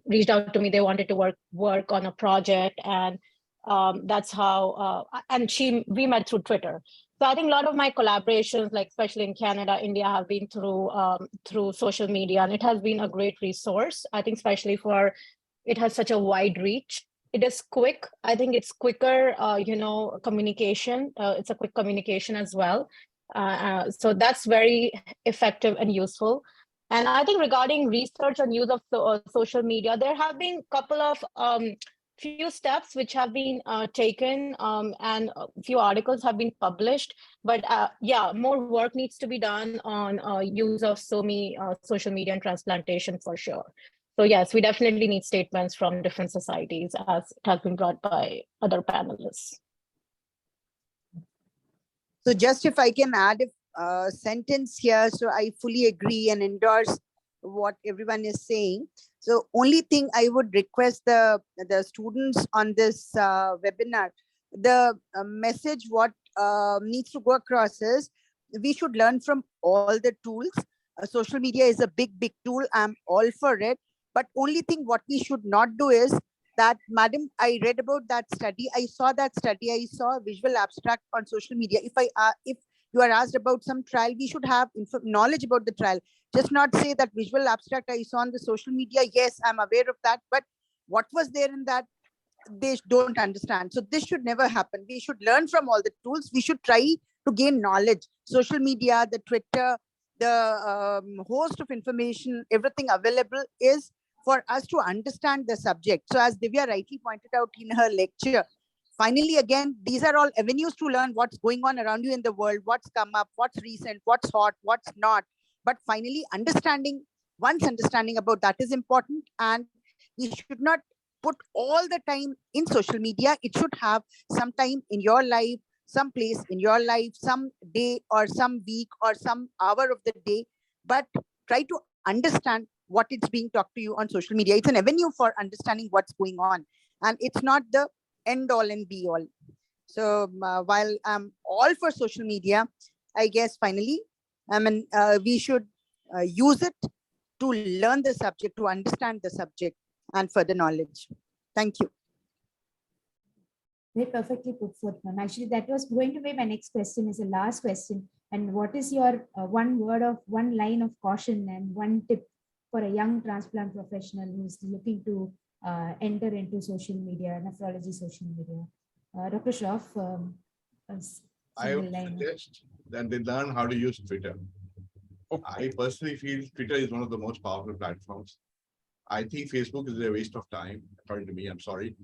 S16: reached out to me. They wanted to work on a project, and that's how. We met through Twitter. So I think a lot of my collaborations, like especially in Canada, India, have been through social media, and it has been a great resource. I think especially it has such a wide reach. It is quick. I think it's quicker, communication. It's a quick communication as well. So that's very effective and useful. And I think regarding research and use of social media, there have been a couple of few steps which have been taken, and a few articles have been published. But yeah, more work needs to be done on use of social media and transplantation for sure. So yes, we definitely need statements from different societies, as it has been brought by other panelists.
S4: So just if I can add a sentence here, so I fully agree and endorse what everyone is saying. So only thing I would request the students on this webinar, the message what needs to go across is, we should learn from all the tools. Social media is a big tool. I'm all for it. But only thing what we should not do is that, madam, I read about that study. I saw that study. I saw a visual abstract on social media. If you are asked about some trial, we should have knowledge about the trial. Just not say that visual abstract I saw on the social media. Yes, I'm aware of that. But what was there in that, they don't understand. So this should never happen. We should learn from all the tools. We should try to gain knowledge. Social media, the Twitter, the host of information, everything available is for us to understand the subject. So as Divya rightly pointed out in her lecture, finally, again, these are all avenues to learn what's going on around you in the world, what's come up, what's recent, what's hot, what's not. But finally, one's understanding about that is important. And we should not put all the time in social media. It should have some time in your life, some place in your life, some day or some week or some hour of the day. But try to understand what it's being talked to you on social media. It's an avenue for understanding what's going on. And it's not the end all and be all. So while I'm all for social media, I guess finally, we should use it to learn the subject, to understand the subject and further knowledge. Thank you.
S14: Very perfectly put forth, ma'am. Actually, that was going to be my next question, is the last question. And what is your one line of caution and one tip for a young transplant professional who's looking to enter into social media, nephrology social media? Dr. Shroff,
S15: I would suggest that they learn how to use Twitter. I personally feel Twitter is one of the most powerful platforms. I think Facebook is a waste of time, according to me. I'm sorry.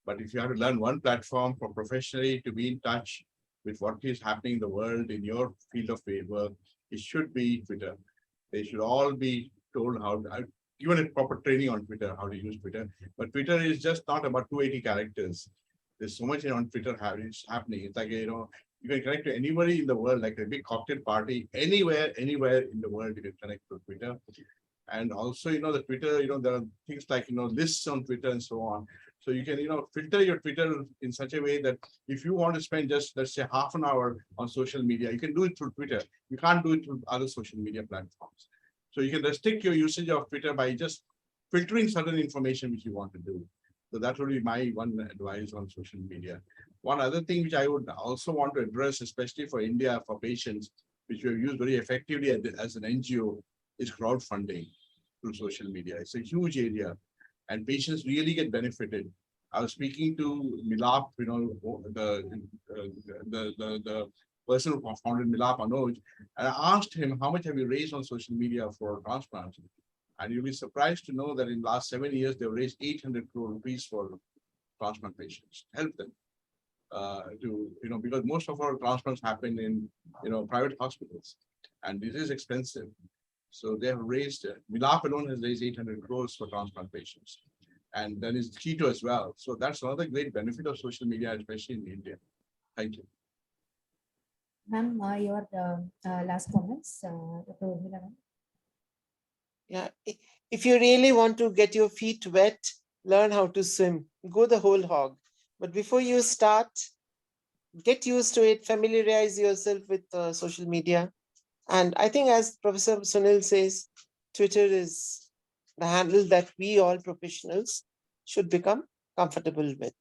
S15: But if you have to learn one platform for professionally to be in touch with what is happening in the world in your field of work, it should be Twitter. They should all be told how to, given a proper training on Twitter, how to use Twitter. But Twitter is just not about 280 characters. There's so much on Twitter happening. It's like, you can connect to anybody in the world, like a big cocktail party, anywhere in the world, you can connect to Twitter. And also, the Twitter, there are things like, lists on Twitter and so on. So you can, filter your Twitter in such a way that if you want to spend just, let's say, half an hour on social media, you can do it through Twitter. You can't do it through other social media platforms. So you can restrict your usage of Twitter by just filtering certain information which you want to do. So that would be my one advice on social media. One other thing which I would also want to address, especially for India, for patients, which we have used very effectively as an NGO, is crowdfunding through social media. It's a huge area, and patients really get benefited I was speaking to Milap, the person who founded Milap, Anuj, and I asked him, how much have you raised on social media for transplants? And you'll be surprised to know that in the last 7 years, they've raised 800 crore rupees for transplant patients, help them because most of our transplants happen in, private hospitals, and this is expensive. So they have raised, Milap alone has raised 800 crores for transplant patients. And then is keto as well. So that's another great benefit of social media, especially in India. Thank you.
S14: Ma'am, your last comments, Dr. Urmila ma'am.
S12: Yeah, if you really want to get your feet wet, learn how to swim, go the whole hog. But before you start, get used to it, familiarize yourself with social media. And I think, as Professor Sunil says, Twitter is the handle that we all professionals should become comfortable with.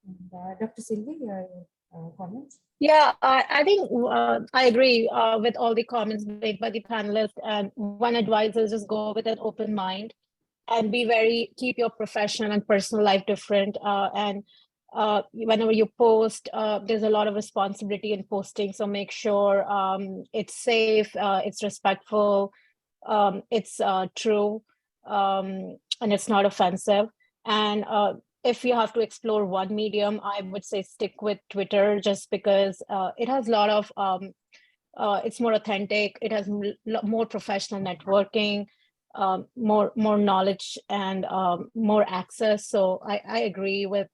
S14: And, Dr. Sylvie, your comments?
S16: Yeah, I think I agree with all the comments made by the panelists. And one advice is just go with an open mind and keep your professional and personal life different. And whenever you post, there's a lot of responsibility in posting. So make sure it's safe, it's respectful, it's true, and it's not offensive. And if you have to explore one medium, I would say stick with Twitter, just because it has a lot of, it's more authentic, it has more professional networking, more knowledge, and more access. So I agree with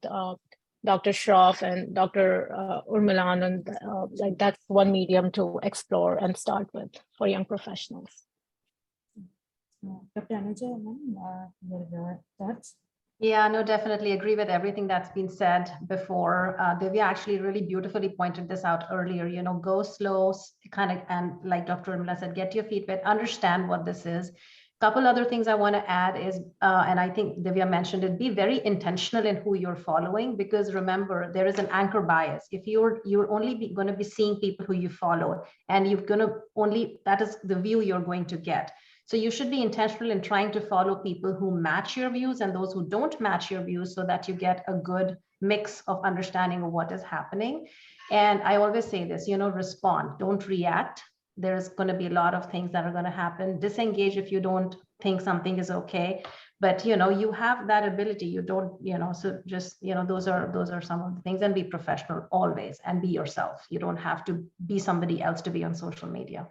S16: Dr. Shroff and Dr. Urmilan, and like that's one medium to explore and start with for young professionals.
S14: Dr. Anuja, ma'am, your thoughts?
S17: Yeah, no, definitely agree with everything that's been said before. Divya actually really beautifully pointed this out earlier, go slow, kind of, and like Dr. Urmila said, get your feet wet, understand what this is. Couple other things I want to add is, and I think Divya mentioned it, be very intentional in who you're following, because remember, there is an anchor bias. If you're only going to be seeing people who you follow, and that is the view you're going to get. So you should be intentional in trying to follow people who match your views and those who don't match your views, so that you get a good mix of understanding of what is happening. And I always say this, respond, don't react. There's going to be a lot of things that are going to happen. Disengage if you don't think something is okay. But, you have that ability. You don't, so just, those are some of the things. And be professional always, and be yourself. You don't have to be somebody else to be on social media.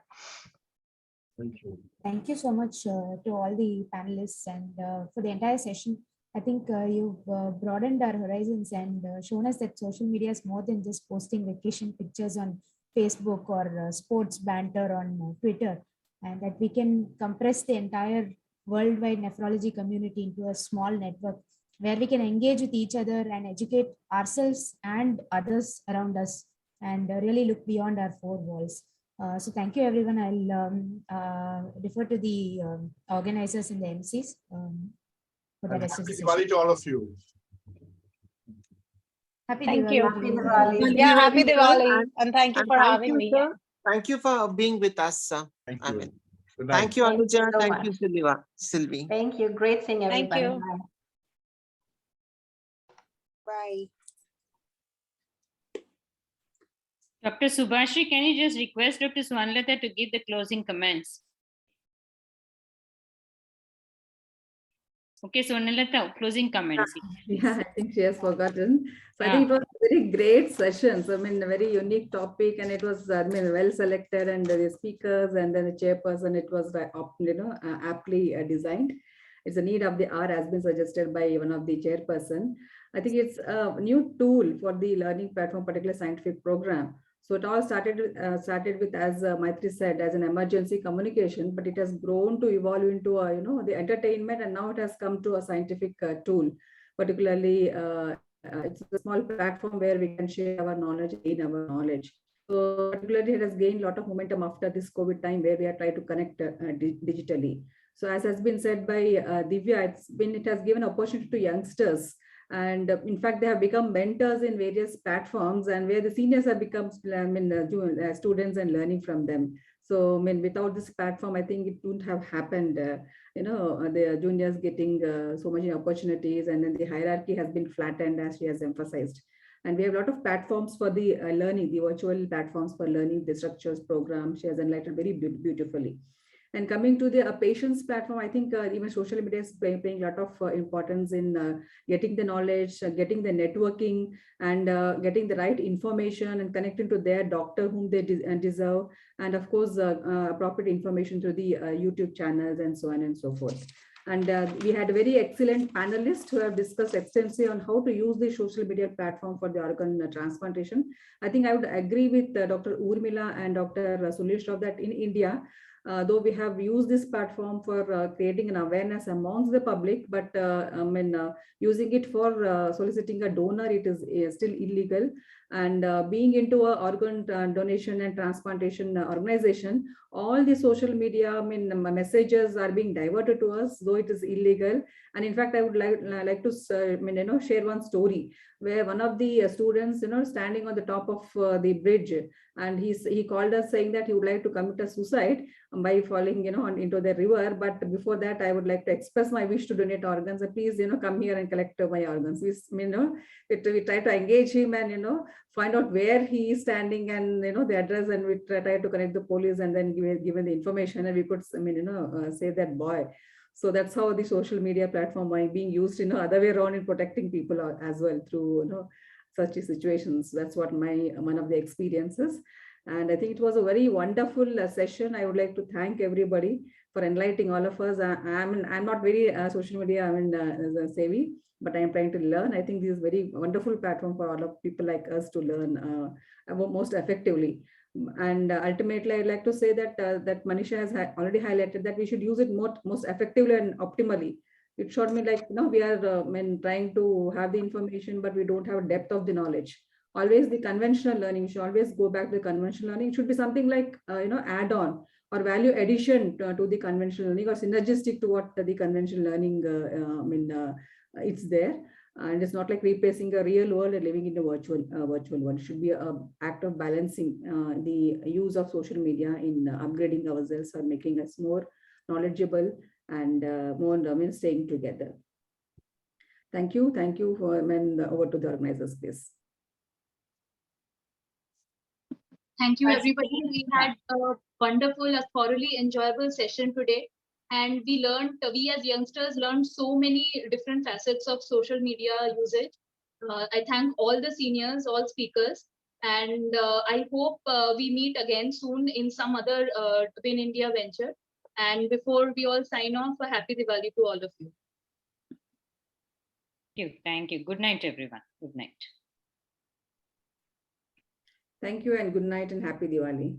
S15: Thank you.
S14: Thank you so much to all the panelists and for the entire session. I think you've broadened our horizons and shown us that social media is more than just posting vacation pictures on Facebook or sports banter on Twitter, and that we can compress the entire worldwide nephrology community into a small network where we can engage with each other and educate ourselves and others around us, and really look beyond our four walls. So thank you, everyone. I'll defer to the organizers and the MCs for the rest of the
S15: Happy
S14: session.
S15: Diwali to all of you.
S14: Happy
S16: Thank
S14: Diwali.
S16: you.
S14: Happy Diwali.
S16: Yeah, happy Diwali, and thank you for having me.
S12: Sir. Thank you for being with us, sir.
S15: Thank you.
S12: Amen.
S15: Good night.
S12: Thank you, Anuja.
S17: so
S12: Thank you,
S17: much.
S12: Sylvie.
S17: Thank you. Great seeing
S16: Thank
S17: everybody.
S16: you.
S17: Bye.
S4: Bye.
S6: Dr. Subhashi, can you just request Dr. Swanlata to give the closing comments? Okay, Swanlata, closing comments.
S1: Yeah, I think she has forgotten. So I think it was a very great session. So I mean, a very unique topic, and it was well selected, and the speakers and then the chairperson, it was aptly designed. It's a need of the hour, has been suggested by one of the chairperson. I think it's a new tool for the learning platform, particularly scientific program. So it all started with, as Maitri said, as an emergency communication, but it has grown to evolve into the entertainment, and now it has come to a scientific tool. Particularly, it's a small platform where we can share our knowledge, gain our knowledge. So particularly, it has gained a lot of momentum after this COVID time, where we are trying to connect digitally. So as has been said by Divya, it has given opportunity to youngsters. And in fact, they have become mentors in various platforms, and where the seniors have become students and learning from them. So, I mean, without this platform, I think it wouldn't have happened. The juniors getting so many opportunities, and then the hierarchy has been flattened, as she has emphasized. And we have a lot of platforms for the learning, the virtual platforms for learning the structures program. She has enlightened very beautifully. And coming to the patients platform, I think even social media is playing a lot of importance in getting the knowledge, getting the networking, and getting the right information and connecting to their doctor whom they deserve. And of course, appropriate information through the YouTube channels and so on and so forth. And we had a very excellent panelists who have discussed extensively on how to use the social media platform for the organ transplantation. I think I would agree with Dr. Urmila and Dr. Sulesh that in India, though we have used this platform for creating an awareness amongst the public, but using it for soliciting a donor, it is still illegal. And being into a organ donation and transplantation organization, all the social media messages are being diverted to us, though it is illegal. And in fact, I would like to share one story where one of the students, standing on the top of the bridge, and he called us saying that he would like to commit a suicide by falling, into the river. But before that, I would like to express my wish to donate organs. And please, come here and collect my organs. We try to engage him and, find out where he is standing and, the address, and we try to connect the police and then given the information, and we could, save that boy. So that's how the social media platform are being used, other way around in protecting people as well through, such situations. That's what one of the experiences. And I think it was a very wonderful session. I would like to thank everybody for enlightening all of us. I'm not very social media savvy, but I am trying to learn. I think this is a very wonderful platform for all of people like us to learn most effectively. And ultimately, I'd like to say that that Manisha has already highlighted that we should use it most effectively and optimally. It showed me like, we are trying to have the information, but we don't have a depth of the knowledge. Always the conventional learning, we should always go back to the conventional learning. It should be something like, add-on or value addition to the conventional learning, or synergistic to what the conventional learning, it's there. And it's not like replacing a real world and living in a virtual one. It should be an act of balancing the use of social media in upgrading ourselves or making us more knowledgeable and more staying together. Thank you. Thank you for over to the organizers, please.
S13: Thank you, everybody. We had a wonderful, a thoroughly enjoyable session today. And we as youngsters learned so many different facets of social media usage. I thank all the seniors, all speakers. And I hope we meet again soon in some other Win India venture. And before we all sign off, a happy Diwali to all of you.
S6: Thank you. Good night, everyone. Good night.
S1: Thank you and good night and happy Diwali.